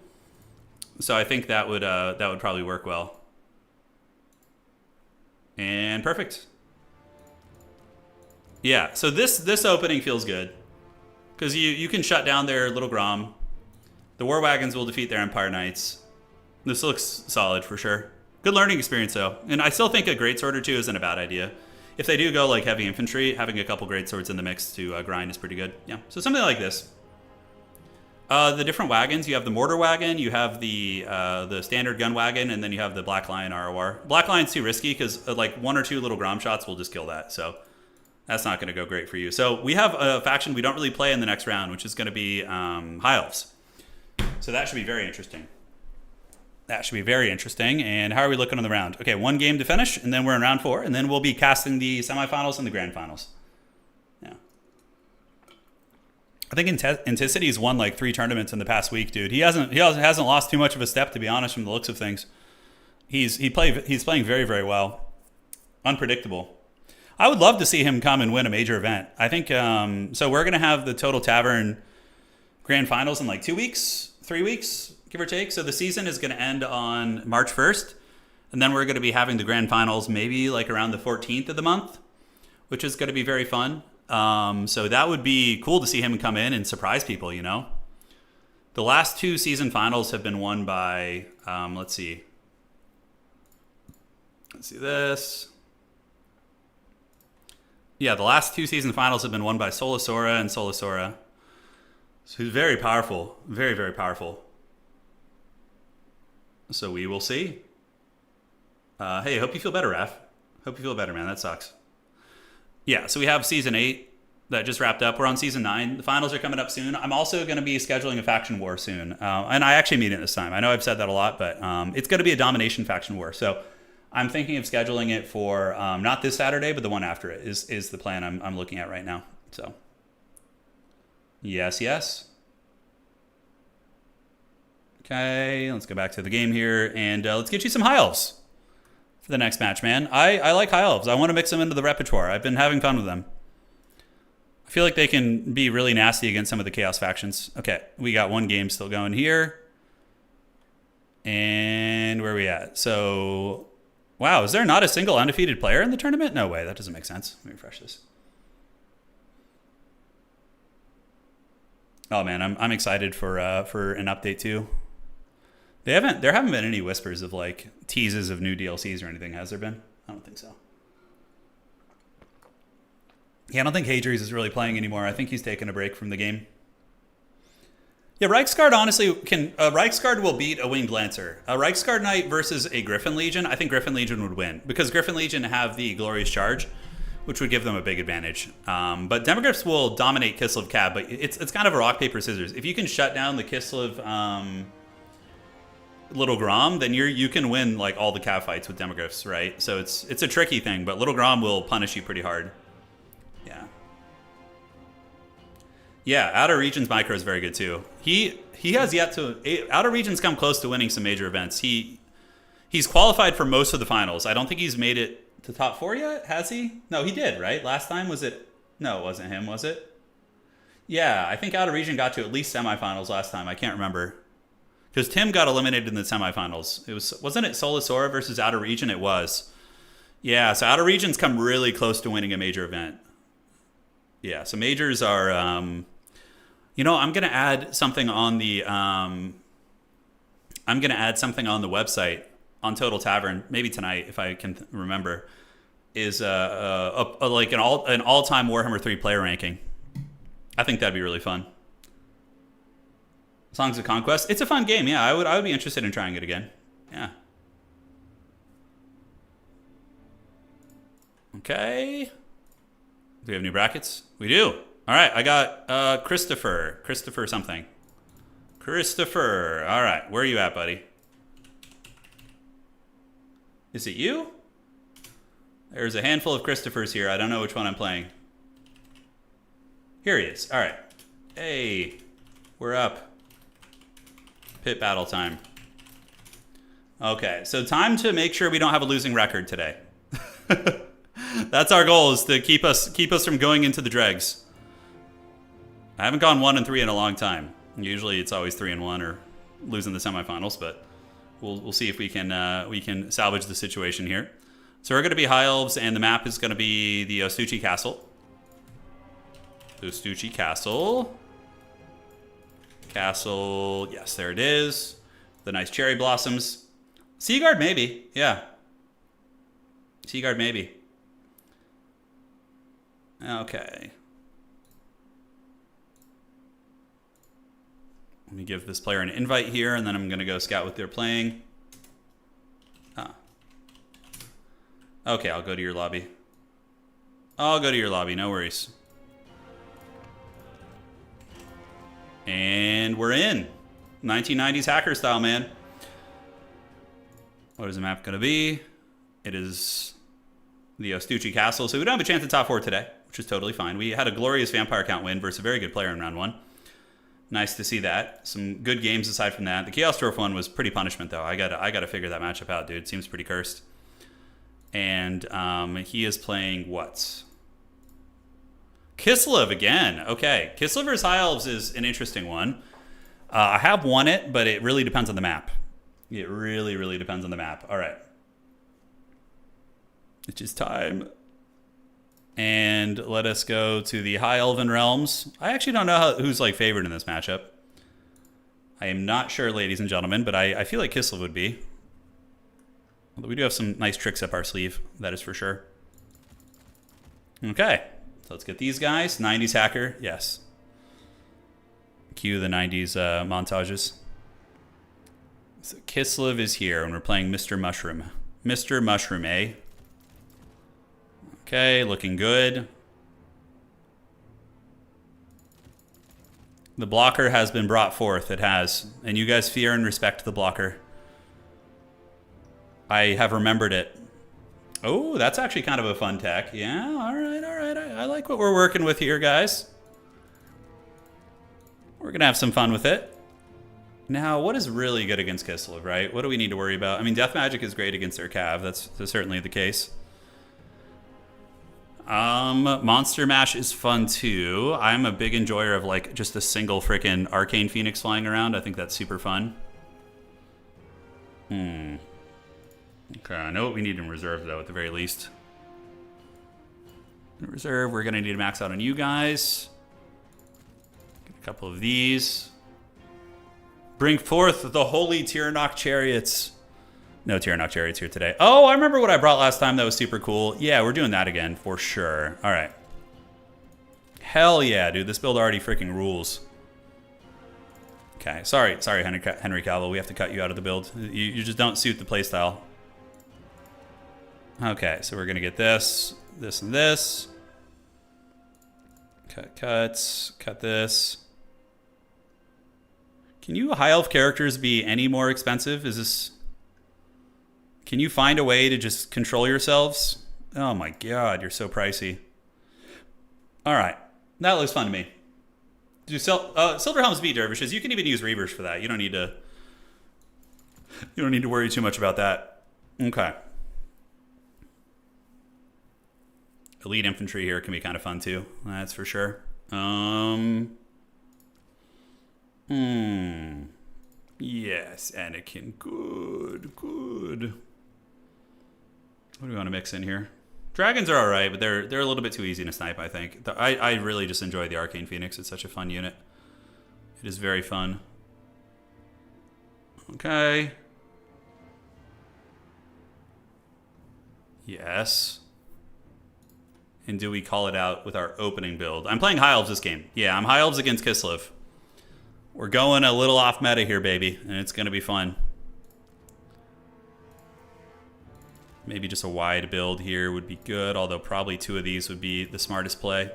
So I think that would probably work well. And perfect. Yeah, so this opening feels good. Because you can shut down their little Grom. The War Wagons will defeat their Empire Knights. This looks solid for sure. Good learning experience though. And I still think a greatsword or 2 isn't a bad idea. If they do go like heavy infantry, having a couple greatswords in the mix to grind is pretty good. Yeah, so something like this. The different wagons, you have the mortar wagon, you have the standard gun wagon, and then you have the Black Lion ROR. Black Lion's too risky because like 1 or 2 little Grom shots will just kill that. So that's not going to go great for you. So we have a faction we don't really play in the next round, which is going to be High Elves. So that should be very interesting. That should be very interesting. And how are we looking on the round? Okay, 1 game to finish, and then we're in round 4, and then we'll be casting the semifinals and the grand finals. Yeah. I think Anticity's won like 3 tournaments in the past week, dude. He hasn't lost too much of a step, to be honest, from the looks of things. He's playing very, very well. Unpredictable. I would love to see him come and win a major event. I think so. We're gonna have the Total Tavern grand finals in like 2 weeks, 3 weeks, give or take. So the season is going to end on March 1st. And then we're going to be having the grand finals maybe like around the 14th of the month, which is going to be very fun. So that would be cool to see him come in and surprise people, you know. The last 2 season finals have been won by, let's see this. Yeah, the last 2 season finals have been won by Solasora and Solasora. So he's very powerful. Very, very powerful. So we will see. Hey, I hope you feel better, Raph. Hope you feel better, man. That sucks. Yeah, so we have Season 8 that just wrapped up. We're on Season 9. The finals are coming up soon. I'm also going to be scheduling a faction war soon. And I actually mean it this time. I know I've said that a lot, but it's going to be a domination faction war. So I'm thinking of scheduling it for not this Saturday, but the one after it is the plan I'm looking at right now. So yes. Okay, let's go back to the game here, and let's get you some High Elves for the next match, man. I like High Elves. I want to mix them into the repertoire. I've been having fun with them. I feel like they can be really nasty against some of the Chaos factions. Okay, we got 1 game still going here. And where are we at? So, wow, is there not a single undefeated player in the tournament? No way, that doesn't make sense. Let me refresh this. Oh man, I'm excited for an update too. There haven't been any whispers of like teases of new DLCs or anything, has there been? I don't think so. Yeah, I don't think Hadries is really playing anymore. I think he's taking a break from the game. Yeah, Reiksguard honestly Reiksguard will beat a Winged Lancer. A Reiksguard Knight versus a Griffin Legion, I think Griffin Legion would win because Griffin Legion have the Glorious Charge, which would give them a big advantage. But Demogryphs will dominate Kislev Cav, but it's kind of a rock, paper, scissors. If you can shut down the Kislev Little Grom, then you can win like all the Cav fights with Demogryphs, right? So it's a tricky thing, but Little Grom will punish you pretty hard. Yeah, Outer Regions Micro is very good too. He has yet to... Outer Regions come close to winning some major events. He's qualified for most of the finals. I don't think he's made it to top 4 yet, has he? No, he did, right? Last time, was it... No, it wasn't him, was it? Yeah, I think Out of Region got to at least semifinals last time. I can't remember. Because Tim got eliminated in the semifinals. Wasn't it Solisora versus Out of Region? It was. Yeah, so Out of Region's come really close to winning a major event. Yeah, so majors are you know, I'm gonna add something on the website on Total Tavern, maybe tonight if I can remember, is like an all-time Warhammer 3 player ranking. I think that'd be really fun. Songs of Conquest. It's a fun game. Yeah, I would be interested in trying it again. Yeah. Okay. Do we have new brackets? We do. All right. I got Christopher. Christopher something. Christopher. All right. Where are you at, buddy? Is it you? There's a handful of Christophers here. I don't know which one I'm playing. Here he is. All right. Hey, we're up. Pit battle time. Okay, so time to make sure we don't have a losing record today. That's our goal, is to keep us from going into the dregs. I haven't gone 1-3 in a long time. Usually it's always 3-1 or losing the semifinals, but we'll see if we can salvage the situation here. So we're going to be High Elves, and the map is going to be the Ostucci Castle. Ostucci Castle. Castle, yes, there it is. The nice cherry blossoms. Seaguard, maybe. Yeah. Seaguard, maybe. Okay. Let me give this player an invite here, and then I'm going to go scout what they're playing. Okay, I'll go to your lobby. I'll go to your lobby, no worries. And we're in. 1990s hacker style, man. What is the map going to be? It is the Ostucci Castle. So we don't have a chance at top 4 today, which is totally fine. We had a glorious vampire count win versus a very good player in round 1. Nice to see that. Some good games aside from that. The Chaos Dwarf one was pretty punishment, though. I gotta figure that matchup out, dude. Seems pretty cursed. And he is playing what? Kislev again. Okay. Kislev vs. High Elves is an interesting one. I have won it, but it really depends on the map. It really, really depends on the map. All right. It's just time. And let us go to the High Elven Realms. I actually don't know who's like favored in this matchup. I am not sure, ladies and gentlemen, but I feel like Kislev would be. Although we do have some nice tricks up our sleeve, that is for sure. Okay, so let's get these guys. 90s hacker, yes. Cue the 90s montages. So Kislev is here, and we're playing Mr. Mushroom. Mr. Mushroom, eh? Okay, looking good. The blocker has been brought forth. It has. And you guys fear and respect the blocker. I have remembered it. Oh, that's actually kind of a fun tech. Yeah, all right, all right. I like what we're working with here, guys. We're going to have some fun with it. Now, what is really good against Kislev, right? What do we need to worry about? I mean, Death Magic is great against their Cav. That's certainly the case. Monster Mash is fun, too. I'm a big enjoyer of, like, just a single frickin' Arcane Phoenix flying around. I think that's super fun. Okay, I know what we need in reserve, though, at the very least. In reserve, we're going to need to max out on you guys. Get a couple of these. Bring forth the holy Tyrannok chariots. No Tyrannok chariots here today. Oh, I remember what I brought last time that was super cool. Yeah, we're doing that again, for sure. All right. Hell yeah, dude. This build already freaking rules. Okay, sorry, Henry Cavill. We have to cut you out of the build. You just don't suit the playstyle. Okay, so we're going to get this, this, and this. Cut this. Can you High Elf characters be any more expensive? Is this... Can you find a way to just control yourselves? Oh my god, you're so pricey. All right, that looks fun to me. Do Silver Helms beat Dervishes? You can even use Reavers for that. You don't need to worry too much about that. Okay. Elite infantry here can be kind of fun too. That's for sure. Yes, Anakin. Good, good. What do we want to mix in here? Dragons are alright, but they're a little bit too easy to snipe, I think. I really just enjoy the Arcane Phoenix. It's such a fun unit. It is very fun. Okay. Yes. And do we call it out with our opening build? I'm playing High Elves this game. Yeah, I'm High Elves against Kislev. We're going a little off meta here, baby, and it's going to be fun. Maybe just a wide build here would be good, although probably 2 of these would be the smartest play.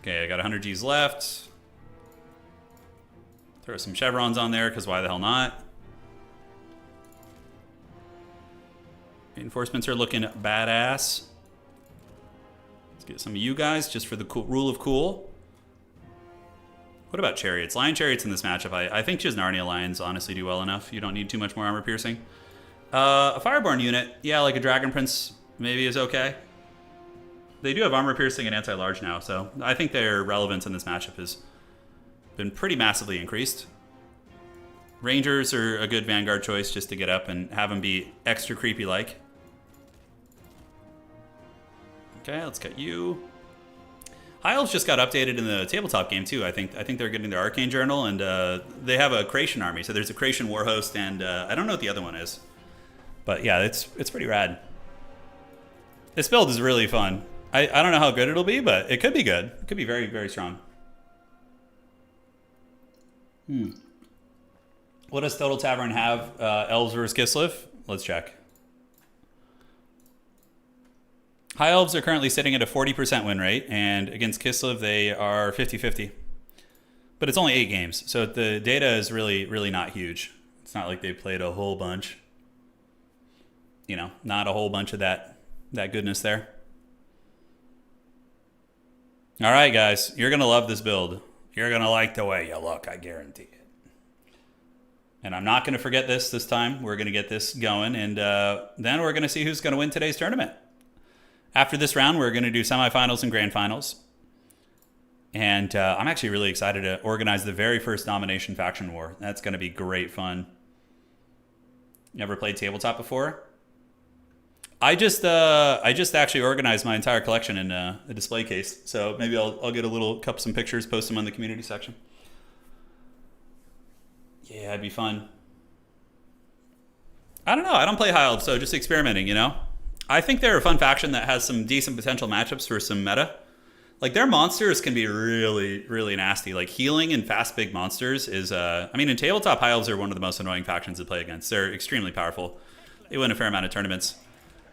Okay, I got 100 Gs left. Throw some chevrons on there, because why the hell not? Reinforcements are looking badass. Let's get some of you guys, just for the cool, rule of cool. What about chariots? Lion chariots in this matchup. I think just Narnia lions honestly do well enough. You don't need too much more armor piercing. A fireborn unit, yeah, like a dragon prince maybe is okay. They do have armor piercing and anti-large now, so I think their relevance in this matchup has been pretty massively increased. Rangers are a good vanguard choice just to get up and have them be extra creepy like. Okay, let's cut you. High Elves just got updated in the tabletop game too. I think they're getting their Arcane Journal, and they have a Creation army. So there's a Creation Warhost, and I don't know what the other one is, but yeah, it's pretty rad. This build is really fun. I don't know how good it'll be, but it could be good. It could be very, very strong. What does Total Tavern have? Elves versus Kislev? Let's check. High Elves are currently sitting at a 40% win rate, and against Kislev they are 50-50. But it's only 8 games, so the data is really, really not huge. It's not like they played a whole bunch. You know, not a whole bunch of that goodness there. All right, guys, you're going to love this build. You're going to like the way you look, I guarantee it. And I'm not going to forget this time. We're going to get this going, and then we're going to see who's going to win today's tournament. After this round, we're going to do semifinals and grand finals. And I'm actually really excited to organize the very first domination faction war. That's going to be great fun. You ever played tabletop before? I just actually organized my entire collection in a display case. So maybe I'll get some pictures, post them on the community section. Yeah, it'd be fun. I don't know. I don't play High Elves, so just experimenting, you know? I think they're a fun faction that has some decent potential matchups for some meta. Like, their monsters can be really, really nasty. Like, healing and fast big monsters is, I mean, in tabletop, High Elves are one of the most annoying factions to play against. They're extremely powerful. They win a fair amount of tournaments.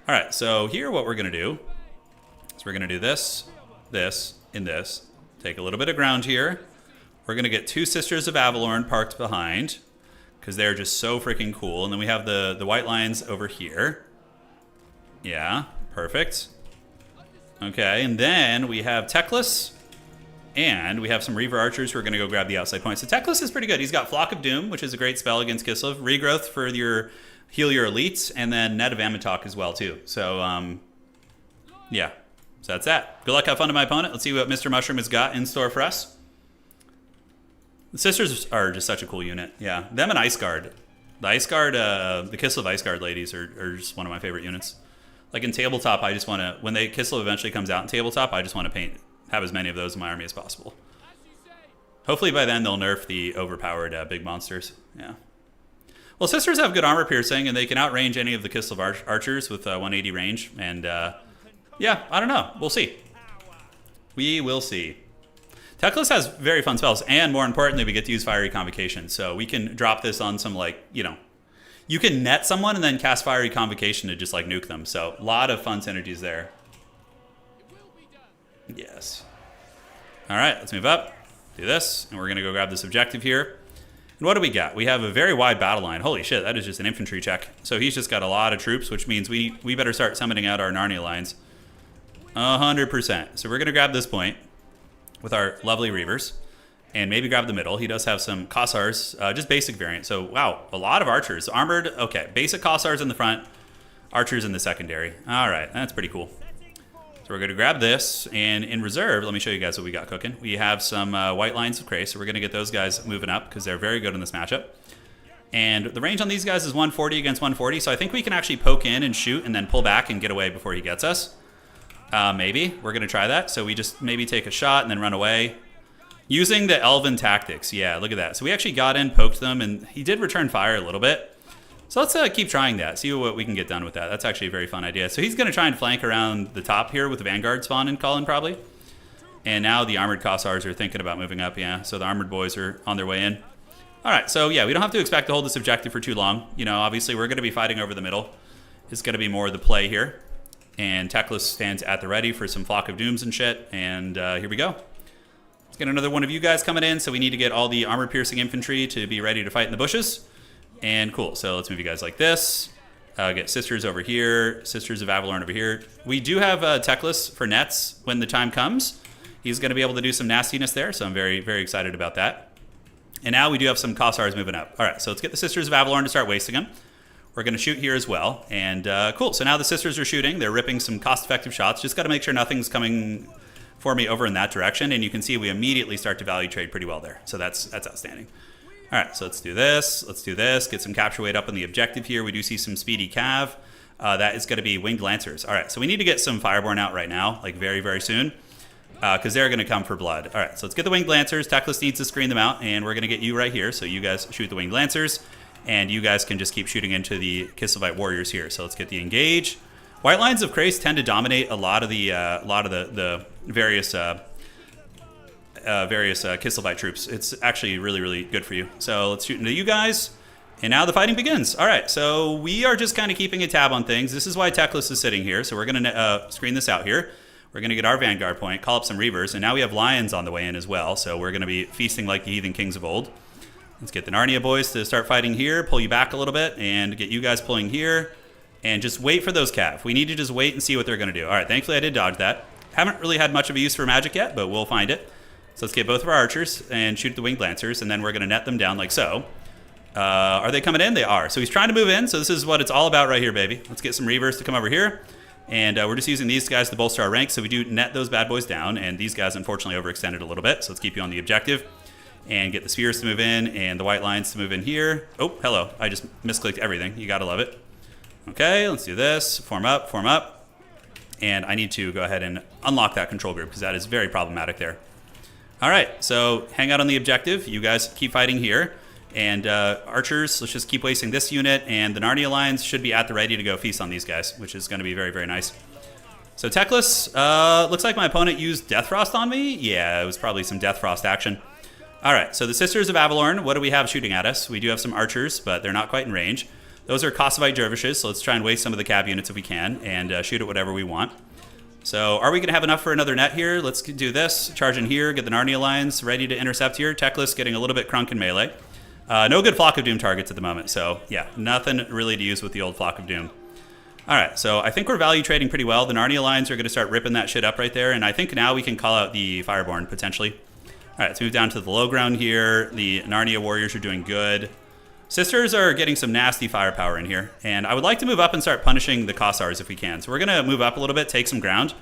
All right, so here what we're going to do is we're going to do this, this, and this. Take a little bit of ground here. We're going to get 2 Sisters of Avalorn parked behind because they're just so freaking cool. And then we have the White Lions over here. Yeah, perfect. Okay, and then we have Teclis, and we have some Reaver Archers who are going to go grab the outside point. So Teclis is pretty good. He's got Flock of Doom, which is a great spell against Kislev. Regrowth for your heal your elites, and then Net of Amatok as well, too. So, yeah. So that's that. Good luck, have fun to my opponent. Let's see what Mr. Mushroom has got in store for us. The Sisters are just such a cool unit. Yeah, them and Ice Guard. The Ice Guard, the Kislev Ice Guard ladies are just one of my favorite units. Like in tabletop, I just want to, when Kislev eventually comes out in tabletop, I just want to have as many of those in my army as possible. Hopefully by then they'll nerf the overpowered big monsters. Yeah. Well, Sisters have good armor piercing, and they can outrange any of the Kislev archers with 180 range. And yeah, I don't know. We'll see. We will see. Teclis has very fun spells, and more importantly, we get to use Fiery Convocation. So we can drop this on some, like, you know, you can net someone and then cast Fiery Convocation to just like nuke them. So a lot of fun synergies there. Yes. All right, let's move up. Do this, and we're going to go grab this objective here. And what do we got? We have a very wide battle line. Holy shit, that is just an infantry check. So he's just got a lot of troops, which means we better start summoning out our Narnia lines. 100%. So we're going to grab this point with our lovely Reavers. And maybe grab the middle. He does have some Kossars, just basic variant. So, wow, a lot of archers. Armored, okay. Basic Kossars in the front, archers in the secondary. All right, that's pretty cool. So we're going to grab this, and in reserve, let me show you guys what we got cooking. We have some white lines of Cray, so we're going to get those guys moving up because they're very good in this matchup. And the range on these guys is 140 against 140, so I think we can actually poke in and shoot and then pull back and get away before he gets us. Maybe. We're going to try that. So we just maybe take a shot and then run away. Using the Elven tactics. Yeah, look at that. So we actually got in, poked them, and he did return fire a little bit. So let's keep trying that, see what we can get done with that. That's actually a very fun idea. So he's going to try and flank around the top here with the Vanguard spawn and Colin probably. And now the Armored Kossars are thinking about moving up, yeah. So the Armored Boys are on their way in. All right, so yeah, we don't have to expect to hold this objective for too long. You know, obviously we're going to be fighting over the middle. It's going to be more the play here. And Teclis stands at the ready for some Flock of Dooms and shit. And here we go. Let's get another one of you guys coming in. So we need to get all the armor-piercing infantry to be ready to fight in the bushes. And cool, so let's move you guys like this. Get Sisters over here, Sisters of Avalorn over here. We do have Teclis for nets when the time comes. He's going to be able to do some nastiness there, so I'm very, very excited about that. And now we do have some Kossars moving up. All right, so let's get the Sisters of Avalorn to start wasting them. We're going to shoot here as well. And cool, so now the Sisters are shooting. They're ripping some cost-effective shots. Just got to make sure nothing's coming for me over in that direction. And you can see we immediately start to value trade pretty well there. So that's outstanding. All right, so let's do this. Let's do this. Get some capture weight up on the objective here. We do see some speedy cav. That is going to be Winged Lancers. All right, so we need to get some Fireborn out right now, like very, very soon, because they're going to come for blood. All right, so let's get the Winged Lancers. Teclis needs to screen them out, and we're going to get you right here. So you guys shoot the Winged Lancers, and you guys can just keep shooting into the Kislevite warriors here. So let's get the engage. White lines of Krace tend to dominate a lot of the various Kislevite troops. It's actually really, really good for you. So let's shoot into you guys. And now the fighting begins. All right, so we are just kind of keeping a tab on things. This is why Teclis is sitting here. So we're going to screen this out here. We're going to get our Vanguard point, call up some Reavers, and now we have Lions on the way in as well. So we're going to be feasting like the Heathen Kings of old. Let's get the Narnia boys to start fighting here, pull you back a little bit, and get you guys pulling here. And just wait for those cav. We need to just wait and see what they're going to do. All right, thankfully I did dodge that. Haven't really had much of a use for magic yet, but we'll find it. So let's get both of our archers and shoot the Winged Lancers, and then we're going to net them down like so. Are they coming in? They are. So he's trying to move in, so this is what it's all about right here, baby. Let's get some Reavers to come over here, and we're just using these guys to bolster our ranks, so we do net those bad boys down, and these guys unfortunately overextended a little bit, so let's keep you on the objective, and get the Spheres to move in, and the White Lines to move in here. Oh, hello. I just misclicked everything. You got to love it. Okay, let's do this. Form up, form up. And I need to go ahead and unlock that control group, because that is very problematic there. All right, so hang out on the objective. You guys keep fighting here. And archers, let's just keep wasting this unit. And the Narnia Lions should be at the ready to go feast on these guys, which is going to be very, very nice. So Teclis, looks like my opponent used Death Frost on me. Yeah, it was probably some Death Frost action. All right, so the Sisters of Avalorn, what do we have shooting at us? We do have some archers, but they're not quite in range. Those are Kossovite Dervishes, so let's try and waste some of the cab units if we can, and shoot at whatever we want. So are we going to have enough for another net here? Let's do this. Charge in here, get the Narnia Lions ready to intercept here. Teclis getting a little bit crunk in melee. No good Flock of Doom targets at the moment, so yeah, nothing really to use with the old Flock of Doom. All right, so I think we're value trading pretty well. The Narnia Lions are going to start ripping that shit up right there, and I think now we can call out the Fireborn, potentially. All right, let's move down to the low ground here. The Narnia Warriors are doing good. Sisters are getting some nasty firepower in here, and I would like to move up and start punishing the Kossars if we can. So we're going to move up a little bit, take some ground.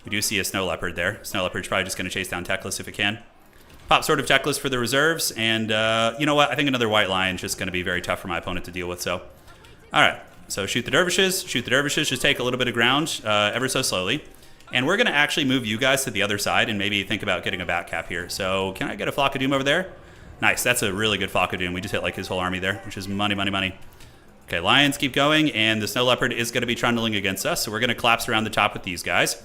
We do see a Snow Leopard there. Snow Leopard's probably just going to chase down Teclis if it can. Pop Sword of Teclis for the reserves, and you know what? I think another White Lion is just going to be very tough for my opponent to deal with. So, all right. So shoot the Dervishes. Shoot the Dervishes. Just take a little bit of ground ever so slowly. And we're going to actually move you guys to the other side and maybe think about getting a Bat Cap here. So can I get a Flock of Doom over there? Nice. That's a really good Flock of Doom. We just hit like his whole army there, which is money, money, money. Okay, Lions keep going, and the Snow Leopard is going to be trundling against us. So we're going to collapse around the top with these guys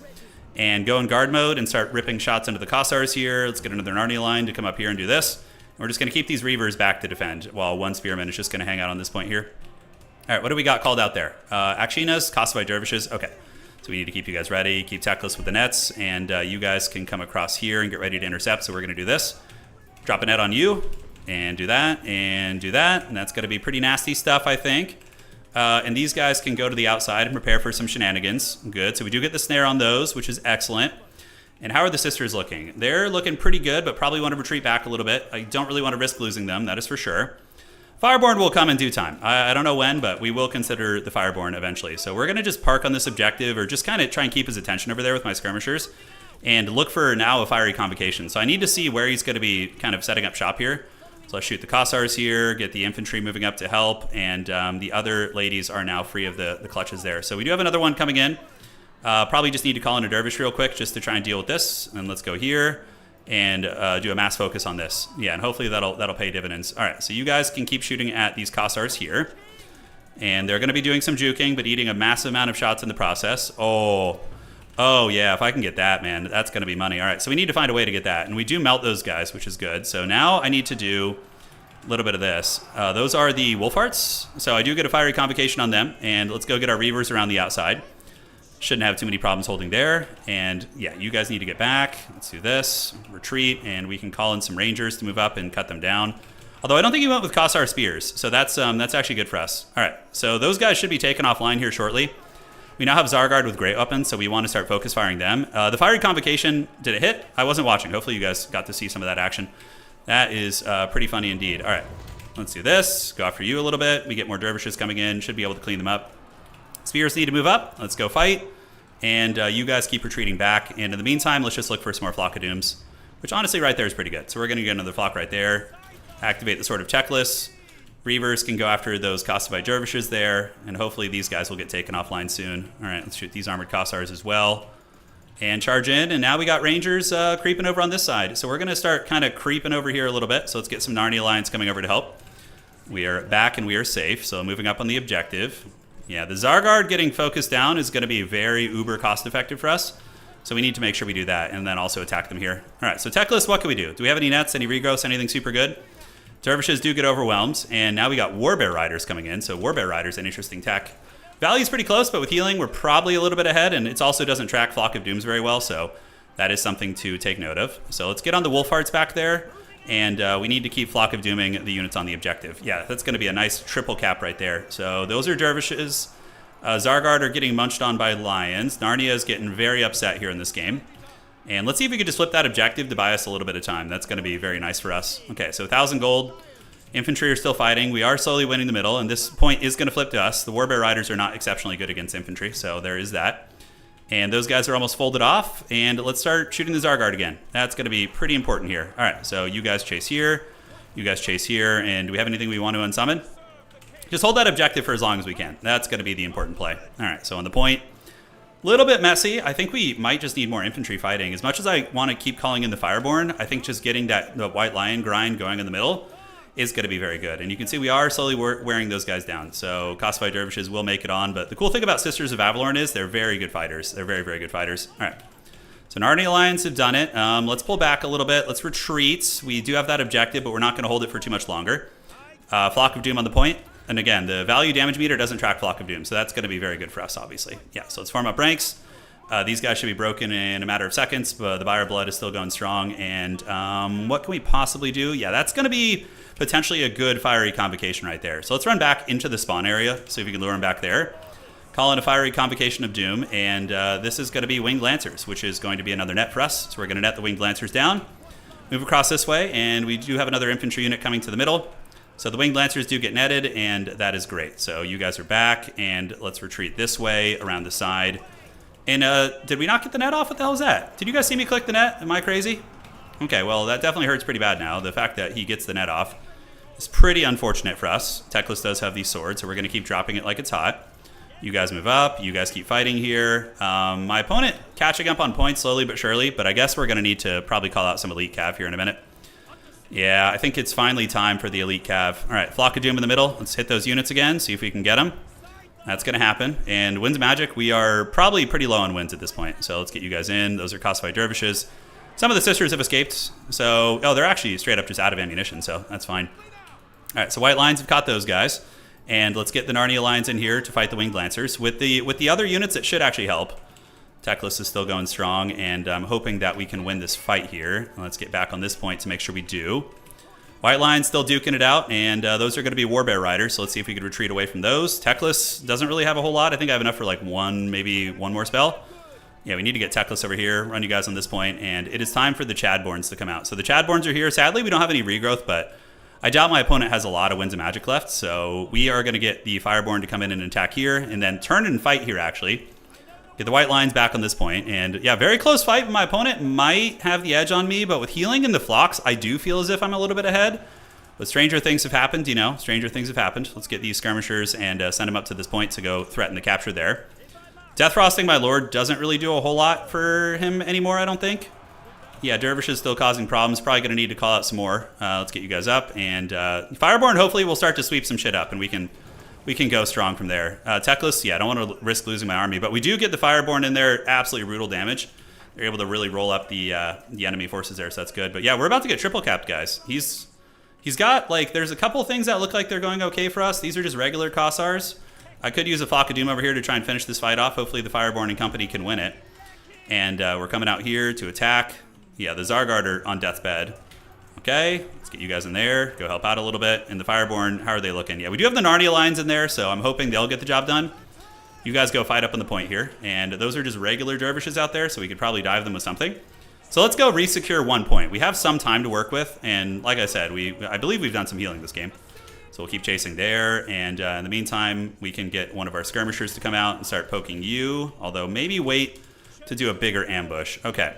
and go in guard mode and start ripping shots into the Kossars here. Let's get another Narnia line to come up here and do this. And we're just going to keep these Reavers back to defend while one Spearman is just going to hang out on this point here. All right, what do we got called out there? Akshinas, Kossovite Dervishes. Okay, so we need to keep you guys ready. Keep Teclis with the nets, and you guys can come across here and get ready to intercept. So we're going to do this. Drop a net on you, and do that, and do that. And that's going to be pretty nasty stuff, I think. And these guys can go to the outside and prepare for some shenanigans. Good, so we do get the snare on those, which is excellent. And how are the Sisters looking? They're looking pretty good, but probably want to retreat back a little bit. I don't really want to risk losing them, that is for sure. Fireborn will come in due time. I don't know when, but we will consider the Fireborn eventually. So we're going to just park on this objective, or just kind of try and keep his attention over there with my skirmishers, and look for now a fiery convocation. So I need to see where he's going to be kind of setting up shop here. So let's shoot the Kossars here, get the infantry moving up to help, and the other ladies are now free of the clutches there. So we do have another one coming in. Probably just need to call in a dervish real quick just to try and deal with this. And let's go here and do a mass focus on this. Yeah, and hopefully that'll pay dividends. All right, so you guys can keep shooting at these Kossars here. And they're going to be doing some juking, but eating a massive amount of shots in the process. Oh, yeah, if I can get that, man, that's going to be money. All right, so we need to find a way to get that. And we do melt those guys, which is good. So now I need to do a little bit of this. Those are the wolf hearts. So I do get a fiery convocation on them. And let's go get our reavers around the outside. Shouldn't have too many problems holding there. And yeah, you guys need to get back. Let's do this. Retreat. And we can call in some rangers to move up and cut them down. Although I don't think he went with Kossar spears. So that's actually good for us. All right, so those guys should be taken offline here shortly. We now have Zargard with great weapons, so we want to start focus firing them. The fiery convocation, did it hit? I wasn't watching. Hopefully you guys got to see some of that action. That is pretty funny indeed. All right, let's do this. Go after you a little bit. We get more dervishes coming in. Should be able to clean them up. Spears need to move up. Let's go fight. And you guys keep retreating back. And in the meantime, let's just look for some more Flock of Dooms, which honestly right there is pretty good. So we're going to get another flock right there. Activate the Sword of Checklist. Reavers can go after those Kosovo dervishes there, and hopefully these guys will get taken offline soon. All right, let's shoot these armored Kossars as well. And charge in, and now we got Rangers creeping over on this side. So we're going to start kind of creeping over here a little bit. So let's get some Narnia Alliance coming over to help. We are back and we are safe, so moving up on the objective. Yeah, the Zargard getting focused down is going to be very uber cost effective for us. So we need to make sure we do that, and then also attack them here. All right, so tech list, what can we do? Do we have any nets, any regrowths, anything super good? Dervishes do get overwhelmed, and now we got Warbear Riders coming in. So Warbear Riders, an interesting tech. Value's pretty close, but with healing, we're probably a little bit ahead, and it also doesn't track Flock of Dooms very well, so that is something to take note of. So let's get on the Wolf Hearts back there, and we need to keep Flock of Dooming the units on the objective. Yeah, that's going to be a nice triple cap right there. So those are Dervishes. Zargard are getting munched on by Lions. Narnia is getting very upset here in this game. And let's see if we could just flip that objective to buy us a little bit of time. That's going to be very nice for us. Okay, so 1,000 gold. Infantry are still fighting. We are slowly winning the middle, and this point is going to flip to us. The Warbear Riders are not exceptionally good against infantry, so there is that. And those guys are almost folded off, and let's start shooting the Zargard again. That's going to be pretty important here. All right, so you guys chase here. You guys chase here, and do we have anything we want to unsummon? Just hold that objective for as long as we can. That's going to be the important play. All right, so on the point. Little bit messy. I think we might just need more infantry fighting. As much as I want to keep calling in the Fireborn, I think just getting the White Lion grind going in the middle is going to be very good. And you can see we are slowly wearing those guys down. So Kosovo Dervishes will make it on. But the cool thing about Sisters of Avalorn is they're very good fighters. They're very, very good fighters. All right. So Narnia Alliance have done it. Let's pull back a little bit. Let's retreat. We do have that objective, but we're not going to hold it for too much longer. Flock of Doom on the point. And again, the value damage meter doesn't track Flock of Doom, so that's going to be very good for us, obviously. Yeah, so let's farm up ranks. These guys should be broken in a matter of seconds, but the Buyer Blood is still going strong. And what can we possibly do? Yeah, that's going to be potentially a good fiery convocation right there. So let's run back into the spawn area, see if we can lure them back there. Call in a fiery convocation of doom, and this is going to be Winged Lancers, which is going to be another net for us. So we're going to net the Winged Lancers down, move across this way, and we do have another infantry unit coming to the middle. So the Winged Lancers do get netted, and that is great. So you guys are back, and let's retreat this way around the side. And did we not get the net off? What the hell is that? Did you guys see me click the net? Am I crazy? Okay, well, that definitely hurts pretty bad now. The fact that he gets the net off is pretty unfortunate for us. Teclis does have these swords, so we're going to keep dropping it like it's hot. You guys move up. You guys keep fighting here. My opponent catching up on points slowly but surely, but I guess we're going to need to probably call out some elite cav here in a minute. Yeah, I think it's finally time for the elite cav. All right, Flock of Doom in the middle. Let's hit those units again, see if we can get them. That's going to happen. And Winds of Magic, we are probably pretty low on wins at this point. So let's get you guys in. Those are Kosovo Dervishes. Some of the sisters have escaped. So, oh, they're actually straight up just out of ammunition, so that's fine. All right, so White Lions have caught those guys. And let's get the Narnia Lions in here to fight the Winged Lancers. With the other units, it should actually help. Teclis is still going strong, and I'm hoping that we can win this fight here. Let's get back on this point to make sure we do. White Lions still duking it out, and those are going to be Warbear Riders, so let's see if we can retreat away from those. Teclis doesn't really have a whole lot. I think I have enough for like maybe one more spell. Yeah, we need to get Teclis over here, run you guys on this point, and it is time for the Chadborns to come out. So the Chadborns are here. Sadly, we don't have any regrowth, but I doubt my opponent has a lot of Winds of Magic left, so we are going to get the Fireborn to come in and attack here, and then turn and fight here, actually. Get the white lines back on this point, and yeah, very close fight. My opponent might have the edge on me, but with healing in the flocks, I do feel as if I'm a little bit ahead. But stranger things have happened, you know, stranger things have happened. Let's get these skirmishers and send them up to this point to go threaten the capture there. Death Frosting my lord doesn't really do a whole lot for him anymore, I don't think. Yeah, Dervish is still causing problems. Probably going to need to call out some more. Let's get you guys up. And Fireborn hopefully will start to sweep some shit up, and we can go strong from there. Techless, yeah, I don't want to risk losing my army, but we do get the Fireborn in there. Absolutely brutal damage. They're able to really roll up the enemy forces there, so that's good. But yeah, we're about to get triple capped, guys. He's got, like, there's a couple things that look like they're going okay for us. These are just regular Kossars. I could use a Flock of Doom over here to try and finish this fight off. Hopefully the Fireborn and company can win it. And we're coming out here to attack. Yeah, the Zargard are on death's bed. Okay, let's get you guys in there. Go help out a little bit. And the Fireborn, how are they looking? Yeah, we do have the Narnia lines in there, so I'm hoping they'll get the job done. You guys go fight up on the point here. And those are just regular dervishes out there, so we could probably dive them with something. So let's go resecure 1 point. We have some time to work with, and like I said, I believe we've done some healing this game. So we'll keep chasing there, and in the meantime, we can get one of our skirmishers to come out and start poking you, although maybe wait to do a bigger ambush. Okay.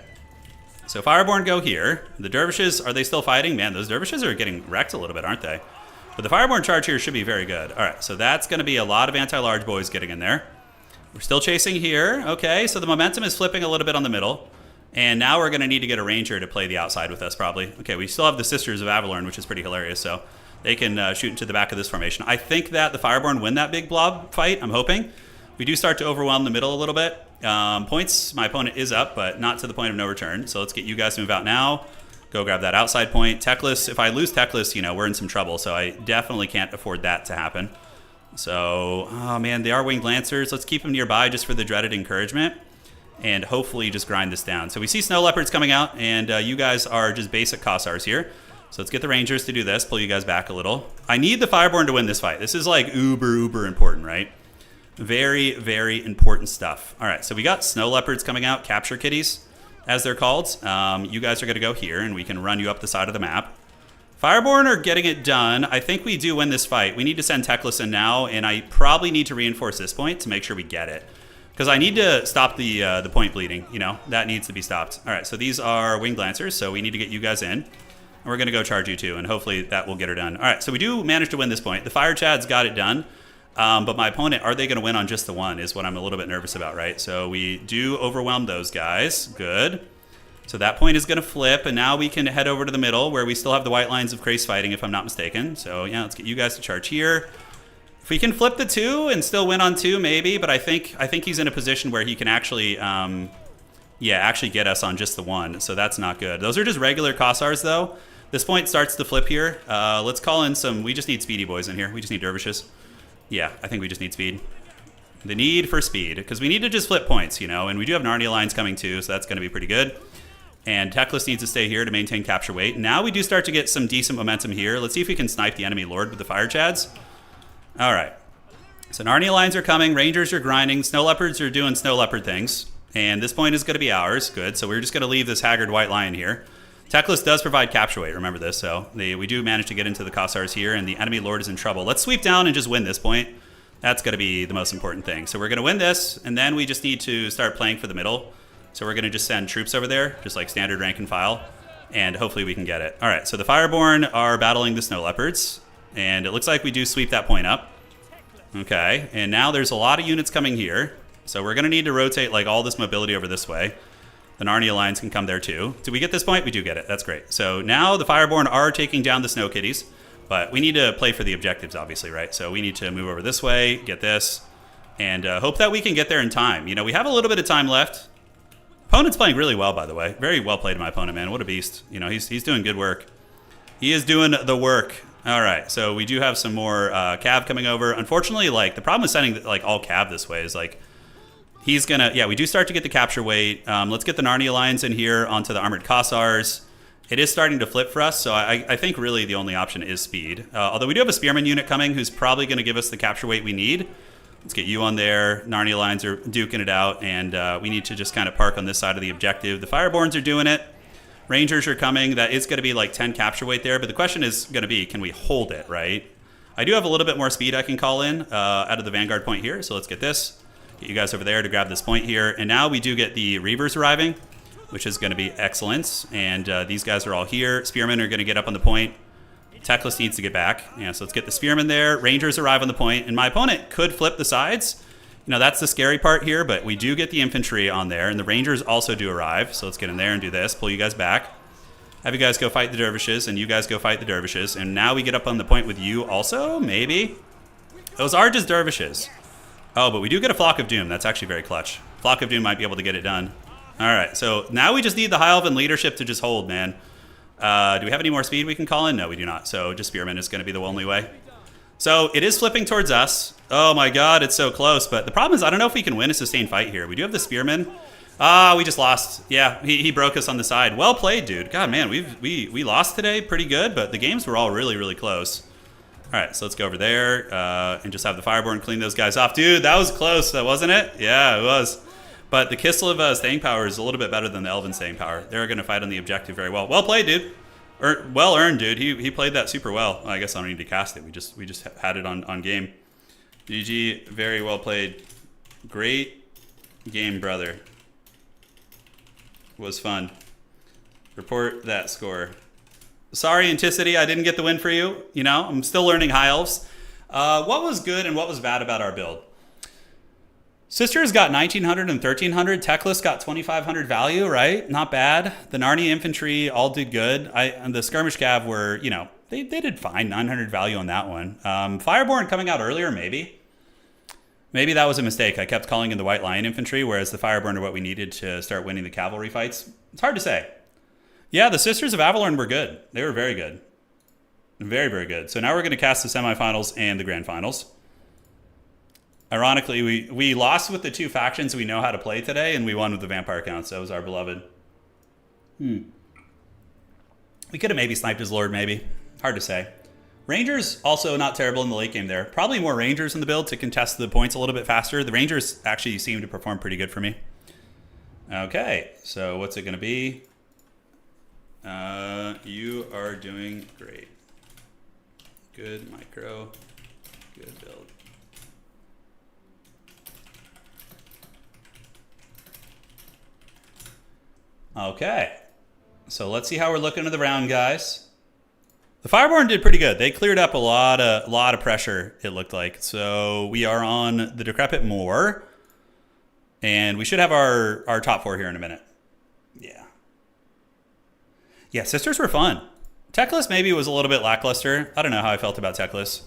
So Fireborn go here. The dervishes, are they still fighting? Man, those dervishes are getting wrecked a little bit, aren't they? But the Fireborn charge here should be very good. All right, so that's going to be a lot of anti-large boys getting in there. We're still chasing here. Okay, so the momentum is flipping a little bit on the middle. And now we're going to need to get a ranger to play the outside with us, probably. Okay, we still have the Sisters of Avalorn, which is pretty hilarious, so they can shoot into the back of this formation. I think that the Fireborn win that big blob fight, I'm hoping. We do start to overwhelm the middle a little bit. Points, my opponent is up, but not to the point of no return. So let's get you guys to move out now. Go grab that outside point. Techless, if I lose Techless, you know, we're in some trouble, so I definitely can't afford that to happen. So, oh man, they are Winged Lancers. Let's keep them nearby just for the dreaded encouragement. And hopefully just grind this down. So we see Snow Leopards coming out, and you guys are just basic Kossars here. So let's get the Rangers to do this, pull you guys back a little. I need the Fireborn to win this fight. This is like uber important, right? Very, very important stuff. All right, so we got Snow Leopards coming out, Capture Kitties, as they're called. You guys are going to go here, and we can run you up the side of the map. Fireborn are getting it done. I think we do win this fight. We need to send Techless in now, and I probably need to reinforce this point to make sure we get it. Because I need to stop the point bleeding, you know, that needs to be stopped. All right, so these are Winged Lancers, so we need to get you guys in. And we're going to go charge you too, and hopefully that will get her done. All right, so we do manage to win this point. The Fire Chads got it done, but my opponent, are they going to win on just the one is what I'm a little bit nervous about, right? So we do overwhelm those guys. Good. So that point is going to flip, and now we can head over to the middle where we still have the white lines of Crace fighting, if I'm not mistaken. So yeah, let's get you guys to charge here. If we can flip the 2 and still win on 2, maybe, but I think he's in a position where he can actually, actually get us on just the 1, so that's not good. Those are just regular Kossars, though. This point starts to flip here. Let's call in some, we just need speedy boys in here. We just need dervishes. Yeah, I think we just need speed. The need for speed, because we need to just flip points, you know, and we do have Narnia lines coming too, so that's going to be pretty good. And Techless needs to stay here to maintain capture weight. Now we do start to get some decent momentum here. Let's see if we can snipe the enemy lord with the Fire Chads. All right, so Narnia lines are coming, Rangers are grinding, Snow Leopards are doing Snow Leopard things, and this point is going to be ours. Good, so we're just going to leave this haggard white lion here. Techless does provide capture weight, remember this, so we do manage to get into the Kossars here, and the enemy lord is in trouble. Let's sweep down and just win this point. That's going to be the most important thing. So we're going to win this, and then we just need to start playing for the middle. So we're going to just send troops over there, just like standard rank and file, and hopefully we can get it. All right, so the Fireborn are battling the Snow Leopards. And it looks like we do sweep that point up. Okay, and now there's a lot of units coming here. So we're going to need to rotate like all this mobility over this way. The Narnia lines can come there too. Do we get this point? We do get it. That's great. So now the Fireborn are taking down the Snow Kitties. But we need to play for the objectives, obviously, right? So we need to move over this way, get this, and hope that we can get there in time. You know, we have a little bit of time left. Opponent's playing really well, by the way. Very well played, my opponent, man. What a beast. You know, he's doing good work. He is doing the work. All right, so we do have some more cav coming over. Unfortunately, like, the problem with sending, like, all cav this way is, like, he's gonna, yeah, we do start to get the capture weight. Let's get the Narnia lines in here onto the armored Kossars. It is starting to flip for us, so I think really the only option is speed. Although we do have a Spearman unit coming who's probably going to give us the capture weight we need. Let's get you on there. Narnia lines are duking it out, and we need to just kind of park on this side of the objective. The Fireborns are doing it. Rangers are coming. That is going to be like 10 capture weight there. But the question is going to be, can we hold it, right? I do have a little bit more speed I can call in out of the Vanguard point here. So let's get this. Get you guys over there to grab this point here. And now we do get the Reavers arriving, which is going to be excellent. And these guys are all here. Spearmen are going to get up on the point. Teclis needs to get back. Yeah, so let's get the Spearmen there. Rangers arrive on the point. And my opponent could flip the sides. You know, that's the scary part here, but we do get the infantry on there, and the Rangers also do arrive. So let's get in there and do this. Pull you guys back. Have you guys go fight the Dervishes, and you guys go fight the Dervishes. And now we get up on the point with you also, maybe? Those are just Dervishes. Oh, but we do get a Flock of Doom. That's actually very clutch. Flock of Doom might be able to get it done. All right, so now we just need the High Elven leadership to just hold, man. Do we have any more speed we can call in? No, we do not. So just Spearman is going to be the only way. So it is flipping towards us. Oh my god, it's so close. But the problem is I don't know if we can win a sustained fight here. We do have the Spearman. Ah, we just lost. Yeah, he broke us on the side. Well played, dude. God, man, we lost today pretty good, but the games were all really, really close. All right, so let's go over there and just have the Fireborn clean those guys off. Dude, that was close, wasn't it? Yeah, it was. But the Kislev staying power is a little bit better than the Elven staying power. They're going to fight on the objective very well. Well played, dude. Well earned, dude. He played that super well. I guess I don't need to cast it. We just had it on game. GG, very well played. Great game, brother. Was fun. Report that score. Sorry, Anticity, I didn't get the win for you. You know, I'm still learning High Elves. What was good and what was bad about our build? Sisters got 1900 and 1300. Teclis got 2500 value, right? Not bad. The Narnia infantry all did good. And the skirmish cav were, you know, they did fine. 900 value on that one. Fireborn coming out earlier, maybe. Maybe that was a mistake. I kept calling in the White Lion infantry, whereas the Fireborn are what we needed to start winning the cavalry fights. It's hard to say. Yeah, the Sisters of Avalorn were good. They were very good. Very, very good. So now we're going to cast the semifinals and the grand finals. Ironically, we lost with the two factions we know how to play today, and we won with the Vampire Counts. That was our beloved. We could have maybe sniped his Lord, maybe. Hard to say. Rangers, also not terrible in the late game there. Probably more Rangers in the build to contest the points a little bit faster. The Rangers actually seem to perform pretty good for me. Okay, so what's it going to be? You are doing great. Good micro. Good build. Okay, so let's see how we're looking at the round, guys. The Fireborn did pretty good. They cleared up a lot of pressure, it looked like. So we are on the Decrepit Moor, and we should have our top four here in a minute. Yeah, Sisters were fun. Teclis maybe was a little bit lackluster. I don't know how I felt about Teclis.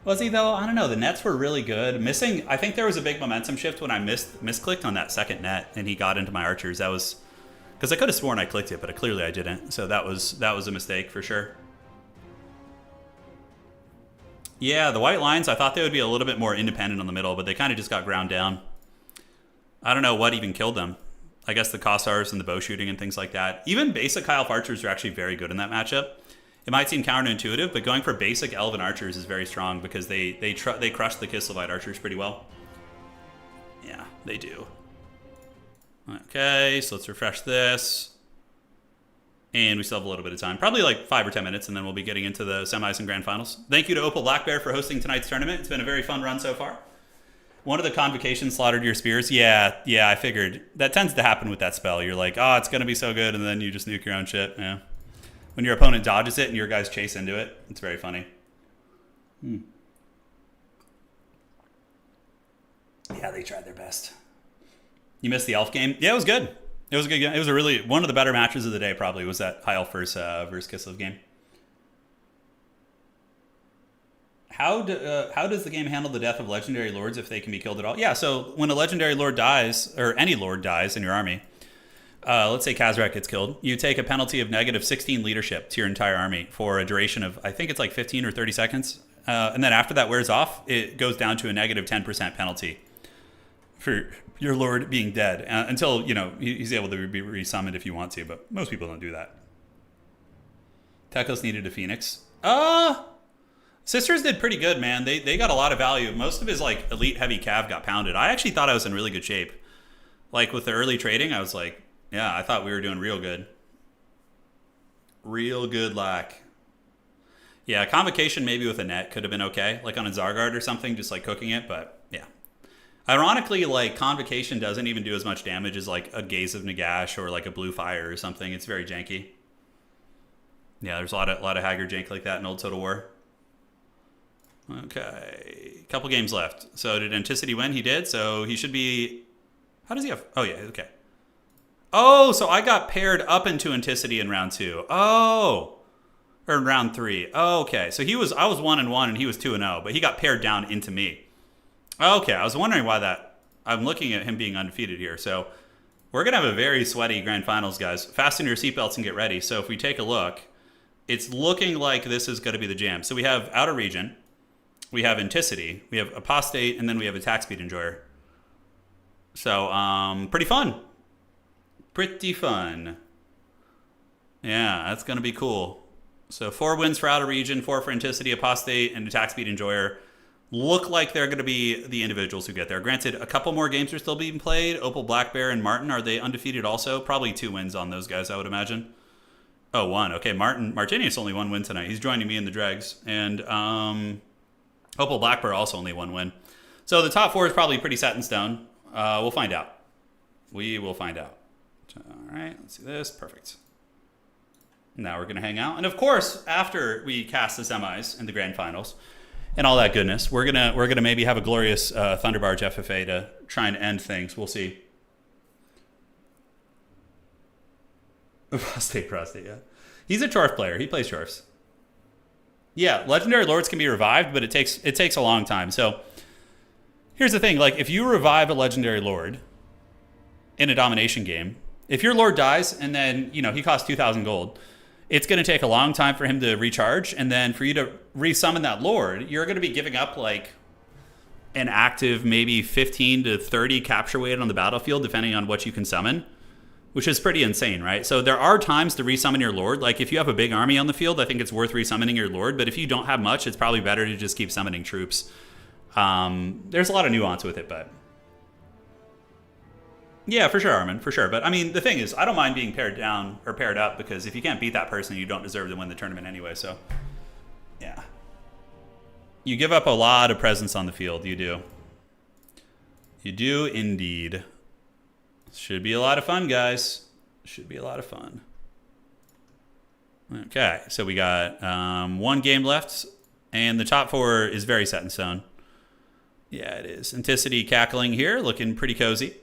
Was he though? I don't know. The nets were really good. Missing, I think there was a big momentum shift when I misclicked on that second net, and he got into my archers. That was because I could have sworn I clicked it, but clearly I didn't. So that was a mistake for sure. Yeah, the White Lions, I thought they would be a little bit more independent on the middle, but they kind of just got ground down. I don't know what even killed them. I guess the Kossars and the bow shooting and things like that. Even basic High Elf archers are actually very good in that matchup. It might seem counterintuitive, but going for basic Elven archers is very strong because they crush the Kislevite archers pretty well. Yeah, they do. Okay, so let's refresh this. And we still have a little bit of time. Probably like 5 or 10 minutes, and then we'll be getting into the semis and grand finals. Thank you to Opal Black Bear for hosting tonight's tournament. It's been a very fun run so far. One of the convocations slaughtered your spears. Yeah, I figured. That tends to happen with that spell. You're like, oh, it's going to be so good, and then you just nuke your own shit. Yeah. When your opponent dodges it and your guys chase into it, it's very funny. Yeah, they tried their best. You missed the Elf game? Yeah, it was good. It was a good game. It was one of the better matches of the day, probably, was that High Elf versus Kislev game. How does the game handle the death of legendary lords if they can be killed at all? Yeah, so when a legendary lord dies, or any lord dies in your army, let's say Kazrak gets killed, you take a penalty of negative 16 leadership to your entire army for a duration of, I think it's like 15 or 30 seconds. And then after that wears off, it goes down to a negative 10% penalty for your lord being dead until, you know, he's able to be resummoned if you want to, but most people don't do that. Tekos needed a Phoenix. Sisters did pretty good, man. They got a lot of value. Most of his like elite heavy cav got pounded. I actually thought I was in really good shape. Like with the early trading, I was like, yeah, I thought we were doing real good. Real good lack. Yeah, Convocation maybe with a net could have been okay. Like on a Zargard or something, just like cooking it, but yeah. Ironically, like Convocation doesn't even do as much damage as like a Gaze of Nagash or like a Blue Fire or something. It's very janky. Yeah, there's a lot of Haggard jank like that in Old Total War. Okay, couple games left. So did Anticity win? He did, so he should be... How does he have... Oh, yeah, okay. Oh, so I got paired up into Anticity in round 2. Oh, or in round 3. Oh, okay, so I was 1-1 and he was 2-0, but he got paired down into me. Okay, I was wondering why that... I'm looking at him being undefeated here, so we're going to have a very sweaty grand finals, guys. Fasten your seatbelts and get ready. So if we take a look, it's looking like this is going to be the jam. So we have Outer Region, we have Anticity, we have Apostate, and then we have Attack Speed Enjoyer. So, pretty fun. Pretty fun. Yeah, that's going to be cool. So 4 wins for Outer Region, 4 for Anticity, Apostate, and Attack Speed Enjoyer. Look like they're going to be the individuals who get there. Granted, a couple more games are still being played. Opal, Black Bear, and Martin, are they undefeated also? Probably 2 wins on those guys, I would imagine. Oh, 1. Okay, Martinius only 1 win tonight. He's joining me in the dregs. And Opal, Black Bear also only 1 win. So the top 4 is probably pretty set in stone. We'll find out. We will find out. All right, let's do this. Perfect. Now we're going to hang out. And of course, after we cast the semis and the grand finals and all that goodness, we're gonna maybe have a glorious Thunderbarge FFA to try and end things. We'll see. Prostate, yeah. He's a Chorf player. He plays Chorfs. Yeah, Legendary Lords can be revived, but it takes a long time. So here's the thing. Like, if you revive a Legendary Lord in a domination game, if your Lord dies and then, he costs 2,000 gold, it's going to take a long time for him to recharge. And then for you to resummon that Lord, you're going to be giving up, like, an active maybe 15 to 30 capture weight on the battlefield, depending on what you can summon, which is pretty insane, right? So there are times to resummon your Lord. Like, if you have a big army on the field, I think it's worth resummoning your Lord. But if you don't have much, it's probably better to just keep summoning troops. There's a lot of nuance with it, but... Yeah, for sure, Armin, for sure. But, I mean, the thing is, I don't mind being paired down or paired up, because if you can't beat that person, you don't deserve to win the tournament anyway, so... Yeah. You give up a lot of presence on the field, you do. You do indeed. Should be a lot of fun, guys. Should be a lot of fun. Okay, so we got 1 game left, and the top 4 is very set in stone. Yeah, it is. Anticity cackling here, looking pretty cozy.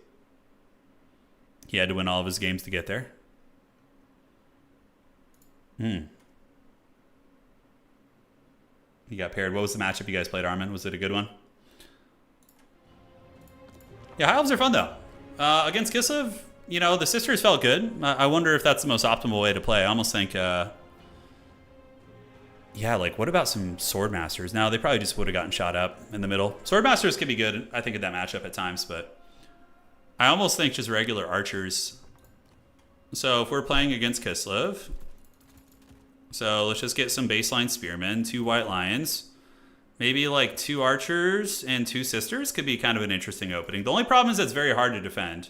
He had to win all of his games to get there. He got paired. What was the matchup you guys played, Armin? Was it a good one? Yeah, High Elves are fun, though. Against Kislev, the Sisters felt good. I wonder if that's the most optimal way to play. I almost think, yeah, like, what about some Swordmasters? Now, they probably just would have gotten shot up in the middle. Swordmasters could be good, I think, in that matchup at times, but I almost think just regular archers. So if we're playing against Kislev, so let's just get some baseline spearmen, 2 white lions. Maybe like 2 archers and 2 sisters could be kind of an interesting opening. The only problem is it's very hard to defend.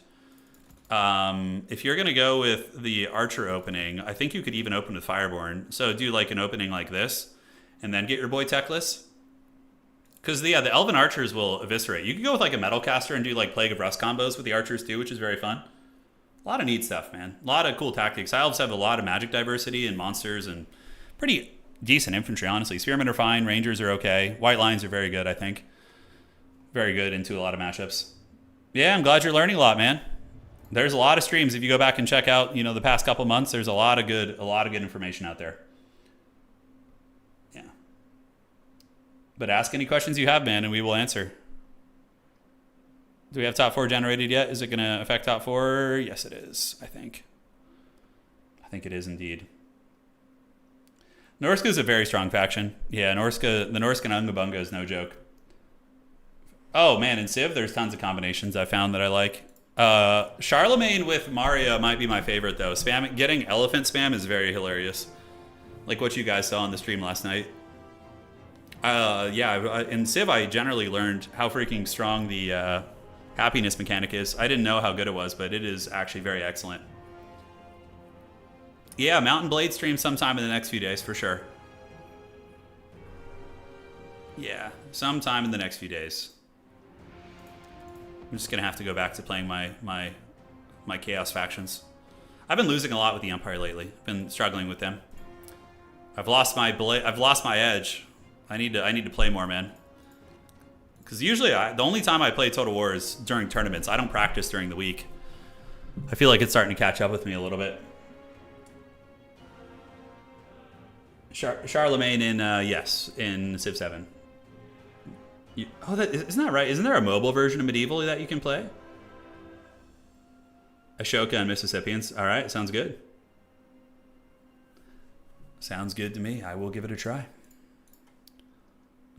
If you're going to go with the archer opening, I think you could even open with Fireborn. So do like an opening like this and then get your boy Techless. Because, the Elven archers will eviscerate. You could go with like a Metalcaster and do like Plague of Rust combos with the archers too, which is very fun. A lot of neat stuff, man. A lot of cool tactics. Elves have a lot of magic diversity and monsters and pretty decent infantry, honestly. Spearmen are fine. Rangers are okay. White Lions are very good, I think. Very good into a lot of matchups. Yeah, I'm glad you're learning a lot, man. There's a lot of streams. If you go back and check out, the past couple months, there's a lot of good information out there. Yeah. But ask any questions you have, man, and we will answer. Do we have top 4 generated yet? Is it going to affect top 4? Yes, it is, I think. I think it is indeed. Norska is a very strong faction. Yeah, the Norscan Unga Bunga is no joke. Oh, man, in Civ, there's tons of combinations I found that I like. Charlemagne with Maria might be my favorite, though. Getting elephant spam is very hilarious. Like what you guys saw on the stream last night. Yeah, in Civ, I generally learned how freaking strong the happiness mechanic is. I didn't know how good it was, but it is actually very excellent. Yeah, Mountain Blade stream sometime in the next few days for sure. Yeah, sometime in the next few days. I'm just gonna have to go back to playing my Chaos factions. I've been losing a lot with the Empire lately. Been struggling with them. I've lost my edge. I need to play more, man. Because usually the only time I play Total War is during tournaments. I don't practice during the week. I feel like it's starting to catch up with me a little bit. Charlemagne in yes, in Civ 7. Isn't that right? Isn't there a mobile version of Medieval that you can play? Ashoka and Mississippians. All right, sounds good. Sounds good to me. I will give it a try.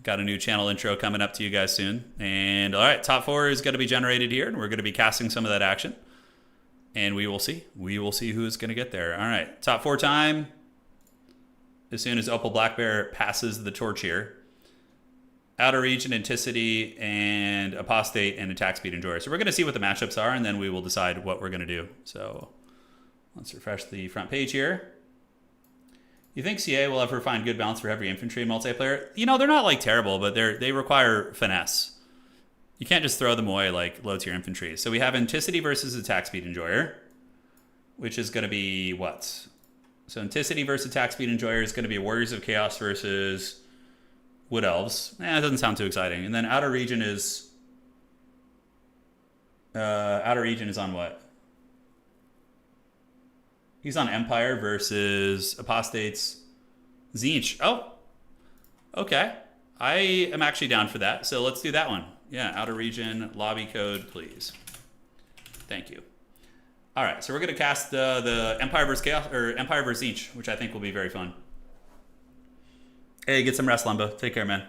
Got a new channel intro coming up to you guys soon. And all right, top 4 is going to be generated here, and we're going to be casting some of that action. And we will see. We will see who's going to get there. All right, top 4 time. As soon as Opal Black Bear passes the torch here. Outer Region, Anticity, and Apostate, and Attack Speed Enjoyer. So we're going to see what the matchups are, and then we will decide what we're going to do. So let's refresh the front page here. You think CA will ever find good balance for heavy infantry in multiplayer? You know, they're not like terrible, but they require finesse. You can't just throw them away like low tier infantry. So we have Anticity versus Attack Speed Enjoyer, which is going to be what? So Anticity versus Attack Speed Enjoyer is going to be Warriors of Chaos versus Wood Elves. It doesn't sound too exciting. And then Outer Region is on what? He's on Empire versus Apostates. Tzeentch. Oh, okay. I am actually down for that. So let's do that one. Yeah, Outer Region, lobby code, please. Thank you. All right, so we're going to cast the Empire versus Chaos, or Empire versus Tzeentch, which I think will be very fun. Hey, get some rest, Lumba. Take care, man.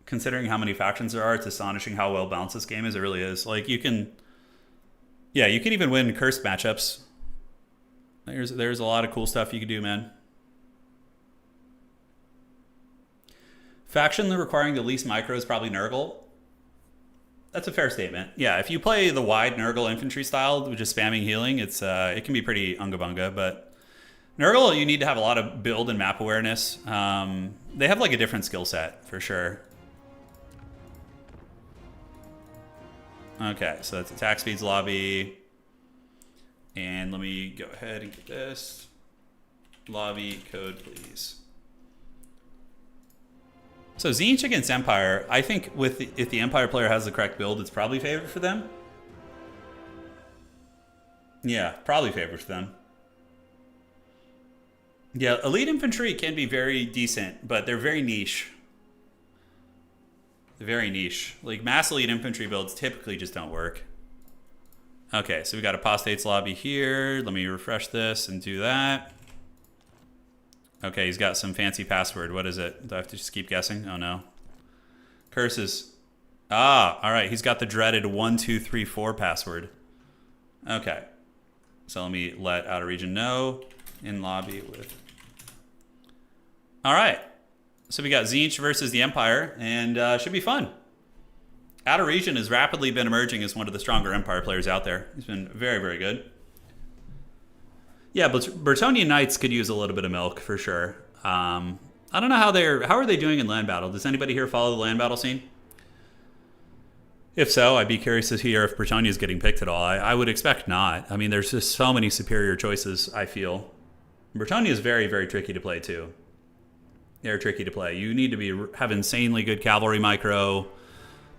Considering how many factions there are, it's astonishing how well balanced this game is. It really is. Like, you can... Yeah, you can even win cursed matchups. There's a lot of cool stuff you can do, man. Faction requiring the least micro is probably Nurgle. That's a fair statement. Yeah, if you play the wide Nurgle infantry style, with just spamming healing, it can be pretty unga bunga, but... Nurgle, you need to have a lot of build and map awareness. They have like a different skill set, for sure. Okay, so that's Attack Speed's lobby. And let me go ahead and get this. Lobby code, please. So Tzeentch against Empire, I think if the Empire player has the correct build, it's probably favored for them. Yeah, probably favored for them. Yeah, elite infantry can be very decent, but they're very niche. Very niche. Like, mass elite infantry builds typically just don't work. Okay, so we got Apostate's lobby here. Let me refresh this and do that. Okay, he's got some fancy password. What is it? Do I have to just keep guessing? Oh, no. Curses. Ah, all right. He's got the dreaded 1234 password. Okay. So let me let Outer Region know. In lobby with... All right. So we got Tzeentch versus the Empire, and should be fun. Outer Region has rapidly been emerging as one of the stronger Empire players out there. He's been very, very good. Yeah, but Bretonnian Knights could use a little bit of milk for sure. I don't know how are they doing in land battle? Does anybody here follow the land battle scene? If so, I'd be curious to hear if Bretonnia is getting picked at all. I would expect not. I mean, there's just so many superior choices, I feel. Bretonnia is very, very tricky to play, too. They're tricky to play. You need to have insanely good cavalry micro.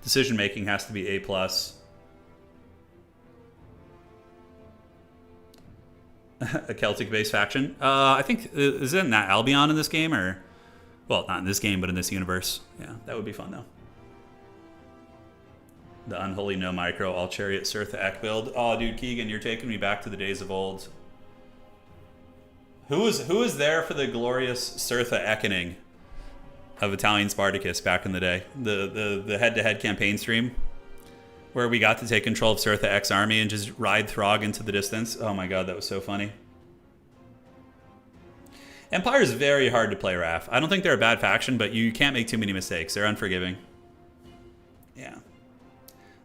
Decision-making has to be A+. A Celtic-based faction. I think, isn't that Albion in this game? Or, well, not in this game, but in this universe. Yeah, that would be fun, though. The unholy no micro, all chariot Cirtha Ek build. Oh, dude, Keegan, you're taking me back to the days of old. Who was there for the glorious Cirtha Ekening of Italian Spartacus back in the day? The head-to-head campaign stream where we got to take control of Cirtha Ek's army and just ride Throg into the distance. Oh my god, that was so funny. Empire is very hard to play, Raph. I don't think they're a bad faction, but you can't make too many mistakes. They're unforgiving. Yeah.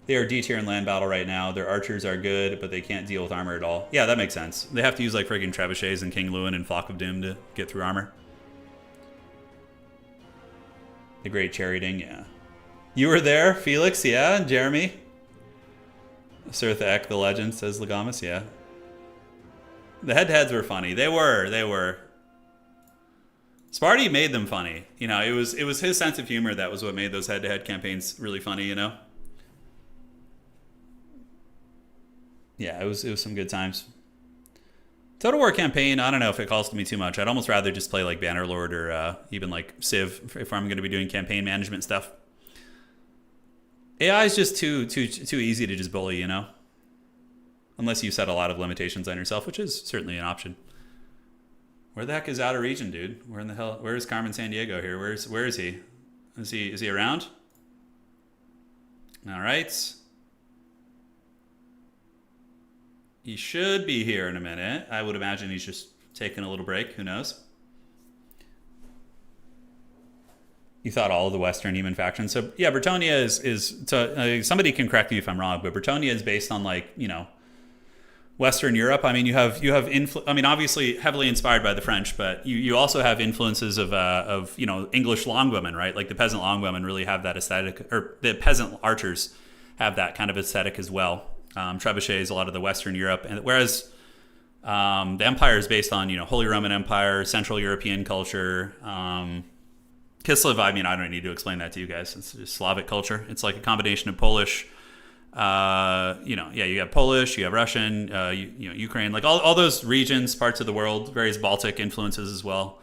They are D tier in land battle right now. Their archers are good, but they can't deal with armor at all. Yeah, that makes sense. They have to use like friggin' trebuchets and King Lewin and Flock of Doom to get through armor. The Great Charioting, yeah. You were there, Felix, yeah, Jeremy. Sir Thek, the legend, says Legamus, yeah. The head-to-heads were funny. They were. Sparty made them funny. You know, it was his sense of humor that was what made those head-to-head campaigns really funny, you know? Yeah, it was some good times. Total War campaign, I don't know if it calls to me too much. I'd almost rather just play like Bannerlord or even like Civ if I'm going to be doing campaign management stuff. AI is just too easy to just bully, you know? Unless you set a lot of limitations on yourself, which is certainly an option. Where the heck is Outer Region, dude? Where in the hell? Where is Carmen Sandiego here? Where is he? Is he around? All right. He should be here in a minute. I would imagine he's just taking a little break. Who knows? You thought all of the Western human factions. So yeah, Bretonnia is so, somebody can correct me if I'm wrong, but Bretonnia is based on like, you know, Western Europe. I mean, you have I mean, obviously heavily inspired by the French, but you also have influences of you know, English longwomen, right? Like the peasant longwomen really have that aesthetic, or the peasant archers have that kind of aesthetic as well. Trebuchets, a lot of the Western Europe, and whereas the Empire is based on, you know, Holy Roman Empire, Central European culture. Kislev, I mean, I don't need to explain that to you guys. It's just Slavic culture. It's like a combination of Polish, you know, yeah, you have Polish, you have Russian, you know, Ukraine, like all those regions, parts of the world, various Baltic influences as well.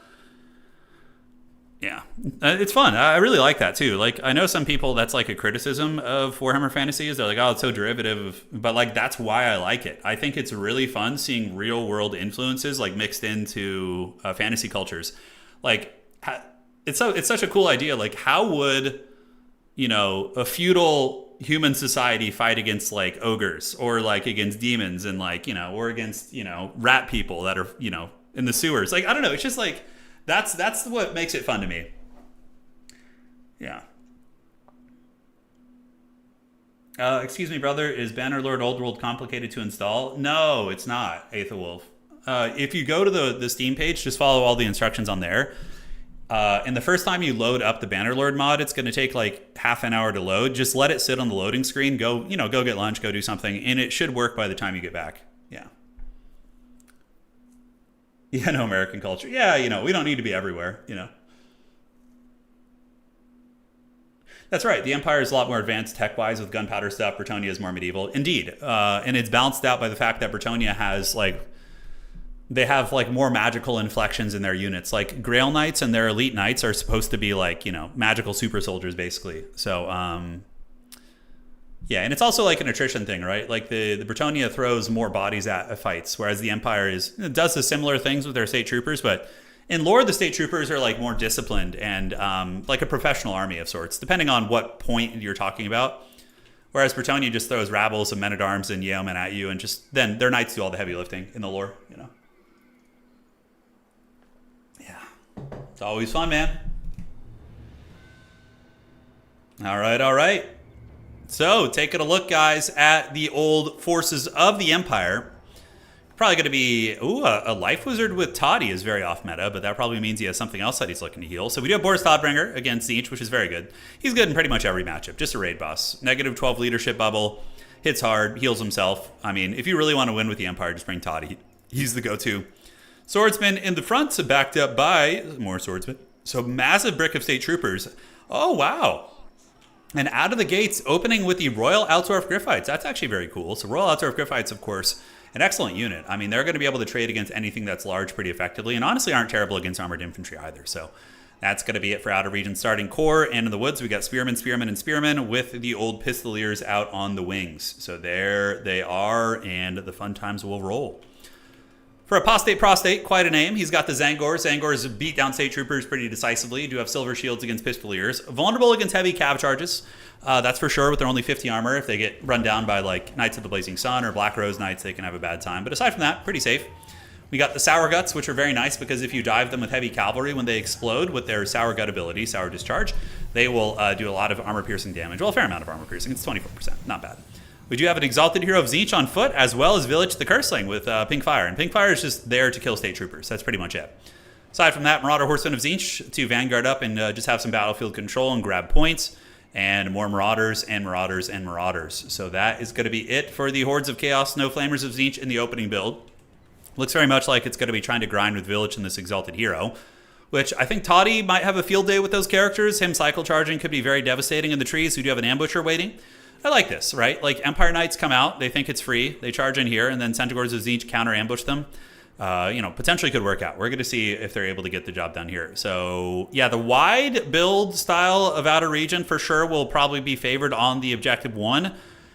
Yeah, it's fun. I really like that too. Like, I know some people, that's like a criticism of Warhammer Fantasy, is they're like, oh, it's so derivative, but like, that's why I like it. I think it's really fun seeing real world influences like mixed into fantasy cultures. Like, it's such a cool idea. Like, how would, you know, a feudal human society fight against like ogres or like against demons and like, you know, or against, you know, rat people that are, you know, in the sewers? Like, I don't know. It's just like, that's what makes it fun to me. Yeah. Excuse me, brother. Is Bannerlord Old World complicated to install? No, it's not, Aethelwolf. If you go to the Steam page, just follow all the instructions on there. And the first time you load up the Bannerlord mod, it's going to take like half an hour to load. Just let it sit on the loading screen. Go get lunch, go do something, and it should work by the time you get back. Yeah. Yeah, no, American culture. Yeah, you know, we don't need to be everywhere, you know. That's right. The Empire is a lot more advanced tech-wise with gunpowder stuff. Bretonnia is more medieval. Indeed. And it's balanced out by the fact that Bretonnia has, like, they have, like, more magical inflections in their units. Like, Grail Knights and their elite knights are supposed to be, like, you know, magical super soldiers, basically. So, yeah, and it's also like an attrition thing, right? Like the Bretonnia throws more bodies at fights, whereas the Empire does the similar things with their state troopers. But in lore, the state troopers are like more disciplined and like a professional army of sorts, depending on what point you're talking about. Whereas Bretonnia just throws rabbles of men-at-arms and yeomen at you, and just then their knights do all the heavy lifting in the lore, you know. Yeah, it's always fun, man. All right. So, taking a look, guys, at the old forces of the Empire. Probably going to be, a Life Wizard with Toddy is very off meta, but that probably means he has something else that he's looking to heal. So we do have Boris Todbringer against Tzeentch, which is very good. He's good in pretty much every matchup, just a raid boss. Negative 12 leadership bubble, hits hard, heals himself. I mean, if you really want to win with the Empire, just bring Toddy. He's the go-to. Swordsman in the front, backed up by more swordsmen. So massive brick of state troopers. Oh, wow. And out of the gates, opening with the Royal Altdorf Griffites. That's actually very cool. So Royal Altdorf Griffites, of course, an excellent unit. I mean, they're going to be able to trade against anything that's large pretty effectively, and honestly aren't terrible against armored infantry either. So that's going to be it for Outer Region starting core. And in the woods, we got Spearmen, and Spearmen with the old Pistoliers out on the wings. So there they are, and the fun times will roll. For Apostate Prostate, quite a name. He's got the Zangors. Zangors beat down state troopers pretty decisively. Do have silver shields against Pistoliers. Vulnerable against heavy cav charges. That's for sure, with their only 50 armor. If they get run down by like Knights of the Blazing Sun or Black Rose Knights, they can have a bad time. But aside from that, pretty safe. We got the Sour Guts, which are very nice because if you dive them with heavy cavalry when they explode with their Sour Gut ability, Sour Discharge, they will do a lot of armor-piercing damage. Well, a fair amount of armor-piercing. It's 24%. Not bad. We do have an Exalted Hero of Tzeentch on foot, as well as Village the Curseling with Pink Fire. And Pink Fire is just there to kill State Troopers. That's pretty much it. Aside from that, Marauder Horsemen of Tzeentch to Vanguard up and just have some battlefield control and grab points. And more Marauders and Marauders and Marauders. So that is going to be it for the Hordes of Chaos Snow Flamers of Tzeentch in the opening build. Looks very much like it's going to be trying to grind with Village and this Exalted Hero, which I think Toddy might have a field day with those characters. Him cycle charging could be very devastating in the trees. We do have an Ambusher waiting. I like this, right? Like, Empire Knights come out, they think it's free, they charge in here, and then Centaurs of Tzeentch counter ambush them. Potentially could work out. We're going to see if they're able to get the job done here. So, yeah, the wide build style of Outer Region for sure will probably be favored on the Objective 1.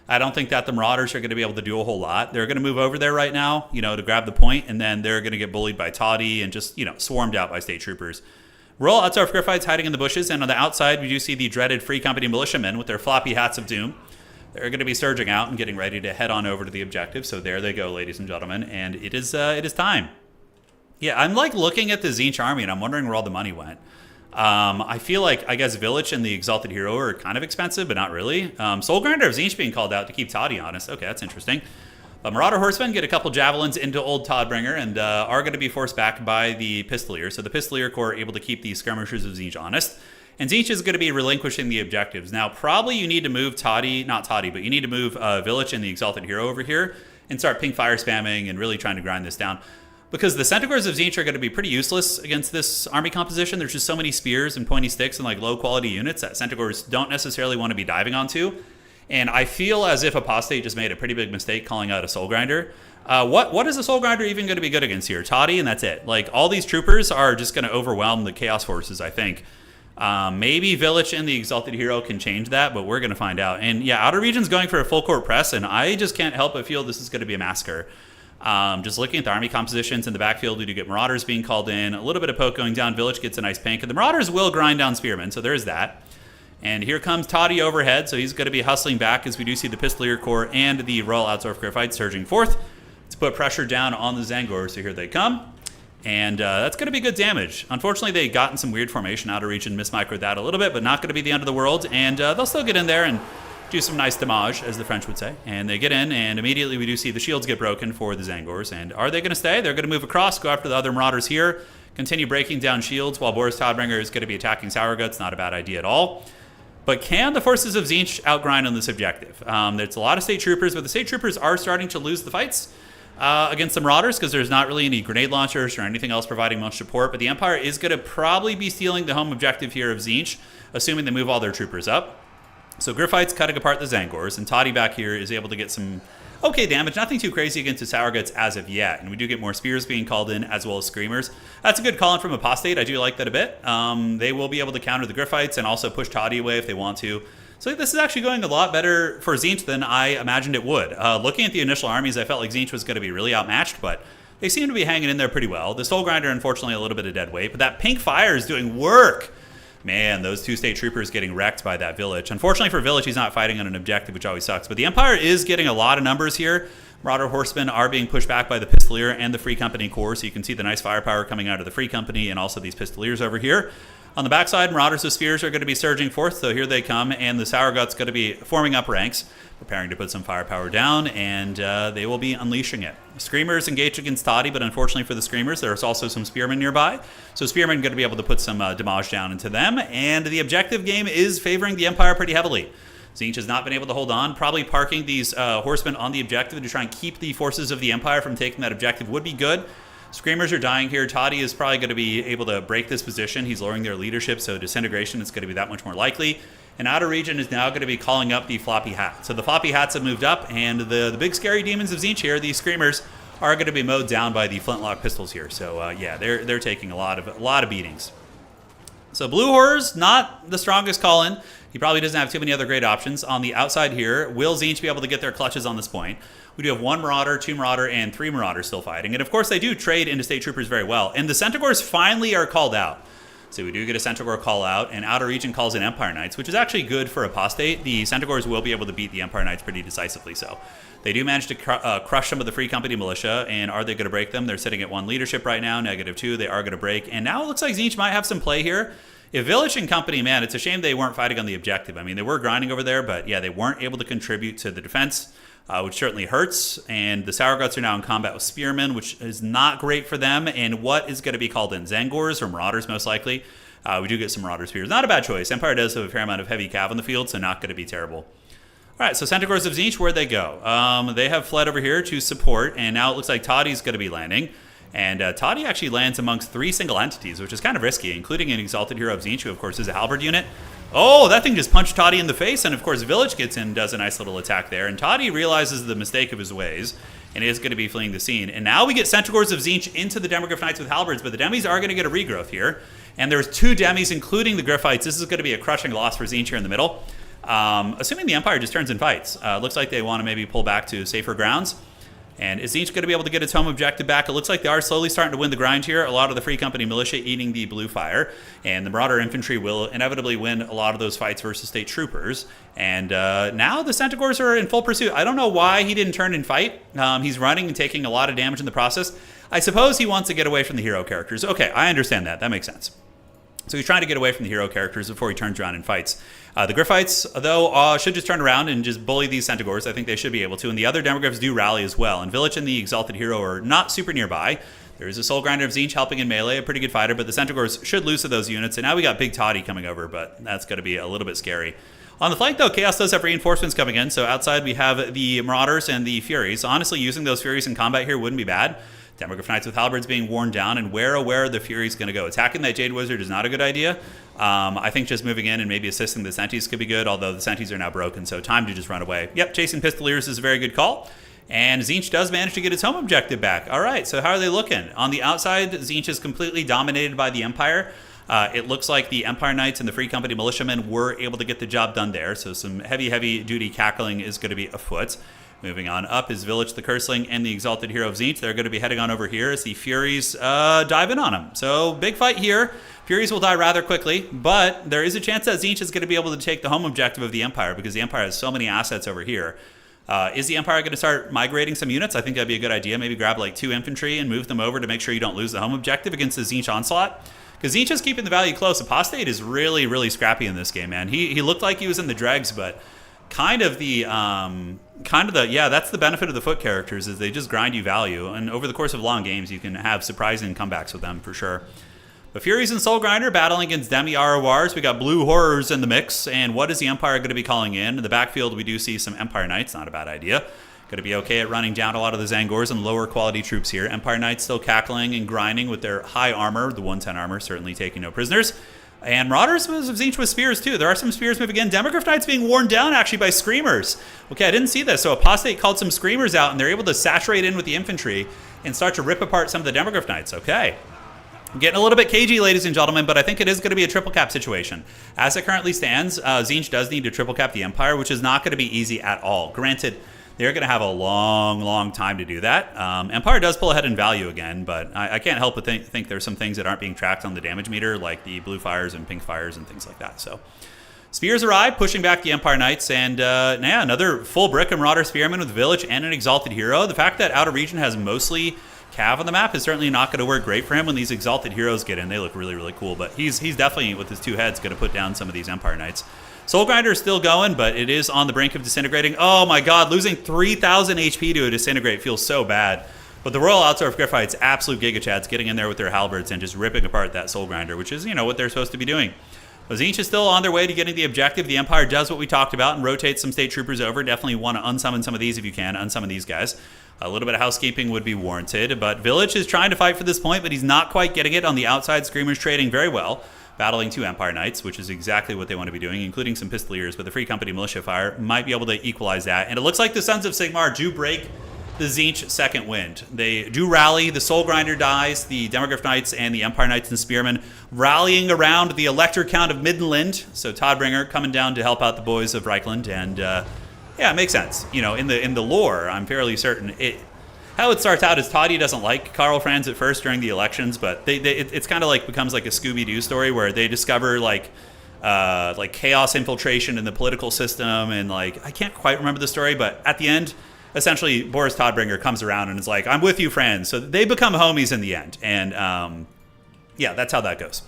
I don't think that the Marauders are going to be able to do a whole lot. They're going to move over there right now, to grab the point, and then they're going to get bullied by Toddy and just, swarmed out by State Troopers. Royal Outstar Griffites hiding in the bushes, and on the outside, we do see the dreaded Free Company Militiamen with their floppy hats of doom. They're going to be surging out and getting ready to head on over to the objective. So there they go, ladies and gentlemen, and it is time. Yeah, I'm like looking at the Tzeentch army, and I'm wondering where all the money went. I feel like, I guess, Village and the Exalted Hero are kind of expensive, but not really. Soulgrinder of Tzeentch being called out to keep Toddy honest. Okay, that's interesting. But Marauder Horsemen get a couple javelins into old Toddbringer and are going to be forced back by the Pistolier. So the Pistolier Corps are able to keep the Skirmishers of Tzeentch honest. And Tzeentch is going to be relinquishing the objectives. Now, probably you need to move Toddy, not Toddy, but you need to move Village and the Exalted Hero over here and start pink fire spamming and really trying to grind this down. Because the Centaurs of Tzeentch are going to be pretty useless against this army composition. There's just so many spears and pointy sticks and like low quality units that Centaurs don't necessarily want to be diving onto. And I feel as if Apostate just made a pretty big mistake calling out a Soul Grinder. What is a Soul Grinder even going to be good against here? Toddy, and that's it. Like, all these troopers are just going to overwhelm the Chaos Forces, I think. Maybe Village and the Exalted Hero can change that, but we're going to find out. And yeah, Outer Region's going for a full court press, and I just can't help but feel this is going to be a massacre. Just looking at the army compositions in the backfield, we do get Marauders being called in, a little bit of poke going down, Village gets a nice pink, and the Marauders will grind down Spearmen, so there's that. And here comes Toddy overhead, so he's going to be hustling back as we do see the Pistolier Corps and the Royal Outsourced Griffites surging forth to put pressure down on the Zangor, so here they come. And that's going to be good damage. Unfortunately, they got in some weird formation. Outer Region mismicroed that a little bit, but not going to be the end of the world. And they'll still get in there and do some nice damage, as the French would say. And they get in, and immediately we do see the shields get broken for the Zangors. And are they going to stay? They're going to move across, go after the other Marauders here, continue breaking down shields while Boris Toddbringer is going to be attacking Sourguts. Not a bad idea at all. But can the forces of Tzeentch outgrind on this objective? There's a lot of State Troopers, but the State Troopers are starting to lose the fights against the Marauders because there's not really any grenade launchers or anything else providing much support. But the Empire is going to probably be stealing the home objective here of Tzeentch, assuming they move all their troopers up. So Griffites cutting apart the Zangors, and Toddy back here is able to get some okay damage. Nothing too crazy against the Sourguts as of yet. And we do get more Spears being called in, as well as Screamers. That's a good call-in from Apostate. I do like that a bit. They will be able to counter the Griffites and also push Toddy away if they want to. So this is actually going a lot better for Tzeentch than I imagined it would. Looking at the initial armies, I felt like Tzeentch was going to be really outmatched, but they seem to be hanging in there pretty well. The Soul Grinder, unfortunately, a little bit of dead weight, but that pink fire is doing work. Man, those two State Troopers getting wrecked by that Village. Unfortunately for Village, he's not fighting on an objective, which always sucks. But the Empire is getting a lot of numbers here. Marauder Horsemen are being pushed back by the Pistolier and the Free Company Corps, so you can see the nice firepower coming out of the Free Company and also these Pistoliers over here. On the backside, Marauders of Spears are going to be surging forth, so here they come, and the Sourgut's going to be forming up ranks, preparing to put some firepower down, and they will be unleashing it. Screamers engage against Toddy, but unfortunately for the Screamers, there's also some Spearmen nearby, so Spearmen going to be able to put some damage down into them, and the objective game is favoring the Empire pretty heavily. Tzeentch has not been able to hold on. Probably parking these horsemen on the objective to try and keep the forces of the Empire from taking that objective would be good. Screamers are dying here. Toddy is probably going to be able to break this position. He's lowering their leadership, so disintegration is going to be that much more likely. And Outer Region is now going to be calling up the Floppy Hat. So the Floppy Hats have moved up, and the big scary demons of Tzeentch here, these Screamers, are going to be mowed down by the Flintlock pistols here. So yeah, they're taking a lot of beatings. So Blue Horror's not the strongest call-in. He probably doesn't have too many other great options. On the outside here, will Tzeentch be able to get their clutches on this point? We do have 1 Marauder, 2 Marauder, and 3 Marauders still fighting. And of course, they do trade into State Troopers very well. And the Centaurs finally are called out. So we do get a Centaur call out, and Outer Region calls in Empire Knights, which is actually good for Apostate. The Centaurs will be able to beat the Empire Knights pretty decisively. So they do manage to crush some of the Free Company militia, and are they going to break them? They're sitting at 1 leadership right now, -2. They are going to break. And now it looks like Tzeentch might have some play here. If Village and company, man, it's a shame they weren't fighting on the objective. I mean, they were grinding over there, but yeah, they weren't able to contribute to the defense, which certainly hurts. And the Sourguts are now in combat with Spearmen, which is not great for them. And what is going to be called in Zangors or Marauders, most likely. We do get some Marauder Spears. Not a bad choice. Empire does have a fair amount of heavy cav on the field, so not going to be terrible. All right, so Centaurs of Tzeentch, where'd they go? They have fled over here to support, and now it looks like Toddy's going to be landing. And Toddy actually lands amongst 3 single entities, which is kind of risky, including an Exalted Hero of Tzeentch, who, of course, is a halberd unit. Oh, that thing just punched Toddy in the face, and, of course, Village gets in and does a nice little attack there. And Toddy realizes the mistake of his ways and is going to be fleeing the scene. And now we get Centaurs of Tzeentch into the Demogryph Knights with halberds, but the demis are going to get a regrowth here. And there's 2 demis, including the Griffites. This is going to be a crushing loss for Tzeentch here in the middle. Assuming the Empire just turns and fights. Looks like they want to maybe pull back to safer grounds. And is Tzeentch going to be able to get its home objective back? It looks like they are slowly starting to win the grind here. A lot of the Free Company militia eating the blue fire. And the Marauder infantry will inevitably win a lot of those fights versus state troopers. And now the Centaurs are in full pursuit. I don't know why he didn't turn and fight. He's running and taking a lot of damage in the process. I suppose he wants to get away from the hero characters. Okay, I understand that. That makes sense. So he's trying to get away from the hero characters before he turns around and fights. The Griffites, though, should just turn around and just bully these Centaurs. I think they should be able to. And the other Demogryphs do rally as well. And Village and the Exalted Hero are not super nearby. There's a Soul Grinder of Tzeentch helping in melee, a pretty good fighter, but the Centaurs should lose to those units. And now we got Big Toddy coming over, but that's going to be a little bit scary. On the flank, though, Chaos does have reinforcements coming in. So outside we have the Marauders and the Furies. Honestly, using those Furies in combat here wouldn't be bad. Demogryph Knights with halberds being worn down, and where are the Furies going to go? Attacking that Jade Wizard is not a good idea. I think just moving in and maybe assisting the Senties could be good, although the Senties are now broken, so time to just run away. Yep, chasing Pistoliers is a very good call. And Tzeentch does manage to get its home objective back. All right, so how are they looking? On the outside, Tzeentch is completely dominated by the Empire. It looks like the Empire Knights and the Free Company militiamen were able to get the job done there, so some heavy duty cackling is going to be afoot. Moving on up is Village, the Curseling, and the Exalted Hero of Tzeentch. They're going to be heading on over here as the Furies dive in on them. So big fight here. Furies will die rather quickly, but there is a chance that Tzeentch is going to be able to take the home objective of the Empire because the Empire has so many assets over here. Is the Empire going to start migrating some units? I think that'd be a good idea. Maybe grab like 2 infantry and move them over to make sure you don't lose the home objective against the Tzeentch onslaught. Because Tzeentch is keeping the value close. Apostate is really scrappy in this game, man. He looked like he was in the dregs, but kind of the that's the benefit of the foot characters is they just grind you value, and over the course of long games you can have surprising comebacks with them for sure. But Furies and Soul Grinder battling against Demi RORs. We got Blue Horrors in the mix, and what is the Empire going to be calling in? In the backfield we do see some Empire Knights, not a bad idea. Going to be okay at running down a lot of the Zangors and lower quality troops here. Empire Knights still cackling and grinding with their high armor, the 110 armor, certainly taking no prisoners. And Marauders of Tzeentch with spears, too. There are some spears moving in. Demogryph Knights being worn down, actually, by Screamers. Okay, I didn't see this. So Apostate called some Screamers out, and they're able to saturate in with the infantry and start to rip apart some of the Demogryph Knights. Okay. I'm getting a little bit cagey, ladies and gentlemen, but I think it is going to be a triple cap situation. As it currently stands, Tzeentch does need to triple cap the Empire, which is not going to be easy at all. Granted, they're going to have a long time to do that. Empire does pull ahead in value again, but I can't help but think there's some things that aren't being tracked on the damage meter, like the blue fires and pink fires and things like that. So Spears arrive, pushing back the Empire Knights, and yeah, another full brick and Marauder Spearman with Village and an Exalted Hero. The fact that Outer Region has mostly Cav on the map is certainly not going to work great for him when these Exalted Heroes get in. They look really cool, but he's definitely, with his 2 heads, going to put down some of these Empire Knights. Soul Grinder is still going, but it is on the brink of disintegrating. Oh my god, losing 3,000 HP to a disintegrate feels so bad. But the Royal Outsource Griffites, absolute Giga Chads, getting in there with their halberds and just ripping apart that Soul Grinder, which is, what they're supposed to be doing. But Tzeentch is still on their way to getting the objective. The Empire does what we talked about and rotates some state troopers over. Definitely want to unsummon some of these if you can. Unsummon these guys. A little bit of housekeeping would be warranted. But Village is trying to fight for this point, but he's not quite getting it. On the outside, Screamers trading very well. Battling 2 Empire Knights, which is exactly what they want to be doing, including some Pistoliers, but the Free Company Militia Fire might be able to equalize that. And it looks like the Sons of Sigmar do break the Tzeentch second wind. They do rally. The Soul Grinder dies. The Demogryph Knights and the Empire Knights and Spearmen rallying around the Elector Count of Midland. So Toddbringer coming down to help out the boys of Reichland. And yeah, it makes sense. In the lore, I'm fairly certain how it starts out is Toddy doesn't like Karl Franz at first during the elections, but it's kind of like becomes like a Scooby-Doo story where they discover like chaos infiltration in the political system, and like I can't quite remember the story, but at the end, essentially Boris Toddbringer comes around and is like, "I'm with you, friends." So they become homies in the end, and yeah, that's how that goes.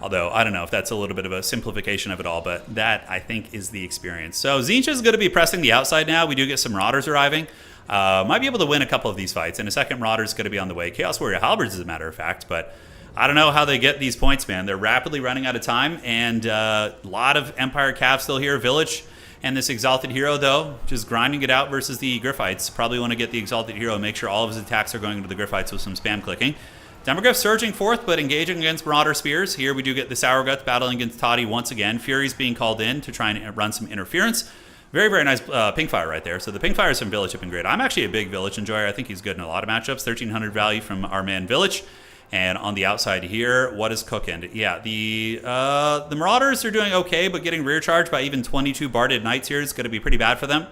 Although, I don't know if that's a little bit of a simplification of it all, but that, I think, is the experience. So, Tzeentch is going to be pressing the outside now. We do get some Marauders arriving. Might be able to win a couple of these fights. And a second Marauder is going to be on the way. Chaos Warrior Halberds, as a matter of fact. But I don't know how they get these points, man. They're rapidly running out of time. And a lot of Empire Cav still here. Village and this Exalted Hero, though, just grinding it out versus the Griffites. Probably want to get the Exalted Hero and make sure all of his attacks are going into the Griffites with some spam clicking. Demogryph surging forth, but engaging against Marauder Spears. Here we do get the Sourguts battling against Toddy once again. Fury's being called in to try and run some interference. Very, very nice Pinkfire right there. So the Pinkfires from Village have been great. I'm actually a big Village enjoyer. I think he's good in a lot of matchups. 1,300 value from our man Village. And on the outside here, what is cooking? Yeah, the Marauders are doing okay, but getting rear charged by even 22 Barded Knights here is going to be pretty bad for them.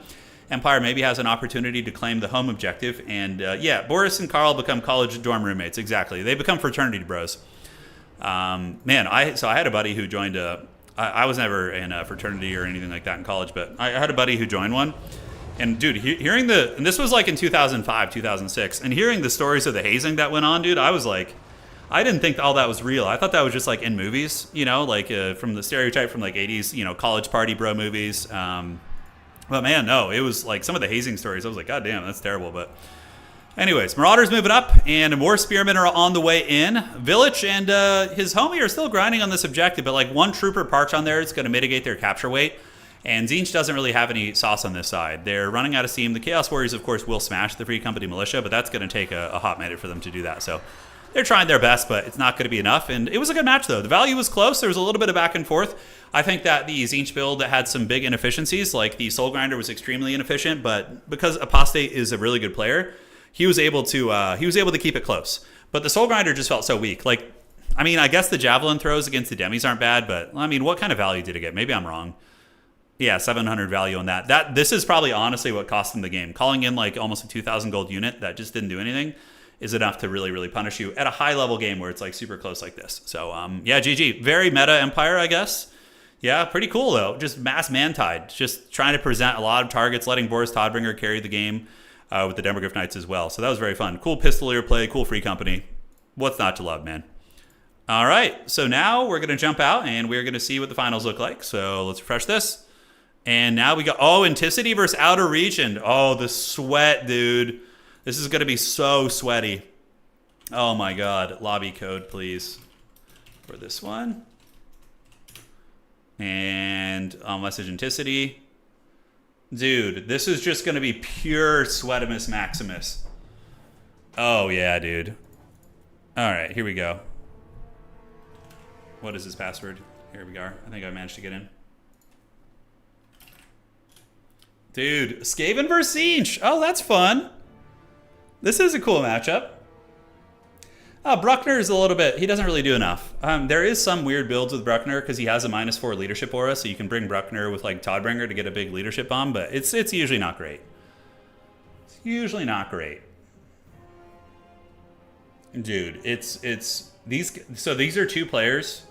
Empire maybe has an opportunity to claim the home objective. And yeah, Boris and Carl become college dorm roommates. Exactly. They become fraternity bros. Man, I had a buddy who joined I was never in a fraternity or anything like that in college, but I had a buddy who joined one. And dude, hearing and this was like in 2005, 2006, and hearing the stories of the hazing that went on, dude, I was like, I didn't think all that was real. I thought that was just like in movies, you know, like from the stereotype from like 80s, you know, college party bro movies. But man, no, it was like some of the hazing stories. I was like, God damn, that's terrible. But anyways, Marauders moving up, and more Spearmen are on the way in. Village and his homie are still grinding on this objective, but like one Trooper Parch on there is going to mitigate their capture weight. And Tzeentch doesn't really have any sauce on this side. They're running out of steam. The Chaos Warriors, of course, will smash the Free Company Militia, but that's going to take a hot minute for them to do that. So they're trying their best, but it's not going to be enough. And it was a good match, though. The value was close. There was a little bit of back and forth. I think that the Tzeentch build had some big inefficiencies, like the Soul Grinder was extremely inefficient, but because Apostate is a really good player, he was able to keep it close. But the Soul Grinder just felt so weak. Like, I mean, I guess the Javelin throws against the Demis aren't bad, but I mean, what kind of value did it get? Maybe I'm wrong. Yeah, 700 value on that. This is probably honestly what cost them the game. Calling in like almost a 2,000 gold unit that just didn't do anything is enough to really, really punish you at a high level game where it's like super close like this. So yeah, GG. Very meta Empire, I guess. Yeah, pretty cool though. Just mass man-tide. Just trying to present a lot of targets, letting Boris Todbringer carry the game with the Demogryph Knights as well. So that was very fun. Cool pistolier play, cool Free Company. What's not to love, man? All right, so now we're going to jump out and we're going to see what the finals look like. So let's refresh this. And now we got, Anticity versus Outer Region. Oh, the sweat, dude. This is going to be so sweaty. Oh my God. Lobby code, please, for this one. And message Anticity. Dude, this is just going to be pure Sweatimus Maximus. Oh yeah, dude. All right, here we go. What is his password? Here we are. I think I managed to get in. Dude, Skaven versus Tzeentch. Oh, that's fun. This is a cool matchup. Bruckner is a little bit, he doesn't really do enough. There is some weird builds with Bruckner because he has a -4 leadership aura, so you can bring Bruckner with like Todbringer to get a big leadership bomb, but it's usually not great. It's usually not great. Dude, these are two players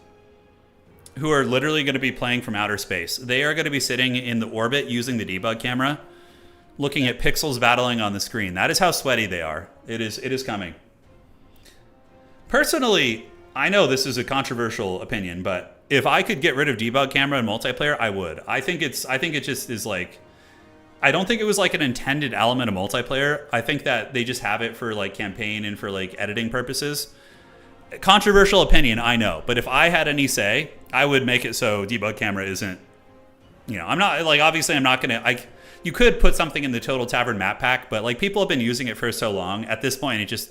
who are literally going to be playing from outer space. They are going to be sitting in the orbit using the debug camera, looking at pixels battling on the screen. That is how sweaty they are. It is coming. Personally, I know this is a controversial opinion, but if I could get rid of debug camera in multiplayer, I would. I think it just is like, I don't think it was like an intended element of multiplayer. I think that they just have it for like campaign and for like editing purposes. Controversial opinion, I know, but if I had any say, I would make it so debug camera isn't, you know, I'm not like, obviously I'm not gonna, you could put something in the Total Tavern map pack, but like people have been using it for so long, at this point it just,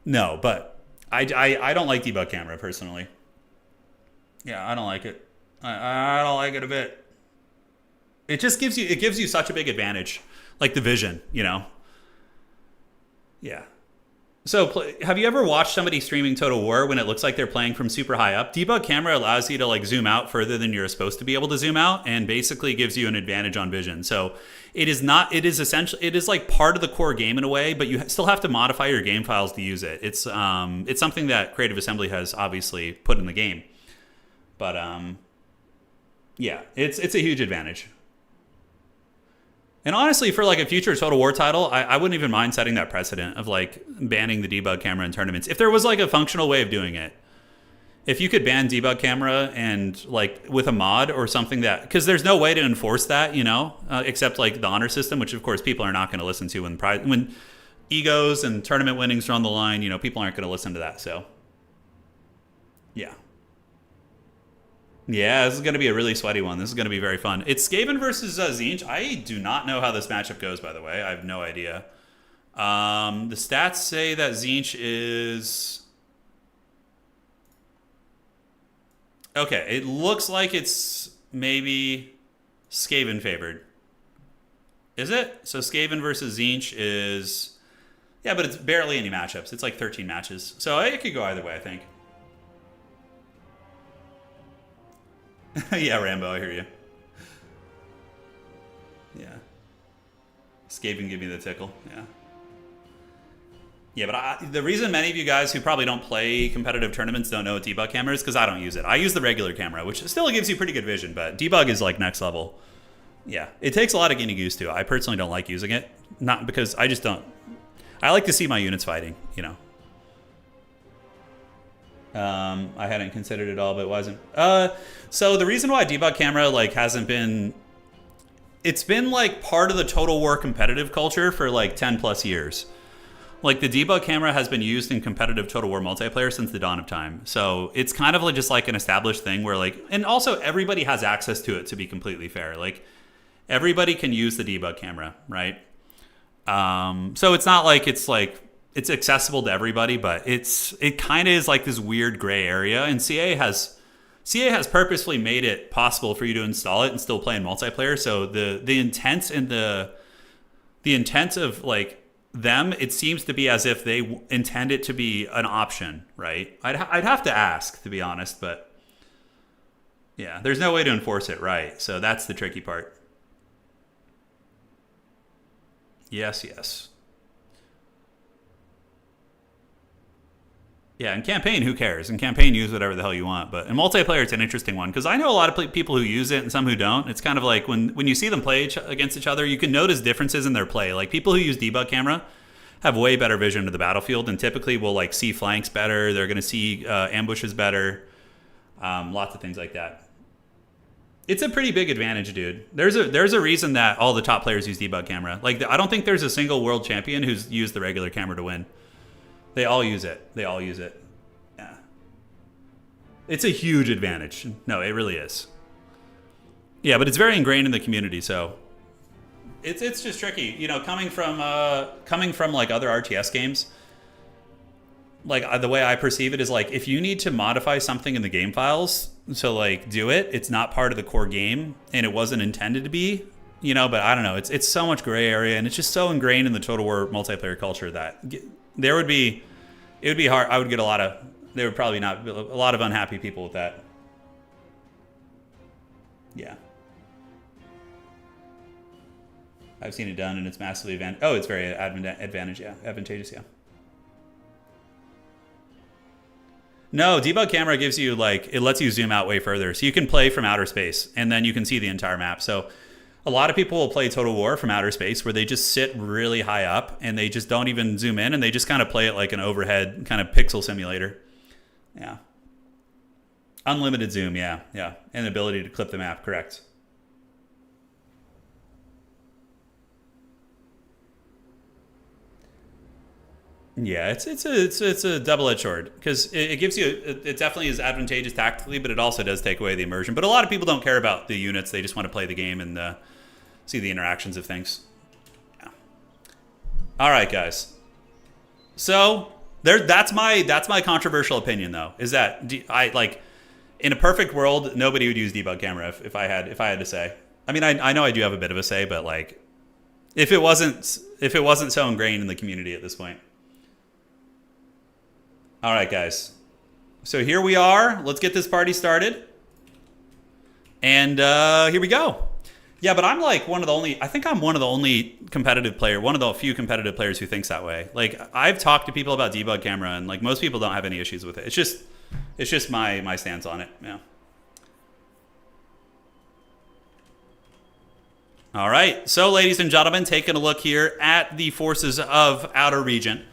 no, but I don't like debug camera personally. Yeah, I don't like it. I don't like it a bit. It just gives you such a big advantage, like the vision, you know? Yeah. So have you ever watched somebody streaming Total War when it looks like they're playing from super high up? Debug camera allows you to like zoom out further than you're supposed to be able to zoom out, and basically gives you an advantage on vision. So it is like part of the core game in a way, but you still have to modify your game files to use it. It's something that Creative Assembly has obviously put in the game. But yeah, it's a huge advantage. And honestly, for like a future Total War title, I wouldn't even mind setting that precedent of like banning the debug camera in tournaments. If there was like a functional way of doing it. if you could ban debug camera and like with a mod or something that, because there's no way to enforce that, you know, except like the honor system, which of course people are not going to listen to when egos and tournament winnings are on the line. You know, people aren't going to listen to that. So yeah. Yeah, this is going to be a really sweaty one. This is going to be very fun. It's Skaven versus Tzeentch. I do not know how this matchup goes, by the way. I have no idea. The stats say that Tzeentch is... Okay, it looks like it's maybe Skaven favored. Is it? So Skaven versus Tzeentch is... Yeah, but it's barely any matchups. It's like 13 matches. So it could go either way, I think. Yeah, Rambo, I hear you. Yeah. Skaven give me the tickle, yeah. Yeah, but the reason many of you guys who probably don't play competitive tournaments don't know what debug camera is because I don't use it. I use the regular camera, which still gives you pretty good vision, but debug is like next level. Yeah, it takes a lot of getting used to. I personally don't like using it. Not because I just don't. I like to see my units fighting, you know. I hadn't considered it all, but it wasn't. So the reason why debug camera like hasn't been... It's been like part of the Total War competitive culture for like 10 plus years. Like the debug camera has been used in competitive Total War multiplayer since the dawn of time. So it's kind of like just like an established thing where like, and also everybody has access to it, to be completely fair. Like everybody can use the debug camera, right? So it's not like it's accessible to everybody, but it kind of is like this weird gray area. And CA has purposefully made it possible for you to install it and still play in multiplayer. So the intent and the intent of like them, it seems to be as if they intend it to be an option, right? I'd have to ask, to be honest, but yeah, there's no way to enforce it, right? So that's the tricky part. Yes, yes. Yeah, in campaign, who cares? In campaign, use whatever the hell you want. But in multiplayer, it's an interesting one because I know a lot of people who use it and some who don't. It's kind of like when you see them play against each other, you can notice differences in their play. Like people who use debug camera have way better vision of the battlefield and typically will like see flanks better. They're going to see ambushes better. Lots of things like that. It's a pretty big advantage, dude. There's a reason that all the top players use debug camera. Like I don't think there's a single world champion who's used the regular camera to win. They all use it. They all use it. Yeah. It's a huge advantage. No, it really is. Yeah, but it's very ingrained in the community, so it's just tricky. You know, coming from like other RTS games, like the way I perceive it is like if you need to modify something in the game files to like do it, it's not part of the core game and it wasn't intended to be, you know, but I don't know. It's so much gray area and it's just so ingrained in the Total War multiplayer culture that it would be hard. I would get there would probably not be a lot of unhappy people with that. Yeah. I've seen it done and it's massively it's very advantageous, yeah. No, debug camera gives you like, it lets you zoom out way further. So you can play from outer space and then you can see the entire map. So a lot of people will play Total War from outer space where they just sit really high up and they just don't even zoom in and they just kind of play it like an overhead kind of pixel simulator. Yeah. Unlimited zoom, yeah. And the ability to clip the map, correct. Yeah, it's a double-edged sword because it gives you, it definitely is advantageous tactically, but it also does take away the immersion. But a lot of people don't care about the units; they just want to play the game and see the interactions of things. Yeah. All right, guys. So that's my controversial opinion, though, is that I like in a perfect world nobody would use debug camera if I had to say. I mean, I know I do have a bit of a say, but like if it wasn't so ingrained in the community at this point. All right, guys. So here we are. Let's get this party started. And here we go. Yeah, but I'm like I think I'm one of the only competitive player, one of the few competitive players who thinks that way. Like I've talked to people about debug camera and like most people don't have any issues with it. It's just my stance on it. Yeah. All right. So ladies and gentlemen, taking a look here at the forces of Outer Region.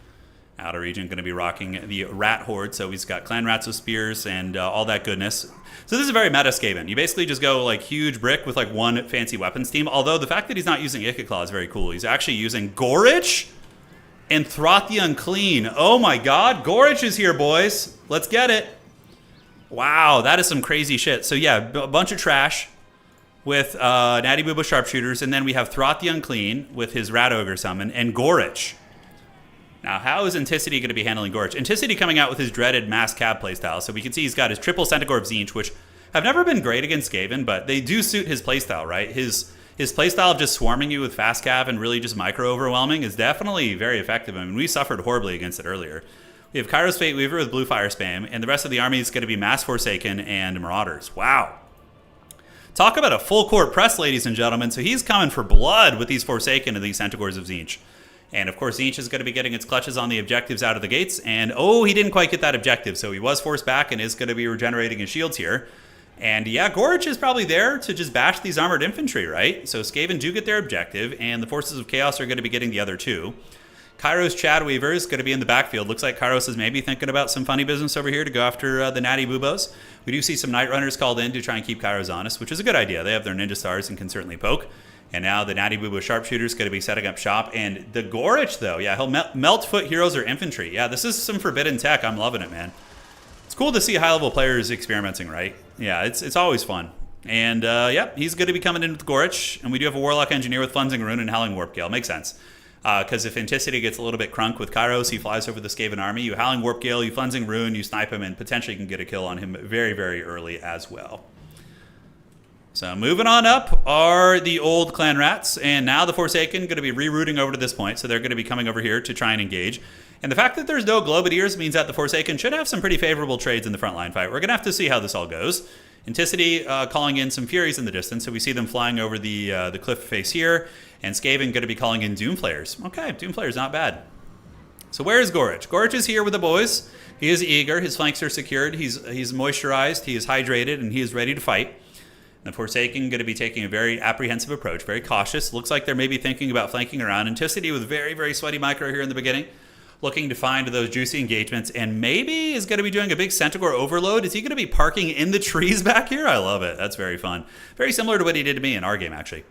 Outer region going to be rocking the rat horde, so he's got clan rats with spears and all that goodness. So this is very meta Skaven. You basically just go like huge brick with like one fancy weapons team, although the fact that he's not using Ikka is very cool. He's actually using Gorich and Throth the Unclean. Oh my god, Gorich is here, boys. Let's get it. Wow, that is some crazy shit. So yeah, a bunch of trash with Natty Boobo Sharpshooters, and then we have Throth the Unclean with his Rat Ogre summon, and Gorich. Now, how is Anticity going to be handling Gorich? Anticity coming out with his dreaded Mass Cab playstyle. So we can see he's got his triple Centaur of Tzeentch, which have never been great against Skaven, but they do suit his playstyle, right? His playstyle of just swarming you with fast cav and really just micro-overwhelming is definitely very effective. I mean, we suffered horribly against it earlier. We have Kairos Fate Weaver with Blue Fire Spam, and the rest of the army is going to be Mass Forsaken and Marauders. Wow. Talk about a full court press, ladies and gentlemen. So he's coming for blood with these Forsaken and these Centaurs of Tzeentch. And, of course, Tzeentch is going to be getting its clutches on the objectives out of the gates. And, oh, he didn't quite get that objective. So he was forced back and is going to be regenerating his shields here. And, yeah, Gorich is probably there to just bash these armored infantry, right? So Skaven do get their objective, and the Forces of Chaos are going to be getting the other two. Kairos Chad Weaver is going to be in the backfield. Looks like Kairos is maybe thinking about some funny business over here to go after the Natty Boobos. We do see some Night Runners called in to try and keep Kairos honest, which is a good idea. They have their Ninja Stars and can certainly poke. And now the Natty Boobo Sharpshooter is going to be setting up shop. And the Gorich, though, yeah, he'll melt foot heroes or infantry. Yeah, this is some forbidden tech. I'm loving it, man. It's cool to see high-level players experimenting, right? Yeah, it's always fun. And, yeah, he's going to be coming in with Gorich. And we do have a Warlock Engineer with Flensing Rune and Howling Warp Gale. Makes sense. Because if Anticity gets a little bit crunk with Kairos, he flies over the Skaven army. You Howling Warp Gale, you Flensing Rune, you snipe him, and potentially can get a kill on him very, very early as well. So moving on up are the old clan rats, and now the Forsaken going to be rerouting over to this point, so they're going to be coming over here to try and engage. And the fact that there's no Globeteers means that the Forsaken should have some pretty favorable trades in the frontline fight. We're going to have to see how this all goes. Anticity calling in some Furies in the distance, so we see them flying over the cliff face here, and Skaven going to be calling in Doomflayers. Okay, Doomflayers not bad. So where is Gorich? Gorich is here with the boys. He is eager. His flanks are secured. He's moisturized. He is hydrated, and he is ready to fight. The Forsaken going to be taking a very apprehensive approach, very cautious. Looks like they're maybe thinking about flanking around. Anticity with very, very sweaty micro here in the beginning, looking to find those juicy engagements, and maybe is going to be doing a big Centaur overload. Is he going to be parking in the trees back here? I love it. That's very fun. Very similar to what he did to me in our game, actually.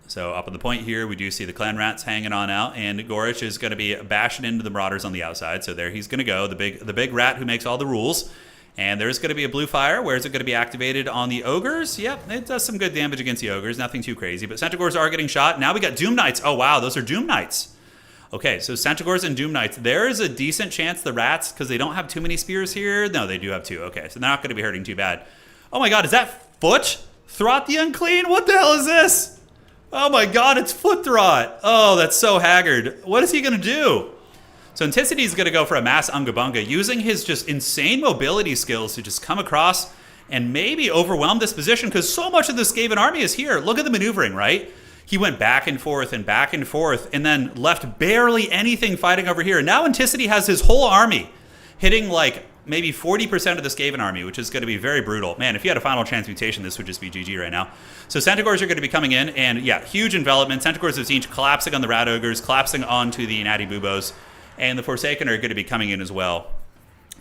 So up on the point here, we do see the clan rats hanging on out, and Gorich is going to be bashing into the Marauders on the outside. So there he's going to go, the big rat who makes all the rules. And there's going to be a blue fire. Where is it going to be activated? On the Ogres? Yep, it does some good damage against the Ogres. Nothing too crazy. But Centaurs are getting shot. Now we got Doom Knights. Oh, wow, those are Doom Knights. Okay, so Centaurs and Doom Knights. There is a decent chance the rats, because they don't have too many spears here. No, they do have two. Okay, so they're not going to be hurting too bad. Oh my god, is that Foot? Throth the Unclean? What the hell is this? Oh my god, it's Foot Throth. Oh, that's so haggard. What is he going to do? So Anticity is going to go for a mass Unga Bunga, using his just insane mobility skills to just come across and maybe overwhelm this position, because so much of the Skaven army is here. Look at the maneuvering, right? He went back and forth and back and forth, and then left barely anything fighting over here. Now Anticity has his whole army hitting like maybe 40% of the Skaven army, which is going to be very brutal. Man, if you had a final transmutation, this would just be GG right now. So Centaurs are going to be coming in, and yeah, huge envelopment. Centaurs of Tzeentch collapsing on the Rat Ogres, collapsing onto the Natty Boobos. And the Forsaken are going to be coming in as well.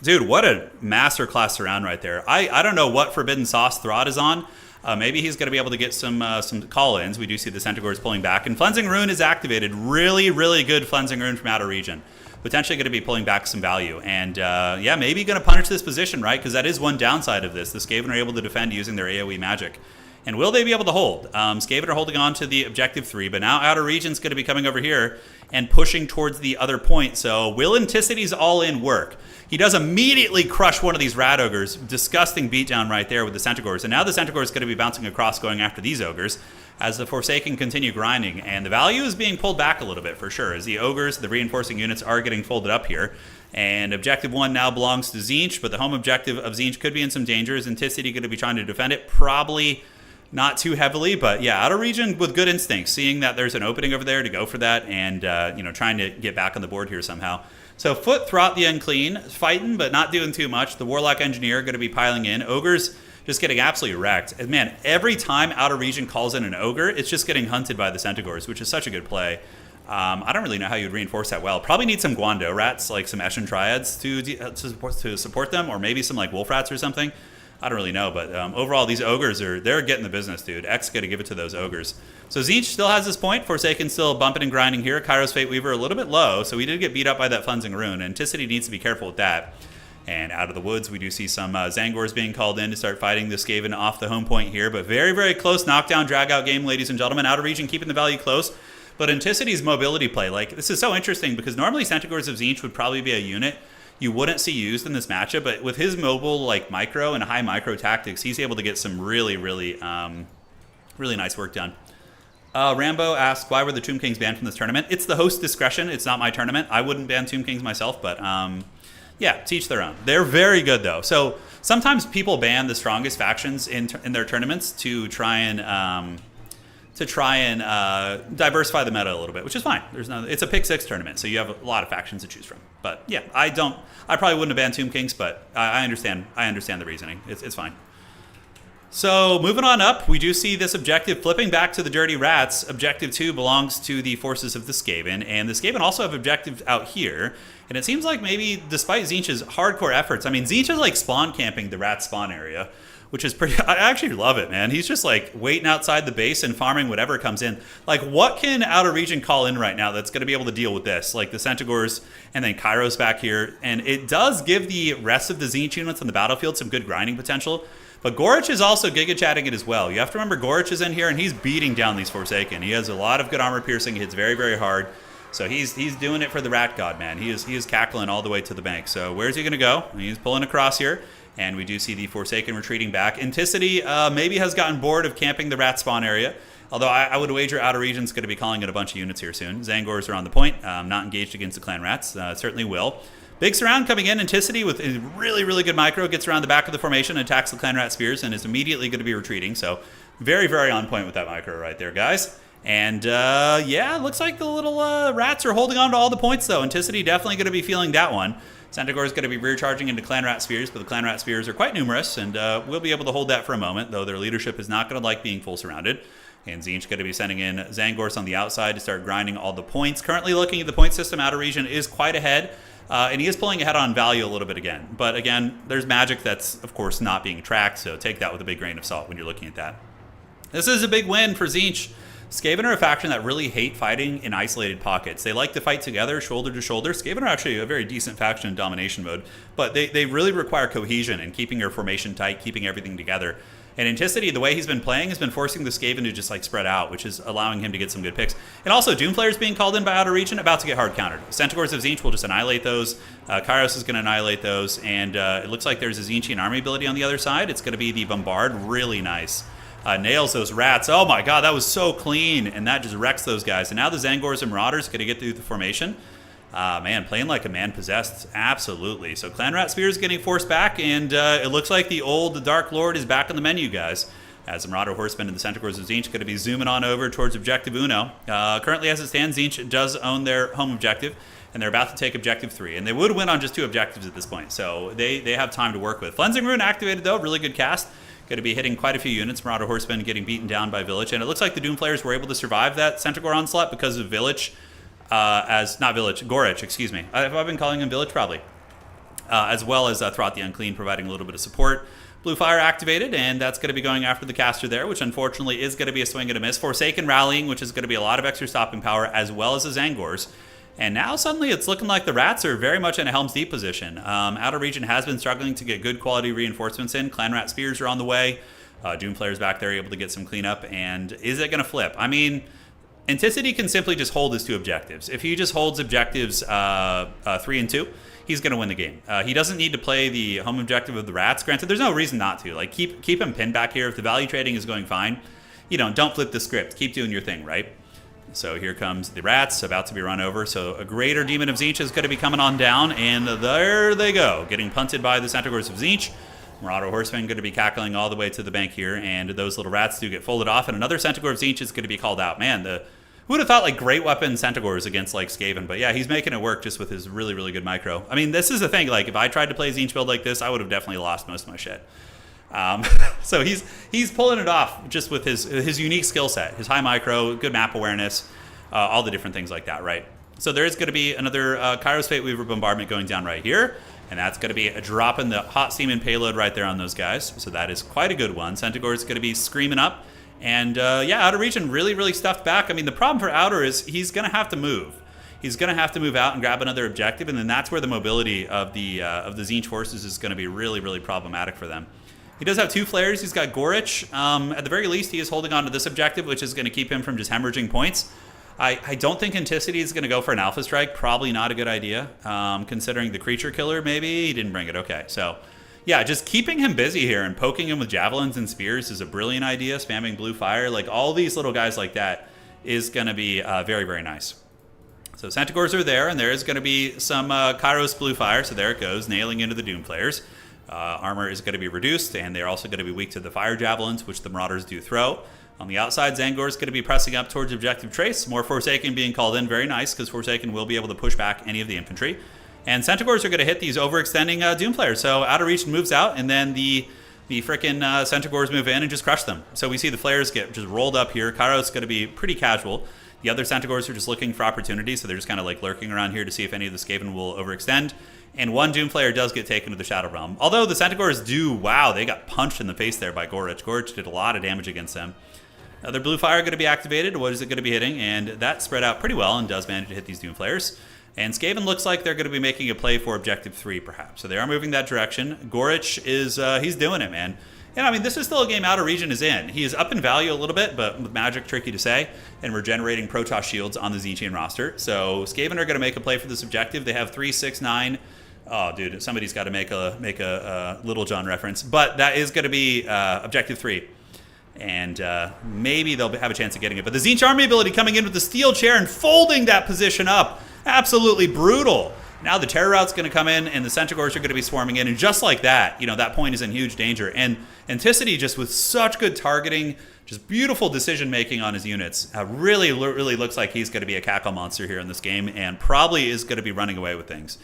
Dude, what a masterclass surround right there. I don't know what forbidden sauce Throth is on. Maybe he's going to be able to get some call-ins. We do see the Centaurs pulling back. And Flensing Rune is activated. Really, really good Flensing Rune from Outer Region. Potentially going to be pulling back some value. And yeah, maybe going to punish this position, right? Because that is one downside of this. The Skaven are able to defend using their AoE magic. And will they be able to hold? Skaven are holding on to the objective 3, but now Outer Region's going to be coming over here and pushing towards the other point. So will Anticity's all-in work? He does immediately crush one of these Rat Ogres. Disgusting beatdown right there with the Centaurs. And now the Centaur is going to be bouncing across going after these Ogres as the Forsaken continue grinding. And the value is being pulled back a little bit for sure, as the Ogres, the reinforcing units, are getting folded up here. And objective 1 now belongs to Tzeentch, but the home objective of Tzeentch could be in some danger. Is Anticity going to be trying to defend it? Probably not too heavily, but yeah, Outer Region with good instincts, seeing that there's an opening over there to go for that, and you know, trying to get back on the board here somehow. So Foot Throth the Unclean, fighting, but not doing too much. The Warlock Engineer going to be piling in. Ogres just getting absolutely wrecked. And man, every time Outer Region calls in an Ogre, it's just getting hunted by the Centaurs, which is such a good play. I don't really know how you'd reinforce that well. Probably need some Guando rats, like some Eshin Triads to support them, or maybe some like Wolf Rats or something. I don't really know, but overall, these Ogres they're getting the business, dude. X got to give it to those Ogres. So Tzeentch still has this point. Forsaken still bumping and grinding here. Kairos Fate Weaver a little bit low, so we did get beat up by that Flensing Rune. Anticity needs to be careful with that. And out of the woods, we do see some Zangors being called in to start fighting the Skaven off the home point here. But very, very close knockdown, drag-out game, ladies and gentlemen. Out of region, keeping the value close. But Anticity's mobility play, like, this is so interesting because normally Centaurs of Tzeentch would probably be a unit you wouldn't see used in this matchup. But with his mobile, like, micro and high micro tactics, he's able to get some really, really, really nice work done. Rambo asks, why were the Tomb Kings banned from this tournament? It's the host's discretion. It's not my tournament. I wouldn't ban Tomb Kings myself, but yeah, to each their own. They're very good, though. So sometimes people ban the strongest factions in their tournaments to try and diversify the meta a little bit, which is fine. It's a pick 6 tournament, so you have a lot of factions to choose from. But yeah, I probably wouldn't have banned Tomb Kings, but I understand the reasoning. It's fine. So moving on up, we do see this objective flipping back to the Dirty Rats. Objective 2 belongs to the forces of the Skaven, and the Skaven also have objectives out here. And it seems like maybe, despite Tzeentch's hardcore efforts, I mean, Tzeentch is like spawn camping the rat spawn area, which is pretty, I actually love it, man. He's just like waiting outside the base and farming whatever comes in. Like, what can Outer Region call in right now that's going to be able to deal with this? Like the Centaurs and then Kairos back here. And it does give the rest of the Tzeentch units on the battlefield some good grinding potential. But Gorich is also giga-chatting it as well. You have to remember Gorich is in here and he's beating down these Forsaken. He has a lot of good armor piercing. He hits very, very hard. So he's doing it for the Rat God, man. He is cackling all the way to the bank. So where's he going to go? He's pulling across here. And we do see the Forsaken retreating back. Anticity maybe has gotten bored of camping the rat spawn area. Although I would wager Outer Region's going to be calling in a bunch of units here soon. Zangors are on the point. Not engaged against the Clan Rats. Certainly will. Big surround coming in. Anticity with a really, really good micro. Gets around the back of the formation, attacks the Clan Rat Spears, and is immediately going to be retreating. So very, very on point with that micro right there, guys. And yeah, looks like the little rats are holding on to all the points, though. Anticity definitely going to be feeling that one. Centaur is going to be rear charging into Clan Rat Spears, but the Clan Rat Spears are quite numerous, and we'll be able to hold that for a moment, though their leadership is not going to like being full surrounded. And Tzeentch going to be sending in Zangors on the outside to start grinding all the points. Currently looking at the point system, Outer Region is quite ahead. And he is pulling ahead on value a little bit again. But again, there's magic that's, of course, not being tracked, so take that with a big grain of salt when you're looking at that. This is a big win for Tzeentch. Skaven are a faction that really hate fighting in isolated pockets. They like to fight together, shoulder to shoulder. Skaven are actually a very decent faction in domination mode, but they really require cohesion and keeping your formation tight, keeping everything together. And Anticity, the way he's been playing, has been forcing the Skaven to just like spread out, which is allowing him to get some good picks. And also, Doomflayers being called in by Outer Region, about to get hard countered. Centaurs of Tzeentch will just annihilate those. Kairos is going to annihilate those. And it looks like there's a Tzeentchian army ability on the other side. It's going to be the Bombard. Really nice. Nails those rats. Oh my god, that was so clean. And that just wrecks those guys. And now the Zangors and Marauders going to get through the formation. Man, playing like a man possessed. Absolutely. So Clan Rat Spear is getting forced back, and it looks like the Dark Lord is back on the menu, guys. As the Marauder Horsemen and the Centaurs of Tzeentch going to be zooming on over towards Objective Uno. Currently, as it stands, Tzeentch does own their home objective, and they're about to take Objective 3. And they would win on just 2 objectives at this point, so they have time to work with. Flensing Rune activated, though. Really good cast. Going to be hitting quite a few units. Marauder Horsemen getting beaten down by Village. And it looks like the Doomflayers were able to survive that Centaur onslaught because of Village. Gorich, excuse me. Have I been calling him Village? Probably. As well as Throth the Unclean providing a little bit of support. Blue Fire activated, and that's going to be going after the caster there, which unfortunately is going to be a swing and a miss. Forsaken rallying, which is going to be a lot of extra stopping power, as well as the Zangors. And now suddenly it's looking like the Rats are very much in a Helm's Deep position. Outer Region has been struggling to get good quality reinforcements in. Clan Rat Spears are on the way. Doomflayers back there able to get some cleanup. And is it going to flip? I mean, Anticity can simply just hold his 2 objectives. If he just holds objectives 3 and 2, he's going to win the game. He doesn't need to play the home objective of the Rats. Granted, there's no reason not to. Like, keep him pinned back here. If the value trading is going fine, don't flip the script. Keep doing your thing, right? So here comes the Rats, about to be run over. So a Greater Demon of Tzeentch is going to be coming on down, and there they go, getting punted by the Centaurs of Tzeentch. Marauder Horsemen going to be cackling all the way to the bank here, and those little Rats do get folded off, and another Centaur of Tzeentch is going to be called out. Man, who would have thought like great weapon Centaurs against like Skaven? But yeah, he's making it work just with his really, really good micro. I mean, this is the thing. Like, if I tried to play a Tzeentch build like this, I would have definitely lost most of my shit. So he's pulling it off just with his unique skill set, his high micro, good map awareness. all the different things like that, right? So there is going to be another Kairos Fate Weaver bombardment going down right here, and that's going to be a drop in the hot steam and payload right there on those guys. So that is quite a good one. Centaur is going to be screaming up, and yeah, Outer Region really stuffed back. I mean, the problem for Outer is he's going to have to move. He's going to have to move out and grab another objective, and then that's where the mobility of the Tzeentch forces is going to be really problematic for them. He does have 2 flares. He's got Gorich. At the very least, he is holding on to this objective, which is going to keep him from just hemorrhaging points. I don't think Anticity is going to go for an Alpha Strike. Probably not a good idea, considering the Creature Killer, maybe. He didn't bring it. Okay, so yeah, just keeping him busy here and poking him with Javelins and Spears is a brilliant idea. Spamming Blue Fire, like all these little guys like that, is going to be very nice. So Centaurs are there, and there is going to be some Kairos Blue Fire, so there it goes, nailing into the Doom players. Armor is going to be reduced, and they're also going to be weak to the Fire Javelins, which the Marauders do throw. On the outside, Zangor is going to be pressing up towards Objective Trace. More Forsaken being called in. Very nice, because Forsaken will be able to push back any of the infantry. And Centaurs are going to hit these overextending Doom players. So Outer Region moves out, and then the frickin' Centaurs move in and just crush them. So we see the flares get just rolled up here. Kairos is going to be pretty casual. The other Centaurs are just looking for opportunities, so they're just kind of like lurking around here to see if any of the Skaven will overextend. And one Doom player does get taken to the Shadow Realm. Although the Centaurs do, wow, they got punched in the face there by Gorich. Gorich did a lot of damage against them. Another Blue Fire going to be activated. What is it going to be hitting? And that spread out pretty well and does manage to hit these Doom players. And Skaven looks like they're going to be making a play for Objective 3, perhaps. So they are moving that direction. Gorich is, he's doing it, man. And I mean, this is still a game Outer Region is in. He is up in value a little bit, but with Magic, tricky to say. And we're generating Protoss shields on the Tzeentchian roster. So Skaven are going to make a play for this objective. They have 3, 6, 9. Oh, dude, somebody's got to make a Little John reference. But that is going to be Objective 3. And maybe they'll have a chance of getting it. But the Tzeentch army ability coming in with the steel chair and folding that position up. Absolutely brutal. Now the Terror Route's going to come in, and the Centaurs are going to be swarming in. And just like that, you know, that point is in huge danger. And Anticity, just with such good targeting, just beautiful decision-making on his units, really looks like he's going to be a cackle monster here in this game, and probably is going to be running away with things.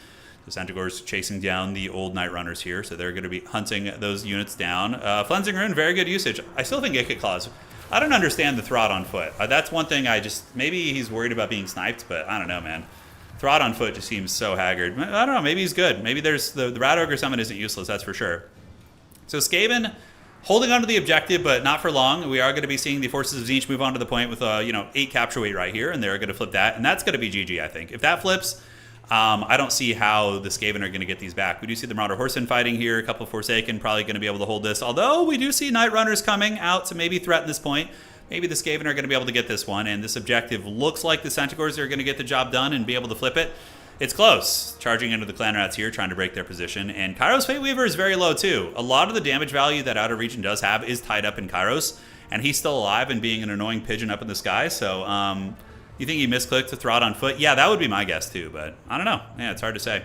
The Centaurs chasing down the old Night Runners here, so they're going to be hunting those units down. Flensing Rune, very good usage. I still think Icket Claws. I don't understand the Throt on foot. That's one thing maybe he's worried about being sniped, but I don't know, man. Throt on foot just seems so haggard. I don't know, maybe he's good. Maybe there's the Rat Ogre summon isn't useless, that's for sure. So Skaven holding on to the objective, but not for long. We are going to be seeing the forces of Tzeentch move on to the point with 8 capture weight right here, and they're going to flip that, and that's going to be GG, I think. If that flips, I don't see how the Skaven are going to get these back. We do see the Marauder Horsemen fighting here. A couple of Forsaken probably going to be able to hold this. Although we do see Night Runners coming out to maybe threaten this point. Maybe the Skaven are going to be able to get this one. And this objective looks like the Centaurs are going to get the job done and be able to flip it. It's close. Charging into the Clan Rats here, trying to break their position. And Kairos Fate Weaver is very low too. A lot of the damage value that Outer Region does have is tied up in Kairos. And he's still alive and being an annoying pigeon up in the sky. So, you think he misclicked to Throt on foot? Yeah, that would be my guess too, but I don't know. Yeah, it's hard to say.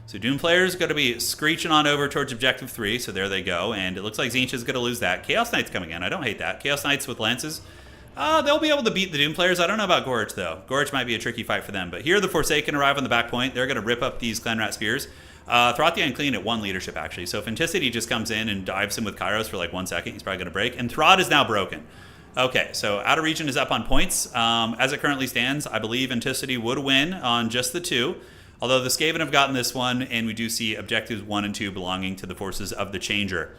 So Doom players going to be screeching on over towards Objective 3, so there they go, and it looks like Tzeentch is going to lose that. Chaos Knights coming in. I don't hate that. Chaos Knights with lances. They'll be able to beat the Doom players. I don't know about Gorich, though. Gorich might be a tricky fight for them, but here the Forsaken arrive on the back point. They're going to rip up these Clan Rat Spears. Throt the Unclean at 1 leadership, actually. So if Anticity just comes in and dives him with Kairos for like 1 second, he's probably going to break. And Throt is now broken. Okay, so Outer Region is up on points. As it currently stands, I believe Anticity would win on just the 2. Although the Skaven have gotten this one, and we do see objectives 1 and 2 belonging to the forces of the Changer.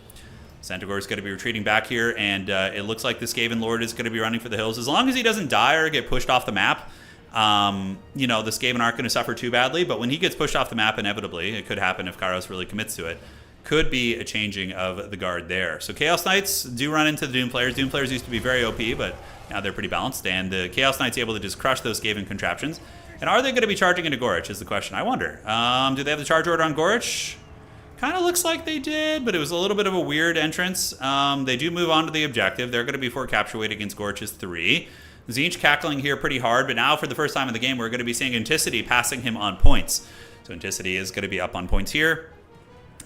Centaur is going to be retreating back here, and it looks like the Skaven Lord is going to be running for the hills. As long as he doesn't die or get pushed off the map, the Skaven aren't going to suffer too badly. But when he gets pushed off the map, inevitably, it could happen if Kairos really commits to it, could be a changing of the guard there. So Chaos Knights do run into the Doom players. Doom players used to be very OP, but now they're pretty balanced, and the Chaos Knights able to just crush those Skaven contraptions. And are they going to be charging into Gorich is the question. I wonder. Do they have the charge order on Gorich? Kind of looks like they did, but it was a little bit of a weird entrance. They do move on to the objective. They're going to be 4 capture weight against Gorich's 3. Tzeentch cackling here pretty hard, but now for the first time in the game, we're going to be seeing Anticity passing him on points. So Anticity is going to be up on points here.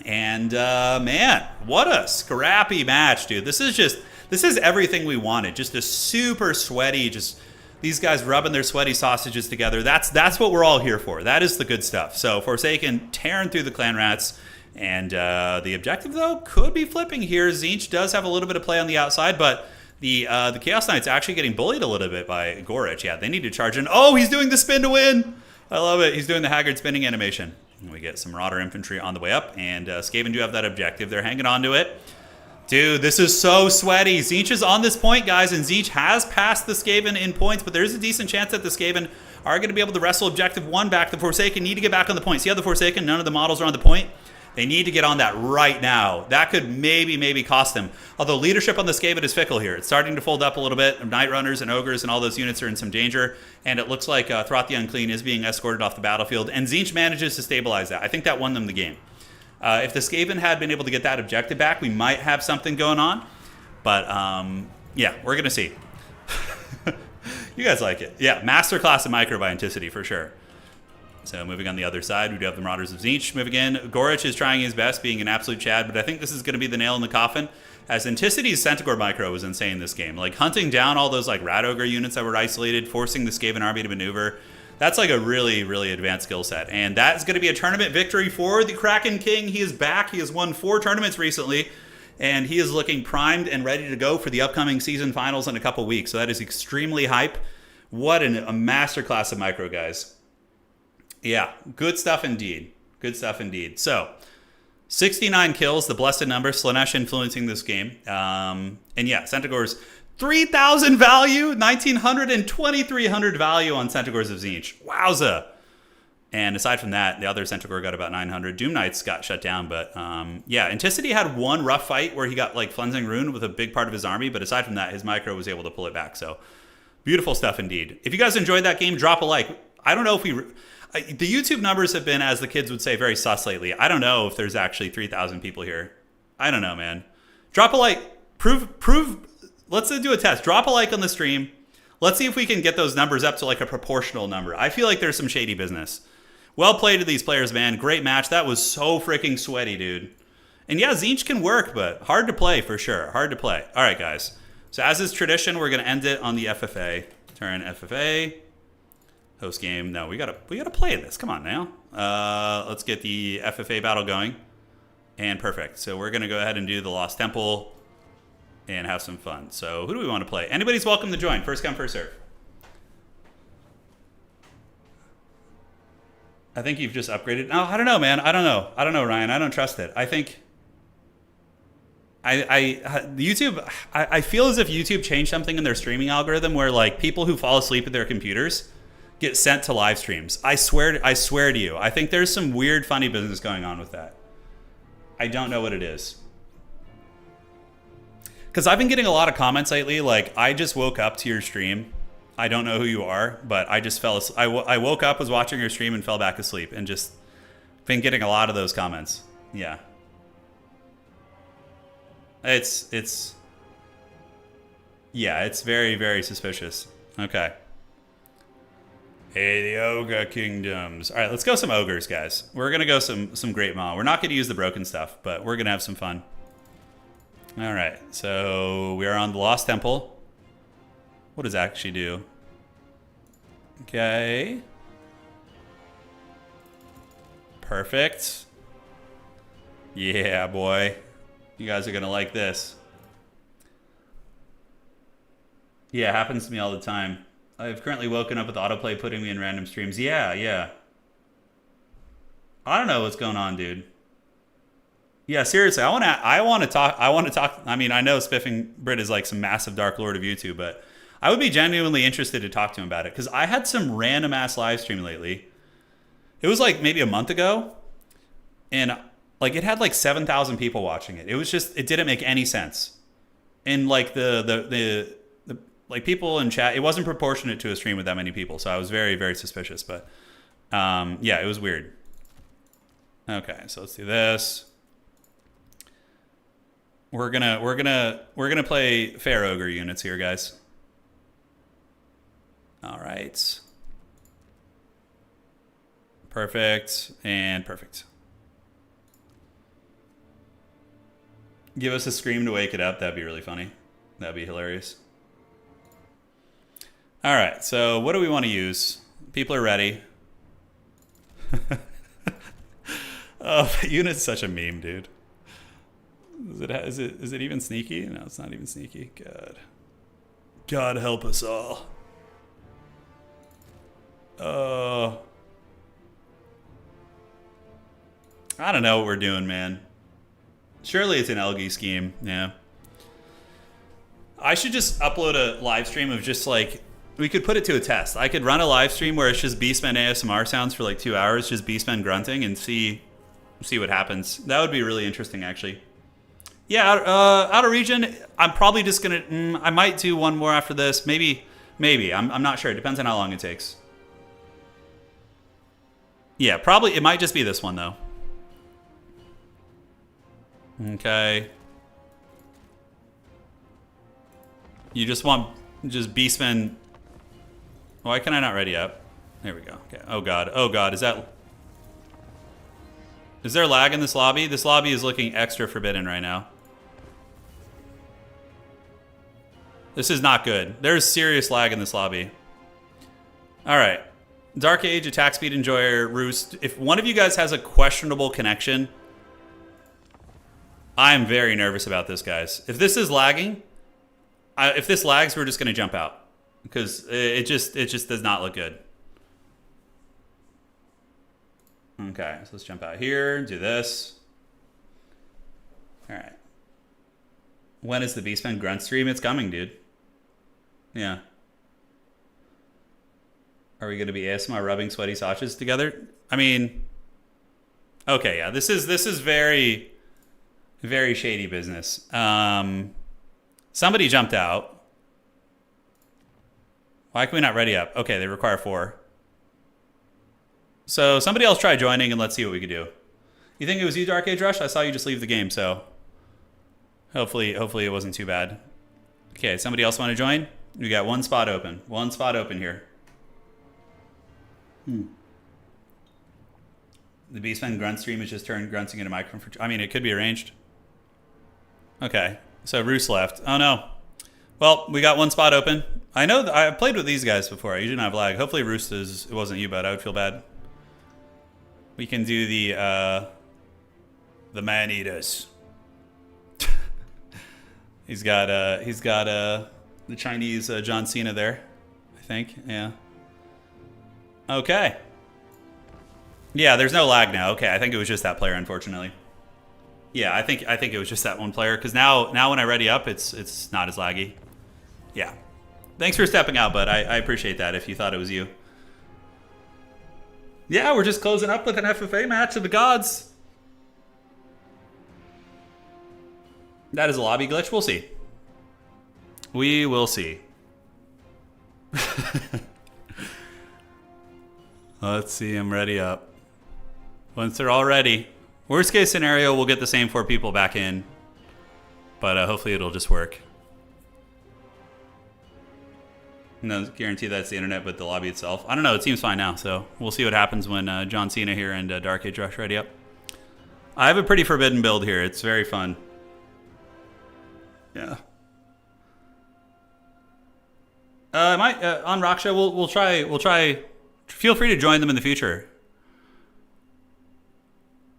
And man, what a scrappy match, dude. This is everything we wanted. Just a super sweaty, just these guys rubbing their sweaty sausages together. That's what we're all here for. That is the good stuff. So Forsaken tearing through the Clan Rats. And the objective, though, could be flipping here. Tzeentch does have a little bit of play on the outside, but The Chaos Knight's actually getting bullied a little bit by Gorich. Yeah, they need to charge in. Oh, he's doing the spin to win. I love it. He's doing the Haggard spinning animation. And we get some Marauder infantry on the way up, and Skaven do have that objective. They're hanging on to it. Dude, this is so sweaty. Tzeentch is on this point, guys, and Tzeentch has passed the Skaven in points, but there's a decent chance that the Skaven are going to be able to wrestle objective 1 back. The Forsaken need to get back on the point. See how the Forsaken, none of the models are on the point? They need to get on that right now. That could maybe cost them. Although leadership on the Skaven is fickle here. It's starting to fold up a little bit. Night Runners and Ogres and all those units are in some danger, and it looks like Throth the Unclean is being escorted off the battlefield, and Tzeentch manages to stabilize that. I think that won them the game. If the Skaven had been able to get that objective back, we might have something going on. But, yeah, we're going to see. You guys like it. Yeah, masterclass of micro by Anticity for sure. So moving on the other side, we do have the Marauders of Tzeentch. Moving in, Gorich is trying his best, being an absolute Chad, but I think this is going to be the nail in the coffin. As Anticity's Centaur micro was insane this game. Like, hunting down all those, like, Rat Ogre units that were isolated, forcing the Skaven army to maneuver. That's like a really advanced skill set. And that's going to be a tournament victory for the Kraken King. He is back. He has won 4 tournaments recently. And he is looking primed and ready to go for the upcoming season finals in a couple weeks. So that is extremely hype. What a masterclass of micro, guys. Yeah, good stuff indeed. Good stuff indeed. So, 69 kills, the blessed number. Slaanesh influencing this game. And yeah, Centaur's 3,000 value, 1,900 and 2,300 value on Centaurs of Tzeentch. Wowza. And aside from that, the other Centaur got about 900. Doom Knights got shut down, but yeah, Anticity had one rough fight where he got like Cleansing Rune with a big part of his army, but aside from that, his micro was able to pull it back. So beautiful stuff indeed. If you guys enjoyed that game, drop a like. I don't know if the YouTube numbers have been, as the kids would say, very sus lately. I don't know if there's actually 3,000 people here. I don't know, man. Drop a like. Prove. Let's do a test. Drop a like on the stream. Let's see if we can get those numbers up to like a proportional number. I feel like there's some shady business. Well played to these players, man. Great match. That was so freaking sweaty, dude. And yeah, Tzeentch can work, but hard to play for sure. Hard to play. All right, guys. So as is tradition, we're going to end it on the FFA. Turn FFA. Host game. No, we gotta play this. Come on now. Let's get the FFA battle going. And perfect. So we're going to go ahead and do the Lost Temple and have some fun. So who do we want to play? Anybody's welcome to join. First come, first serve. I think you've just upgraded. No, I don't know, man. I don't know, Ryan. I don't trust it. I think YouTube, I feel as if YouTube changed something in their streaming algorithm where like people who fall asleep at their computers get sent to live streams. I swear to you. I think there's some weird funny business going on with that. I don't know what it is. Because I've been getting a lot of comments lately, like, I just woke up to your stream. I don't know who you are, but I just fell asleep. I woke up, was watching your stream, and fell back asleep. And just been getting a lot of those comments. Yeah. It's very, very suspicious. Okay. Hey, the Ogre Kingdoms. All right, let's go some Ogres, guys. We're going to go some Great Maw. We're not going to use the broken stuff, but we're going to have some fun. All right, so we are on the Lost Temple. What does that actually do? Okay. Perfect. Yeah, boy. You guys are going to like this. Yeah, it happens to me all the time. I've currently woken up with autoplay putting me in random streams. Yeah. I don't know what's going on, dude. Yeah, seriously, I want to talk. I mean, I know Spiffing Brit is like some massive Dark Lord of YouTube, but I would be genuinely interested to talk to him about it because I had some random ass live stream lately. It was like maybe a month ago, and like it had like 7,000 people watching it. It was just, it didn't make any sense, and like the like people in chat, it wasn't proportionate to a stream with that many people, so I was very, very suspicious. But yeah, it was weird. Okay, so let's do this. We're gonna play Fair Ogre units here, guys. All right. Perfect and perfect. Give us a scream to wake it up. That'd be really funny. That'd be hilarious. All right, so what do we want to use? People are ready. Oh, unit's such a meme, dude. Is it even sneaky? No, it's not even sneaky. God. God help us all. I don't know what we're doing, man. Surely it's an Elgi scheme, yeah. I should just upload a live stream of just like, we could put it to a test. I could run a live stream where it's just Beastmen ASMR sounds for like 2 hours, just Beastmen grunting, and see what happens. That would be really interesting, actually. Yeah, out of region, I'm probably just gonna, I might do one more after this. Maybe, I'm not sure. It depends on how long it takes. Yeah, probably, it might just be this one, though. Okay. You just want just Beastmen. Why can I not ready up? There we go. Okay. Oh god. Oh god. Is there lag in this lobby? This lobby is looking extra forbidden right now. This is not good. There's serious lag in this lobby. All right. Dark Age, Attack Speed Enjoyer, Roost. If one of you guys has a questionable connection, I am very nervous about this, guys. If this is lagging, if this lags, we're just going to jump out. Because it just does not look good. Okay, so let's jump out here, do this. All right. When is the Beastmen Grunt stream? It's coming, dude. Yeah. Are we going to be ASMR rubbing sweaty sausages together? I mean, okay, yeah. This is very, very shady business. Somebody jumped out. Why can we not ready up? Okay, they require 4. So somebody else try joining and let's see what we can do. You think it was you, Dark Age Rush? I saw you just leave the game, so hopefully it wasn't too bad. Okay, somebody else want to join? We got one spot open. One spot open here. The Beastmen grunt stream has just turned grunting into microphone. I mean, it could be arranged. Okay, so Roos left. Oh no. Well, we got one spot open. I know that I've played with these guys before. I usually don't have lag. Hopefully Roost it wasn't you, but I would feel bad. We can do the man eaters. he's got the Chinese John Cena there, I think. Yeah. Okay. Yeah, there's no lag now. Okay, I think it was just that player, unfortunately. Yeah, I think it was just that one player, because now when I ready up, it's not as laggy. Yeah. Thanks for stepping out, bud. I appreciate that if you thought it was you. Yeah, we're just closing up with an FFA match of the gods. That is a lobby glitch. We'll see. We will see. Let's see. I'm ready up. Once they're all ready. Worst case scenario, we'll get the same 4 people back in. But hopefully it'll just work. No guarantee that's the internet, but the lobby itself. I don't know. It seems fine now, so we'll see what happens when John Cena here and Dark Age Rush ready up. I have a pretty forbidden build here. It's very fun. Yeah. On Raksha, we'll try. Feel free to join them in the future.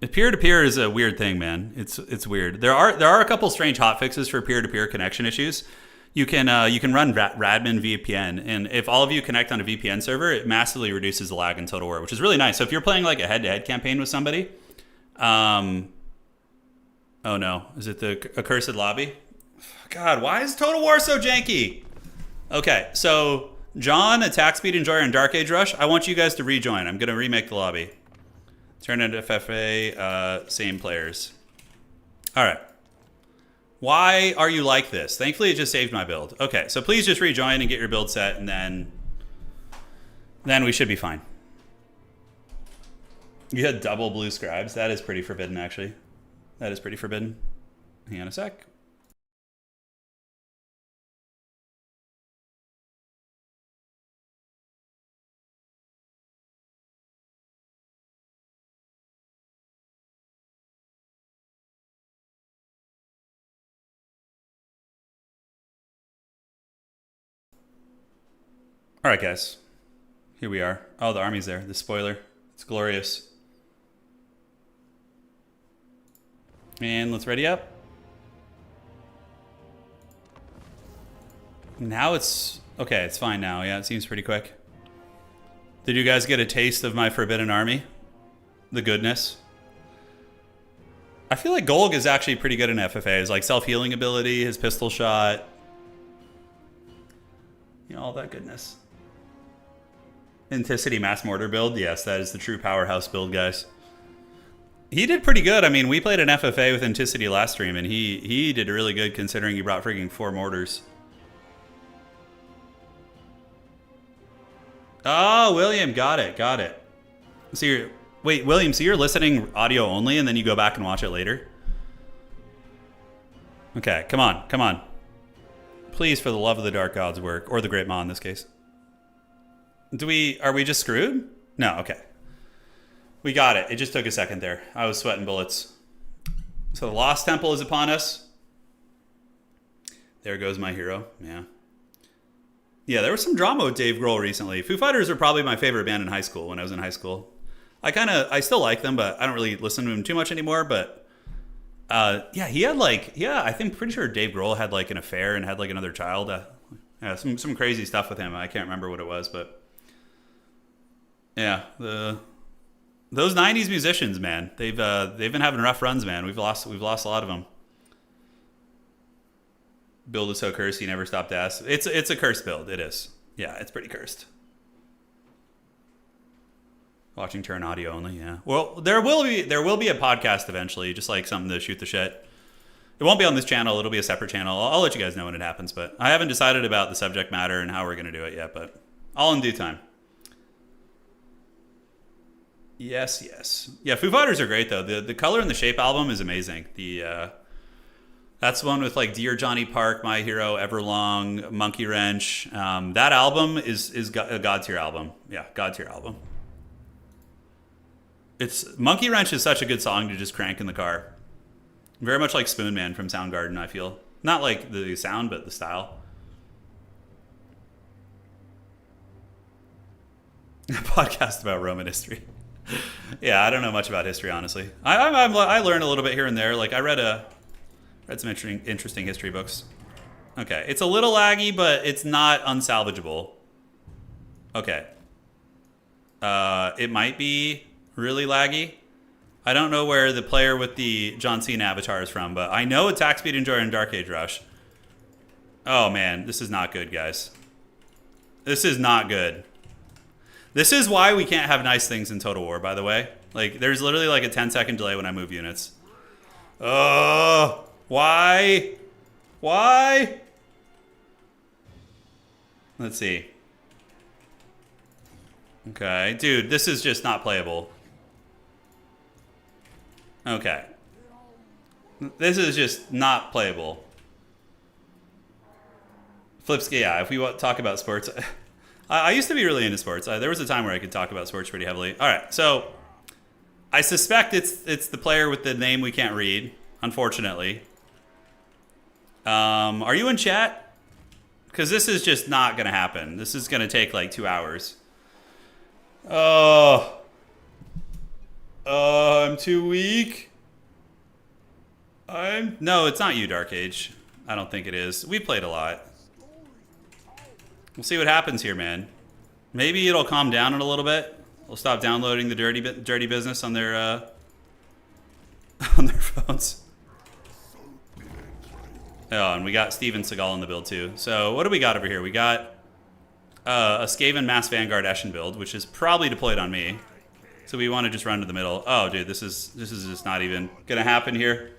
Peer-to-peer is a weird thing, man. It's weird. There are a couple strange hotfixes for peer-to-peer connection issues. You can run Radman VPN, and if all of you connect on a VPN server, it massively reduces the lag in Total War, which is really nice. So if you're playing like a head-to-head campaign with somebody, oh no, is it the accursed lobby? God, why is Total War so janky? Okay, so John, Attack Speed Enjoyer, and Dark Age Rush, I want you guys to rejoin. I'm gonna remake the lobby. Turn into FFA, same players. All right. Why are you like this? Thankfully, it just saved my build. Okay, so please just rejoin and get your build set, and then we should be fine. You had double blue scribes. That is pretty forbidden, actually. That is pretty forbidden. Hang on a sec. All right, guys. Here we are. Oh, the army's there. The spoiler. It's glorious. And let's ready up. Now it's... Okay, it's fine now. Yeah, it seems pretty quick. Did you guys get a taste of my Forbidden Army? The goodness? I feel like Golg is actually pretty good in FFAs. Like self-healing ability, his pistol shot. You know, all that goodness. Inticity Mass Mortar build. Yes, that is the true powerhouse build, guys. He did pretty good. I mean, we played an FFA with Inticity last stream, and he did really good considering he brought freaking 4 mortars. Oh, William, got it, got it. So you're, wait, William, so you're listening audio only and then you go back and watch it later? Okay, come on, come on. Please, for the love of the Dark Gods, work. Or the Great Maw in this case. Are we just screwed? No, okay. We got it. It just took a second there. I was sweating bullets. So the Lost Temple is upon us. There goes my hero, yeah. Yeah, there was some drama with Dave Grohl recently. Foo Fighters are probably my favorite band in high school when I was in high school. I still like them, but I don't really listen to them too much anymore. But yeah, he had I think pretty sure Dave Grohl had like an affair and had like another child. Yeah, some crazy stuff with him. I can't remember what it was, but yeah, those '90s musicians, man, they've been having rough runs, man. We've lost a lot of them. Build is so cursed, he never stopped to ask. It's a cursed build. It is. Yeah, it's pretty cursed. Watching Turin audio only, yeah. Well, there will be a podcast eventually, just like something to shoot the shit. It won't be on this channel. It'll be a separate channel. I'll let you guys know when it happens, but I haven't decided about the subject matter and how we're going to do it yet, but all in due time. Yes, yes. Yeah, Foo Fighters are great, though. The Color and the Shape album is amazing. That's one with like Dear Johnny Park, My Hero, Everlong, Monkey Wrench. That album is a God tier album. Yeah, God tier album. Monkey Wrench is such a good song to just crank in the car. Very much like Spoon Man from Soundgarden, I feel. Not like the sound, but the style. A podcast about Roman history. Yeah, I don't know much about history, honestly. I learned a little bit here and there. Like I read some interesting history books. Okay, it's a little laggy, but it's not unsalvageable. Okay. It might be really laggy. I don't know where the player with the John Cena avatar is from, but I know Attack Speed Enjoyer and Dark Age Rush. Oh man, this is not good, guys. This is not good. This is why we can't have nice things in Total War, by the way. Like, there's literally like a 10-second delay when I move units. Oh, why? Why? Let's see. Okay, dude, this is just not playable. Okay. This is just not playable. Flipsky, yeah, if we talk about sports... I used to be really into sports. There was a time where I could talk about sports pretty heavily. All right, so I suspect it's the player with the name we can't read, unfortunately. Are you in chat? Because this is just not going to happen. This is going to take like 2 hours. Oh, I'm too weak. No, it's not you, Dark Age. I don't think it is. We played a lot. We'll see what happens here, man. Maybe it'll calm down in a little bit. We'll stop downloading the dirty business on their on their phones. Oh, and we got Steven Seagal in the build too. So what do we got over here? We got a Skaven Mass Vanguard Eshin build, which is probably deployed on me. So we want to just run to the middle. Oh, dude, this is just not even gonna happen here.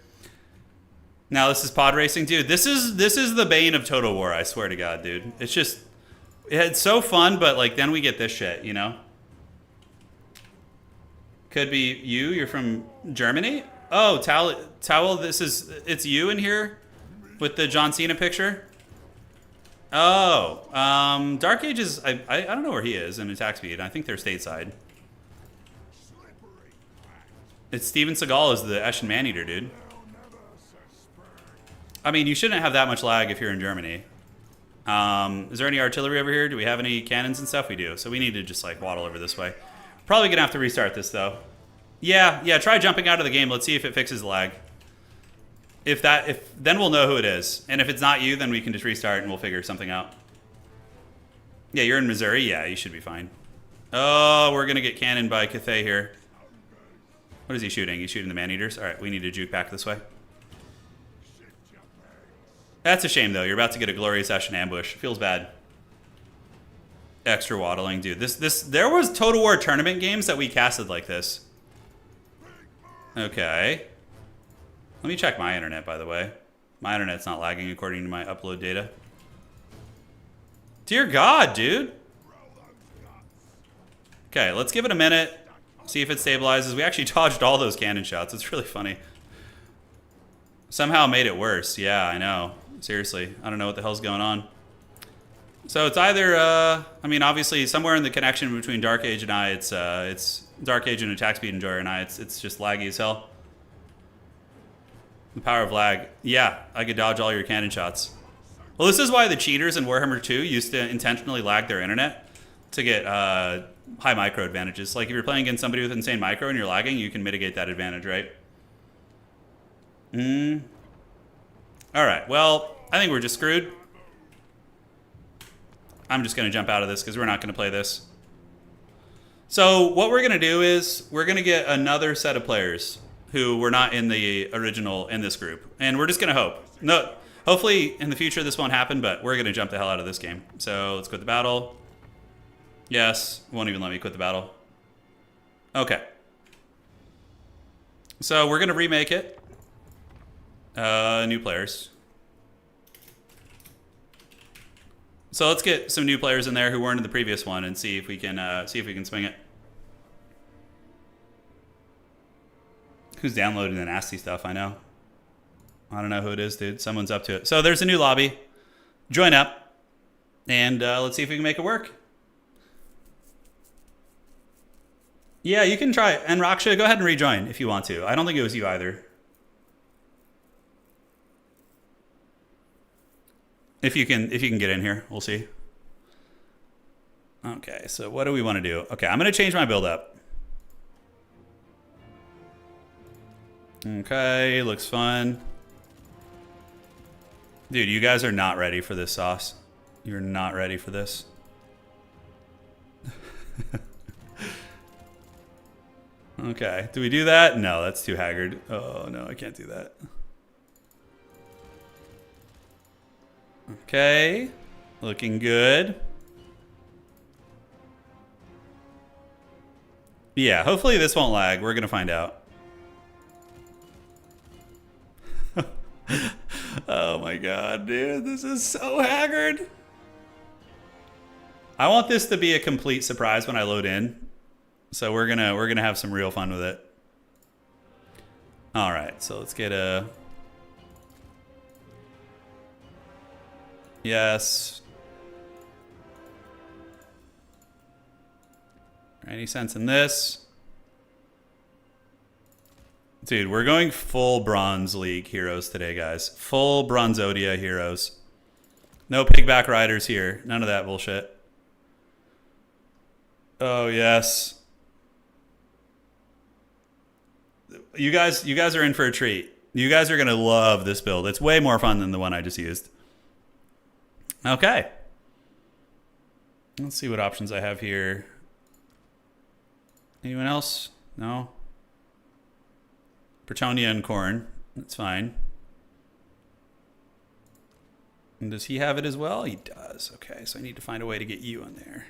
Now this is pod racing, dude. This is the bane of Total War. I swear to God, dude. It's so fun, but like then we get this shit, you know. Could be you. You're from Germany. Oh, Towel. It's you in here with the John Cena picture. Oh, Dark Age is. I don't know where he is in Attack Speed. I think they're stateside. It's Steven Seagal is the Eshin Maneater, dude. I mean, you shouldn't have that much lag if you're in Germany. Is there any artillery over here? Do we have any cannons and stuff? We do. So we need to just like waddle over this way. Probably gonna have to restart this though. Yeah, try jumping out of the game. Let's see if it fixes the lag. Then we'll know who it is. And if it's not you, then we can just restart and we'll figure something out. Yeah, you're in Missouri? Yeah, you should be fine. Oh, we're going to get cannoned by Cathay here. What is he shooting? He's shooting the man-eaters? All right, we need to juke back this way. That's a shame, though. You're about to get a glorious Ashen ambush. Feels bad. Extra waddling. Dude, there was Total War tournament games that we casted like this. Okay. Let me check my internet, by the way. My internet's not lagging according to my upload data. Dear God, dude. Okay, let's give it a minute. See if it stabilizes. We actually dodged all those cannon shots. It's really funny. Somehow made it worse. Yeah, I know. Seriously. I don't know what the hell's going on. So it's either, I mean, obviously, somewhere in the connection between Dark Age and I, it's Dark Age and Attack Speed Enjoyer and I, it's just laggy as hell. The power of lag. Yeah, I could dodge all your cannon shots. Well, this is why the cheaters in Warhammer 2 used to intentionally lag their internet to get high micro advantages. Like if you're playing against somebody with insane micro and you're lagging, you can mitigate that advantage, right? All right, well, I think we're just screwed. I'm just going to jump out of this because we're not going to play this. So what we're going to do is we're going to get another set of players who were not in the original in this group. And we're just going to hope. No, hopefully in the future this won't happen, but we're going to jump the hell out of this game. So let's quit the battle. Yes, won't even let me quit the battle. Okay. So we're going to remake it. New players. So let's get some new players in there who weren't in the previous one and see if we can swing it. Who's downloading the nasty stuff? I know. I don't know who it is, dude. Someone's up to it. So there's a new lobby. Join up, and let's see if we can make it work. Yeah, you can try it. And Raksha, go ahead and rejoin if you want to. I don't think it was you either. If you can get in here, we'll see. Okay, so what do we want to do? Okay, I'm going to change my build up. Okay, looks fun. Dude, you guys are not ready for this sauce. You're not ready for this. Okay, do we do that? No, that's too haggard. Oh, no, I can't do that. Okay, looking good. Yeah, hopefully this won't lag. We're going to find out. Oh my God, dude, this is so haggard. I want this to be a complete surprise when I load in. So we're gonna have some real fun with it. All right, so let's get a... Yes. Any sense in this? Dude, we're going full Bronze League heroes today, guys. Full Bronzodia heroes. No pigback riders here. None of that bullshit. Oh, yes. You guys are in for a treat. You guys are going to love this build. It's way more fun than the one I just used. Okay. Let's see what options I have here. Anyone else? No? Bretonia and corn. That's fine. And does he have it as well? He does. Okay, so I need to find a way to get you in there.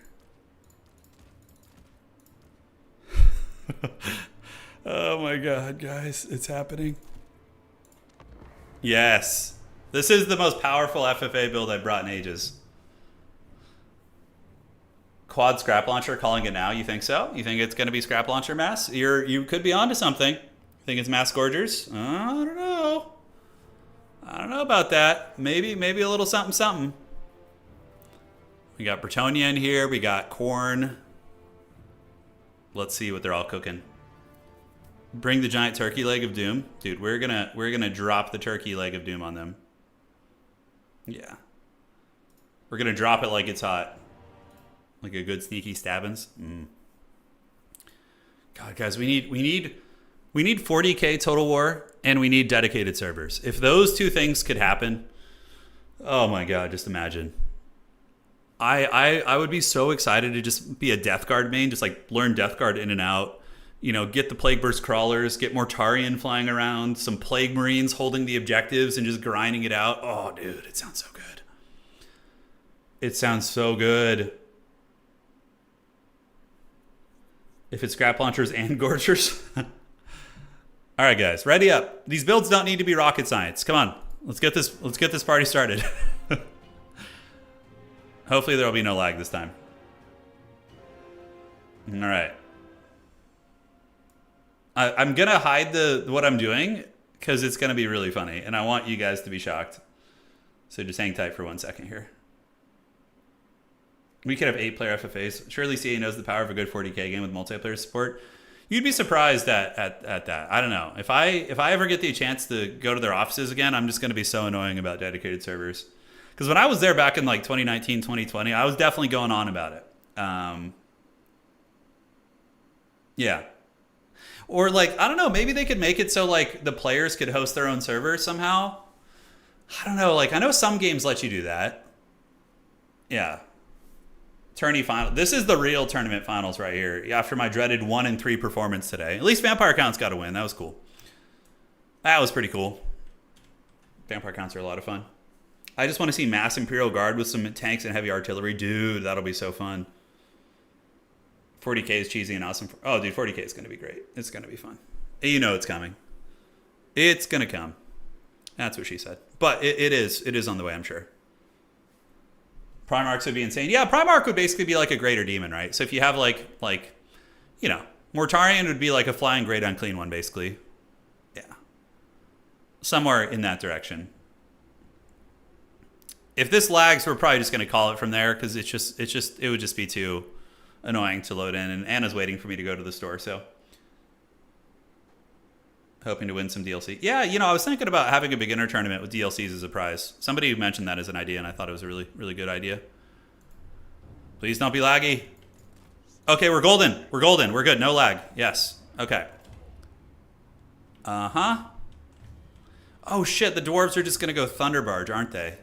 Oh my God, guys. It's happening. Yes. This is the most powerful FFA build I've brought in ages. Quad scrap launcher, calling it now. You think so? You think it's going to be scrap launcher mass? You could be onto something. Think it's mass gorgers? I don't know. I don't know about that. Maybe a little something something. We got Bretonia in here. We got corn. Let's see what they're all cooking. Bring the giant turkey leg of doom. Dude, we're gonna drop the turkey leg of doom on them. Yeah. We're gonna drop it like it's hot. Like a good sneaky stabbins. God, guys, we need 40k Total War And we need dedicated servers. If those two things could happen, oh my god, just imagine. I would be so excited to just be a Death Guard main, just like learn Death Guard in and out. You know, get the Plague Burst crawlers, get Mortarion flying around, some Plague Marines holding the objectives and just grinding it out. Oh, dude, it sounds so good. It sounds so good. If it's scrap launchers and gorgers. All right, guys, ready up. These builds don't need to be rocket science. Come on, let's get this party started. Hopefully there will be no lag this time. All right. I'm going to hide what I'm doing because it's going to be really funny. And I want you guys to be shocked. So just hang tight for 1 second here. We could have 8-player FFAs. Surely CA knows the power of a good 40k game with multiplayer support. You'd be surprised at that. I don't know. If I ever get the chance to go to their offices again, I'm just going to be so annoying about dedicated servers. Because when I was there back in like 2019, 2020, I was definitely going on about it. Yeah. Or like, I don't know, maybe they could make it so like the players could host their own server somehow. I don't know, like I know some games let you do that. Yeah. Tourney final. This is the real tournament finals right here. After my dreaded 1-3 performance today. At least Vampire Count's got to win. That was cool. That was pretty cool. Vampire Counts are a lot of fun. I just want to see mass Imperial Guard with some tanks and heavy artillery. Dude, that'll be so fun. 40k is cheesy and awesome. Oh, dude, 40k is going to be great. It's going to be fun. You know it's coming. It's going to come. That's what she said. But it is on the way, I'm sure. Primarchs would be insane. Yeah, Primarch would basically be like a greater demon, right? So if you have like you know, Mortarion would be like a flying great unclean one, basically. Yeah. Somewhere in that direction. If this lags, we're probably just going to call it from there because it would just be too annoying to load in. And Anna's waiting for me to go to the store, so hoping to win some DLC. Yeah, you know, I was thinking about having a beginner tournament with DLCs as a prize. Somebody mentioned that as an idea, and I thought it was a really, really good idea. Please don't be laggy. Okay, we're golden. We're golden. We're good. No lag. Yes. Okay. Uh-huh. Oh, shit. The dwarves are just going to go Thunderbarge, aren't they?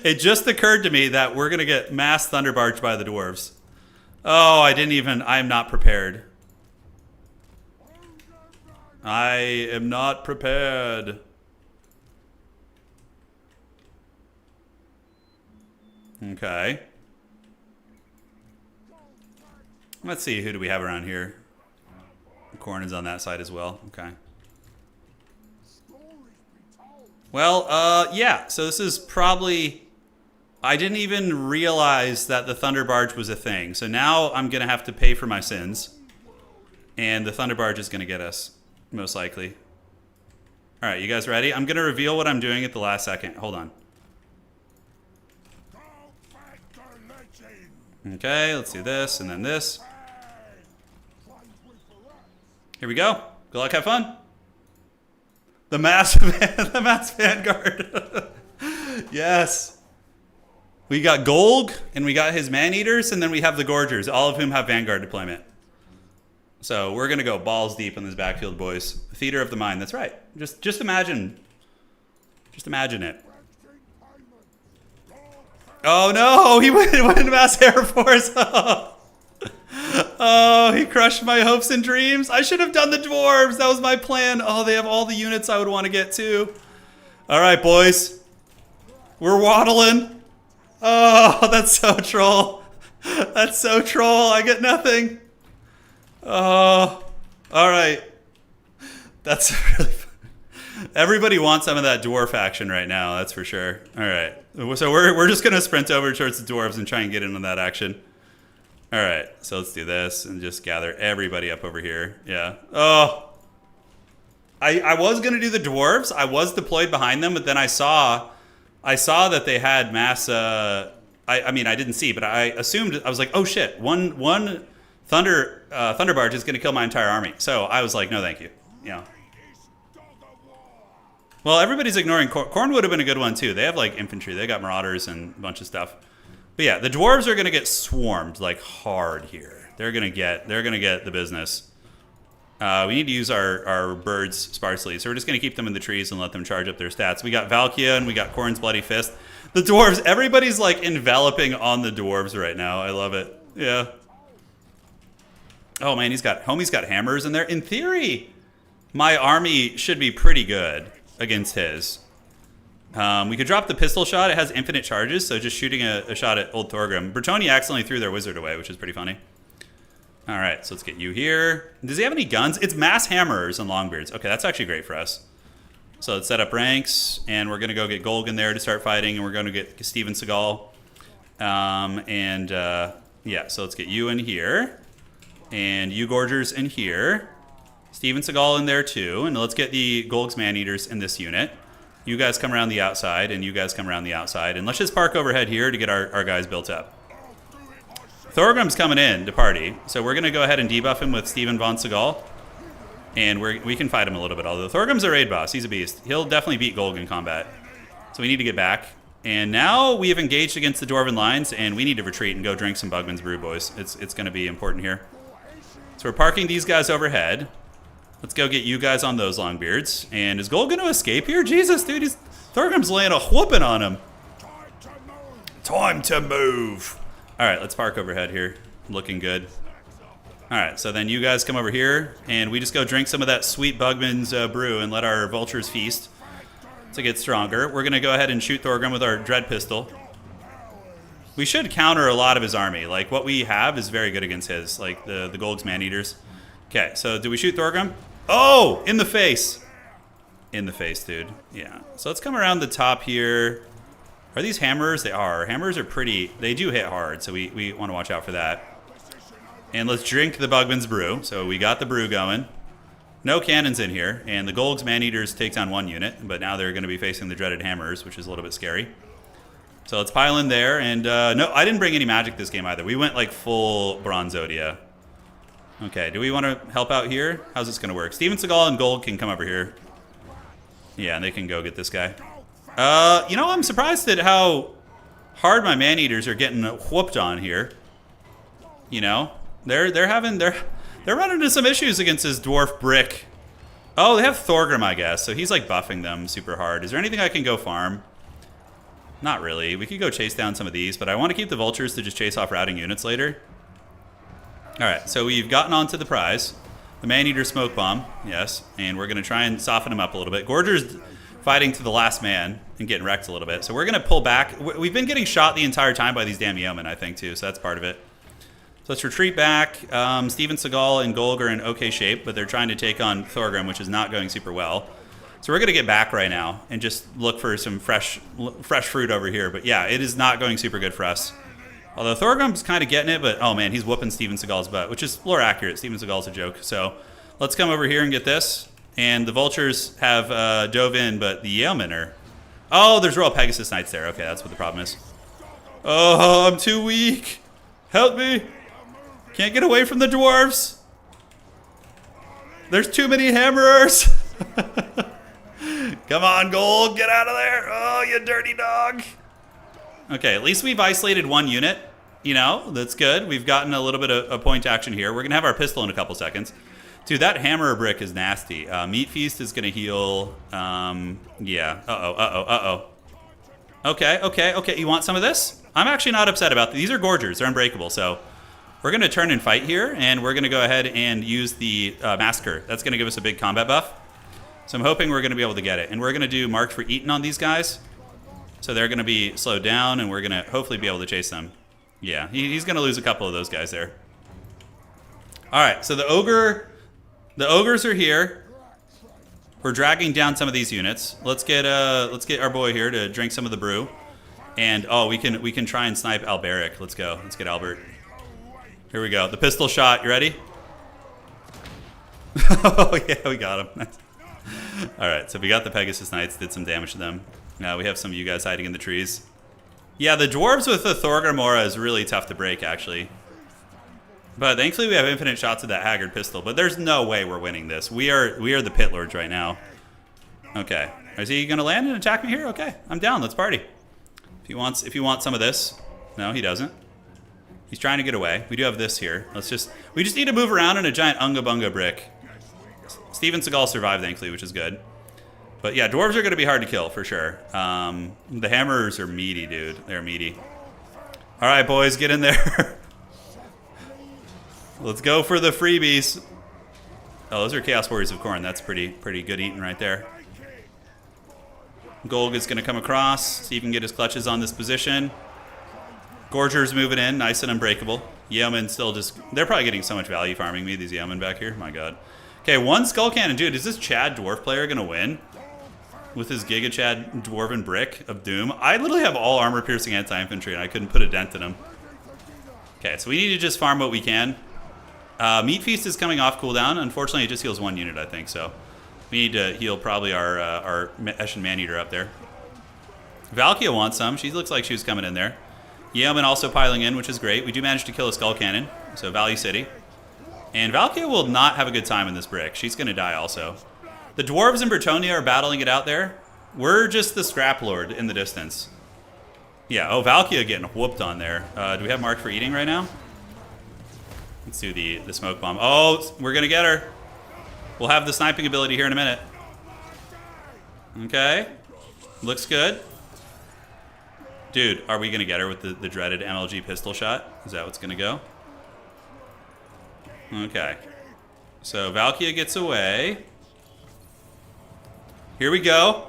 It just occurred to me that we're going to get mass Thunderbarge by the dwarves. Oh, I'm not prepared. I am not prepared. Okay. Let's see, who do we have around here? Corn is on that side as well. Okay. Well, yeah, so this is probably... I didn't even realize that the Thunderbarge was a thing. So now I'm going to have to pay for my sins. And the Thunderbarge is going to get us, most likely. All right, you guys ready? I'm going to reveal what I'm doing at the last second. Hold on. Okay, let's do this and then this. Here we go. Good luck, have fun. The mass Vanguard. Yes. We got Golg, and we got his Man-Eaters, and then we have the Gorgers, all of whom have Vanguard deployment. So we're going to go balls deep in this backfield, boys. Theater of the mind. That's right. Just imagine. Just imagine it. Oh, no. He went into Mass Air Force. Oh, he crushed my hopes and dreams. I should have done the dwarves. That was my plan. Oh, they have all the units I would want to get too. All right, boys. We're waddling. Oh, that's so troll. That's so troll. I get nothing. Oh, all right. That's really fun. Everybody wants some of that dwarf action right now. That's for sure. All right. So we're just going to sprint over towards the dwarves and try and get into that action. All right. So let's do this and just gather everybody up over here. Yeah. Oh, I was going to do the dwarves. I was deployed behind them, but then I saw that they had mass. I mean, I didn't see, but I assumed. I was like, oh shit, one Thunderbarge is going to kill my entire army. So I was like, no, thank you. Yeah. Well, everybody's ignoring Corn. Corn would have been a good one too. They have like infantry. They got marauders and a bunch of stuff. But yeah, the dwarves are going to get swarmed like hard here. They're going to get the business. We need to use our birds sparsely, so we're just going to keep them in the trees and let them charge up their stats. We got Valkia and we got Khorne's Bloody Fist. The dwarves, everybody's like enveloping on the dwarves right now. I love it. Yeah. Oh man, homie's got hammers in there. In theory, my army should be pretty good against his. We could drop the pistol shot. It has infinite charges, so just shooting a shot at old Thorgrim. Bretonnia accidentally threw their wizard away, which is pretty funny. All right, so let's get you here. Does he have any guns? It's mass hammerers and longbeards. Okay, that's actually great for us. So let's set up ranks, and we're going to go get Golgan there to start fighting, and we're going to get Steven Seagal. Yeah, so let's get you in here, and you Gorgers in here. Steven Seagal in there too, and let's get the Golg's Maneaters in this unit. You guys come around the outside, and you guys come around the outside, and let's just park overhead here to get our guys built up. Thorgrim's coming in to party, so we're going to go ahead and debuff him with Steven von Seagal, and we can fight him a little bit. Although Thorgrim's a raid boss, he's a beast. He'll definitely beat Golg in combat, so we need to get back. And now we have engaged against the Dwarven lines, and we need to retreat and go drink some Bugman's Brew, boys. It's going to be important here. So we're parking these guys overhead. Let's go get you guys on those Longbeards. And is Golg going to escape here? Jesus, dude, Thorgrim's laying a whooping on him. Time to move. All right, let's park overhead here. Looking good. All right, so then you guys come over here, and we just go drink some of that sweet Bugman's brew and let our vultures feast to get stronger. We're going to go ahead and shoot Thorgrim with our Dread Pistol. We should counter a lot of his army. Like, what we have is very good against his, like the Golg's Maneaters. Okay, so do we shoot Thorgrim? Oh, in the face. In the face, dude. Yeah. So let's come around the top here. Are these hammers? They are. Hammers are pretty, they do hit hard, so we want to watch out for that. And let's drink the Bugman's Brew. So we got the brew going. No cannons in here, and the Golg's Maneaters take down one unit, but now they're going to be facing the dreaded hammers, which is a little bit scary. So let's pile in there, and no, I didn't bring any magic this game either. We went like full Bronzodia. Okay, do we want to help out here? How's this going to work? Steven Seagal and Golg can come over here. Yeah, and they can go get this guy. You know, I'm surprised at how hard my Maneaters are getting whooped on here. You know, they're running into some issues against this dwarf brick. Oh, they have Thorgrim, I guess, so he's like buffing them super hard. Is there anything I can go farm? Not really. We could go chase down some of these, but I want to keep the vultures to just chase off routing units later. All right, so we've gotten onto the prize. The Maneater Smoke Bomb, yes, and we're going to try and soften him up a little bit. Gorger's fighting to the last man and getting wrecked a little bit, so we're going to pull back. We've been getting shot the entire time by these damn yeomen, I think, too, so that's part of it. So let's retreat back. Steven Seagal and Golg are in okay shape, but they're trying to take on Thorgrim, which is not going super well. So we're going to get back right now and just look for some fresh fruit over here. But yeah, it is not going super good for us. Although Thorgrim's kind of getting it, but oh man, he's whooping Steven Seagal's butt, which is lore accurate. Steven Seagal's a joke. So let's come over here and get this. And the vultures have dove in, but the yeomen are... Oh, there's Royal Pegasus Knights there. Okay, that's what the problem is. Oh, I'm too weak. Help me. Can't get away from the dwarves. There's too many hammerers. Come on, Golg, get out of there. Oh, you dirty dog. Okay, at least we've isolated one unit. You know, that's good. We've gotten a little bit of a point action here. We're going to have our pistol in a couple seconds. Dude, that hammer brick is nasty. Meat Feast is going to heal. Yeah. Uh-oh. Okay. You want some of this? I'm actually not upset about these. These are Gorgers. They're unbreakable, so... We're going to turn and fight here, and we're going to go ahead and use the Massacre. That's going to give us a big combat buff. So I'm hoping we're going to be able to get it. And we're going to do Marked for Eaten on these guys. So they're going to be slowed down, and we're going to hopefully be able to chase them. Yeah, he's going to lose a couple of those guys there. All right, so the ogres are here. We're dragging down some of these units. Let's get our boy here to drink some of the brew. And oh, we can try and snipe Alberic. Let's go. Let's get Albert. Here we go. The pistol shot. You ready? Oh, yeah, we got him. Nice. All right, so we got the Pegasus Knights. Did some damage to them. Now we have some of you guys hiding in the trees. Yeah, the dwarves with the Thorgrim aura is really tough to break, actually. But thankfully we have infinite shots of that Haggard pistol. But there's no way we're winning this. We are the pit lords right now. Okay. Is he going to land and attack me here? Okay, I'm down. Let's party. If you want some of this. No, he doesn't. He's trying to get away. We do have this here. We just need to move around in a giant Unga Bunga brick. Steven Seagal survived, thankfully, which is good. But yeah, dwarves are going to be hard to kill for sure. The hammers are meaty, dude. They're meaty. All right, boys, get in there. Let's go for the freebies. Oh, those are Chaos Warriors of Khorne. That's pretty good eating right there. Golg is going to come across, see if he can get his clutches on this position. Gorger's moving in, nice and unbreakable. Yeoman still just... They're probably getting so much value farming me, these Yeoman back here. My god. Okay, one Skull Cannon. Dude, is this Chad Dwarf player going to win? With his Giga Chad Dwarven Brick of Doom? I literally have all armor-piercing anti-infantry, and I couldn't put a dent in him. Okay, so we need to just farm what we can. Meat Feast is coming off cooldown. Unfortunately, it just heals one unit, I think, so... We need to heal probably our Eshin Maneater up there. Valkia wants some. She looks like she was coming in there. Yeoman also piling in, which is great. We do manage to kill a Skull Cannon, so Valley City. And Valkia will not have a good time in this brick. She's going to die also. The Dwarves in Bretonnia are battling it out there. We're just the Scrap Lord in the distance. Yeah, oh, Valkia getting whooped on there. Do we have marked for eating right now? Let's do the smoke bomb. Oh, we're going to get her. We'll have the sniping ability here in a minute. Okay. Looks good. Dude, are we going to get her with the dreaded MLG pistol shot? Is that what's going to go? Okay. So Valkia gets away. Here we go.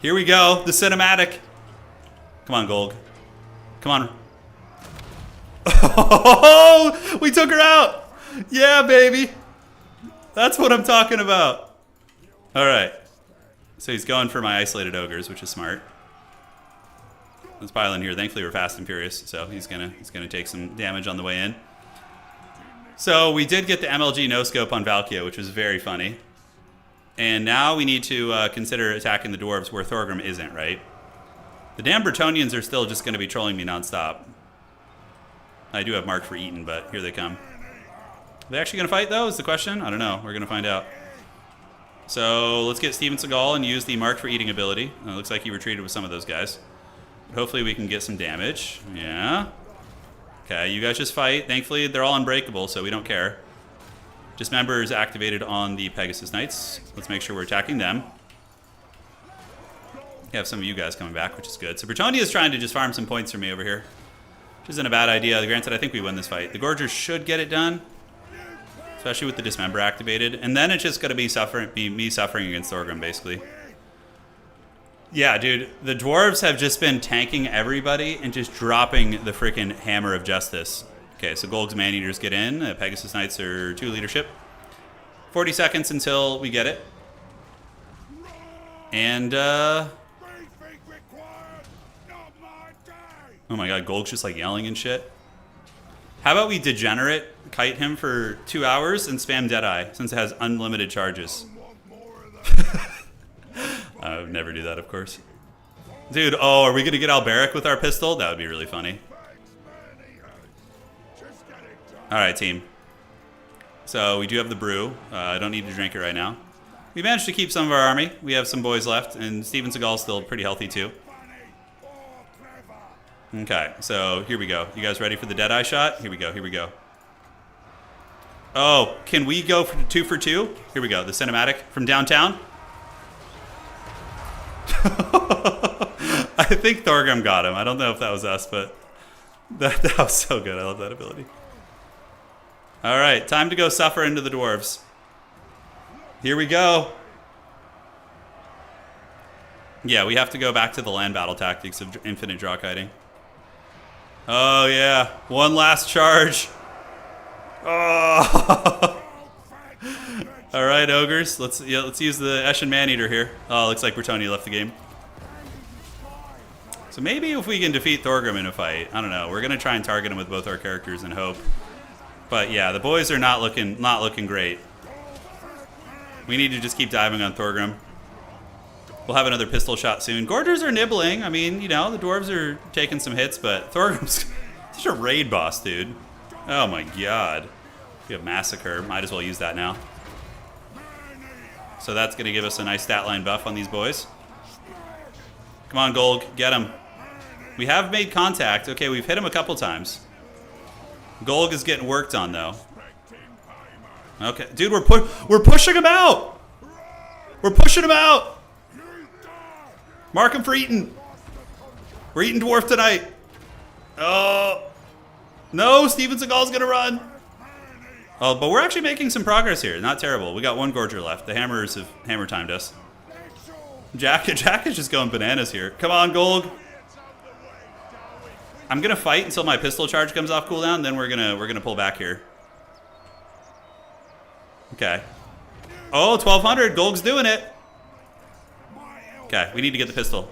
Here we go. The cinematic. Come on, Golg. Come on. Oh, we took her out. Yeah, baby. That's what I'm talking about. All right. So he's going for my isolated ogres, which is smart. Let's pile in here. Thankfully, we're fast and furious, so he's gonna take some damage on the way in. So we did get the MLG no scope on Valkia, which was very funny. And now we need to consider attacking the dwarves where Thorgrim isn't, right? The damn Bretonians are still just going to be trolling me nonstop. I do have marked for Eaton, but here they come. Are they actually going to fight, though, is the question? I don't know. We're going to find out. So let's get Steven Seagal and use the marked for eating ability. It looks like he retreated with some of those guys. But hopefully we can get some damage. Yeah. Okay, you guys just fight. Thankfully, they're all unbreakable, so we don't care. Dismember is activated on the Pegasus Knights. Let's make sure we're attacking them. We have some of you guys coming back, which is good. So Bretonnia is trying to just farm some points for me over here, which isn't a bad idea. Granted, I think we win this fight. The Gorgers should get it done, especially with the Dismember activated. And then it's just going to be me suffering against Thorgrim, basically. Yeah, dude, the Dwarves have just been tanking everybody and just dropping the freaking Hammer of Justice. Okay, so Golg's Maneaters get in. Pegasus Knights are 2 leadership. 40 seconds until we get it. And, oh my god, Golg's just like yelling and shit. How about we degenerate kite him for 2 hours and spam Deadeye, since it has unlimited charges. I would never do that, of course. Dude, oh, are we going to get Alberic with our pistol? That would be really funny. Alright, team. So, we do have the brew. I don't need to drink it right now. We managed to keep some of our army. We have some boys left, and Steven Seagal's still pretty healthy, too. Okay, so here we go. You guys ready for the Deadeye shot? Here we go, here we go. Oh, can we go for 2 for 2? Here we go, the cinematic from downtown. I think Thorgrim got him. I don't know if that was us, but that was so good. I love that ability. All right, time to go suffer into the dwarves. Here we go. Yeah, we have to go back to the land battle tactics of infinite draw kiting. Oh yeah, one last charge. Oh. All right, ogres. Let's use the Eshin Maneater here. Oh, looks like Bretonnia left the game. So maybe if we can defeat Thorgrim in a fight, I don't know. We're gonna try and target him with both our characters and hope. But yeah, the boys are not looking great. We need to just keep diving on Thorgrim. We'll have another pistol shot soon. Gorgers are nibbling. I mean, you know, the dwarves are taking some hits, but Thorgrim's such a raid boss, dude. Oh my god. We have Massacre. Might as well use that now. So that's going to give us a nice stat line buff on these boys. Come on, Golg. Get him. We have made contact. Okay, we've hit him a couple times. Golg is getting worked on, though. Okay, dude, we're pushing him out. We're pushing him out. Mark him for eating. We're eating dwarf tonight. Oh no, Steven Seagal's gonna run. Oh, but we're actually making some progress here. Not terrible. We got one Gorger left. The hammers have hammer timed us. Jack is just going bananas here. Come on, Gold. I'm gonna fight until my pistol charge comes off cooldown. Then we're gonna pull back here. Okay. Oh, 1200. Golg's doing it. Okay, we need to get the pistol.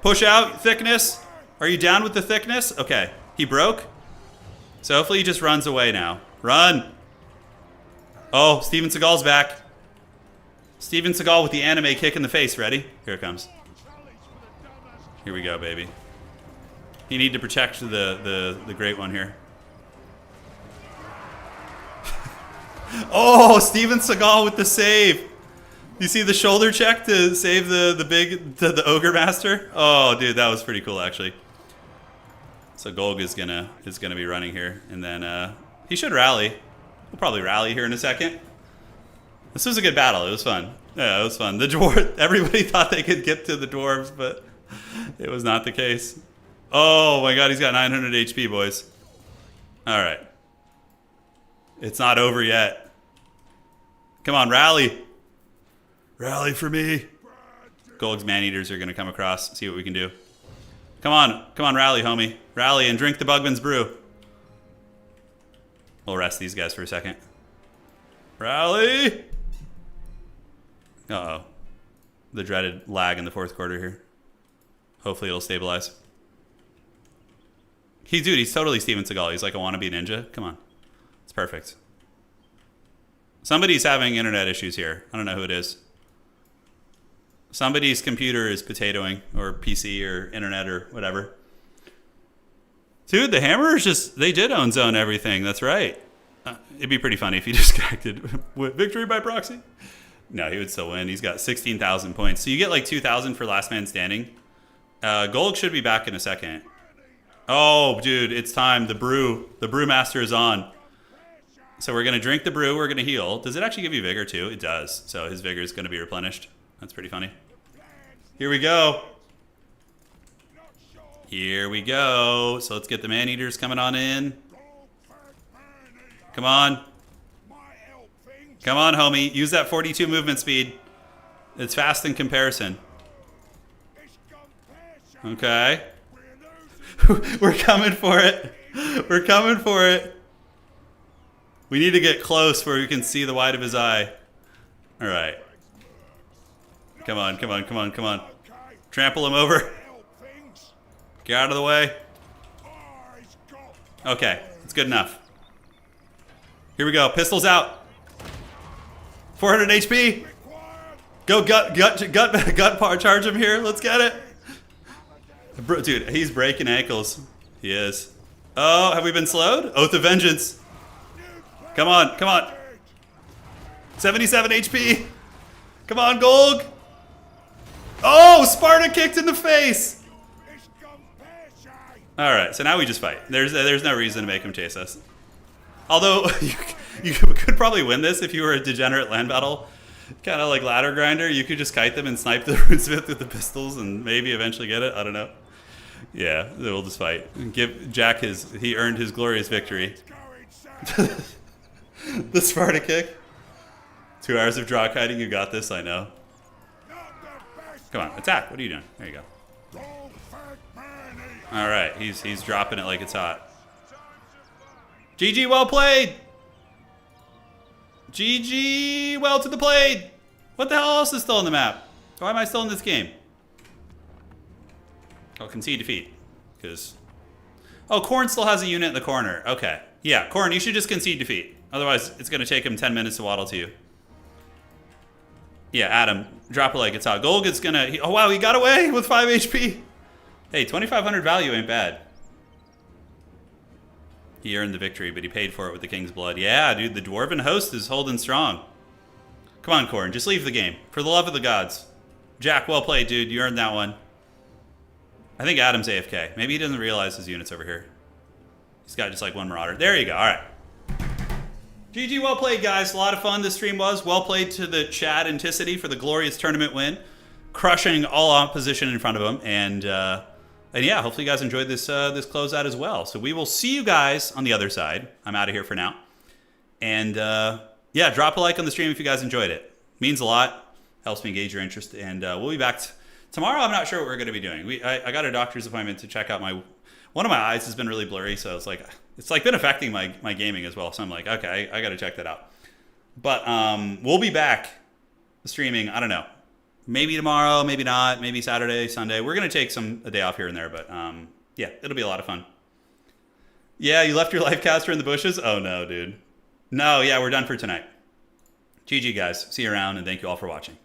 Push out thickness. Are you down with the thickness? Okay, he broke. So hopefully he just runs away now. Run. Oh, Steven Seagal's back. Steven Seagal with the anime kick in the face. Ready? Here it comes. Here we go, baby. You need to protect the great one here. Oh, Steven Seagal with the save. You see the shoulder check to save the Ogre Master? Oh, dude, that was pretty cool actually. So Golg is gonna be running here, and then he should rally. We'll probably rally here in a second. This was a good battle. It was fun. Yeah, it was fun. The dwarf. Everybody thought they could get to the dwarves, but it was not the case. Oh my God, he's got 900 HP, boys. All right. It's not over yet. Come on, rally. Rally for me. Golg's man-eaters are gonna come across. See what we can do. Come on, rally, homie. Rally and drink the Bugman's brew. We'll rest these guys for a second. Rally! Uh-oh. The dreaded lag in the fourth quarter here. Hopefully it'll stabilize. He's totally Steven Seagal. He's like a wannabe ninja. Come on. It's perfect. Somebody's having internet issues here. I don't know who it is. Somebody's computer is potatoing, or PC, or internet, or whatever. Dude, the hammers they did own zone everything. That's right. It'd be pretty funny if he disconnected with victory by proxy. No, he would still win. He's got 16,000 points. So you get like 2,000 for last man standing. Gold should be back in a second. Oh, dude, it's time. The brewmaster is on. So we're going to drink the brew. We're going to heal. Does it actually give you vigor too? It does. So his vigor is going to be replenished. That's pretty funny. Here we go. Here we go. So let's get the man-eaters coming on in. Come on. Come on, homie. Use that 42 movement speed. It's fast in comparison. Okay. We're coming for it. We're coming for it. We need to get close where we can see the white of his eye. All right. Come on, come on, come on, come on. Trample him over. Get out of the way. Okay, it's good enough. Here we go. Pistols out. 400 HP. Go gut part charge him here. Let's get it. Dude, he's breaking ankles. He is. Oh, have we been slowed? Oath of Vengeance. Come on, come on. 77 HP. Come on, Golg. Oh, Sparta kicked in the face. All right, so now we just fight. There's no reason to make him chase us. Although you could probably win this if you were a degenerate land battle, kind of like ladder grinder. You could just kite them and snipe the runesmith with the pistols and maybe eventually get it. I don't know. Yeah, we'll just fight. Give Jack he earned his glorious victory. The Sparta kick. 2 hours of draw kiting. You got this. I know. Come on, attack. What are you doing? There you go. All right, he's dropping it like it's hot. GG, well played. GG, well to the played. What the hell else is still on the map? Why am I still in this game? I'll concede defeat. Because... Oh, Korn still has a unit in the corner. Okay. Yeah, Korn, you should just concede defeat. Otherwise, it's going to take him 10 minutes to waddle to you. Yeah, Adam, drop it like it's hot. Golg is going to... Oh, wow, he got away with 5 HP. Hey, 2,500 value ain't bad. He earned the victory, but he paid for it with the King's Blood. Yeah, dude, the Dwarven host is holding strong. Come on, Korn, just leave the game. For the love of the gods. Jack, well played, dude. You earned that one. I think Adam's AFK. Maybe he doesn't realize his unit's over here. He's got just like one Marauder. There you go. All right. GG, well played, guys. A lot of fun this stream was. Well played to the Chad and Ticity for the glorious tournament win. Crushing all opposition in front of them. And yeah, hopefully you guys enjoyed this closeout as well. So we will see you guys on the other side. I'm out of here for now. And yeah, drop a like on the stream if you guys enjoyed it. Means a lot. Helps me gauge your interest. And we'll be back tomorrow. I'm not sure what we're going to be doing. I got a doctor's appointment to check out one of my eyes has been really blurry, so it's like been affecting my gaming as well. So I'm like, okay, I got to check that out. But we'll be back streaming. I don't know, maybe tomorrow, maybe not, maybe Saturday, Sunday. We're gonna take a day off here and there, but yeah, it'll be a lot of fun. Yeah, you left your life caster in the bushes. Oh no, dude. No, yeah, we're done for tonight. GG, guys. See you around, and thank you all for watching.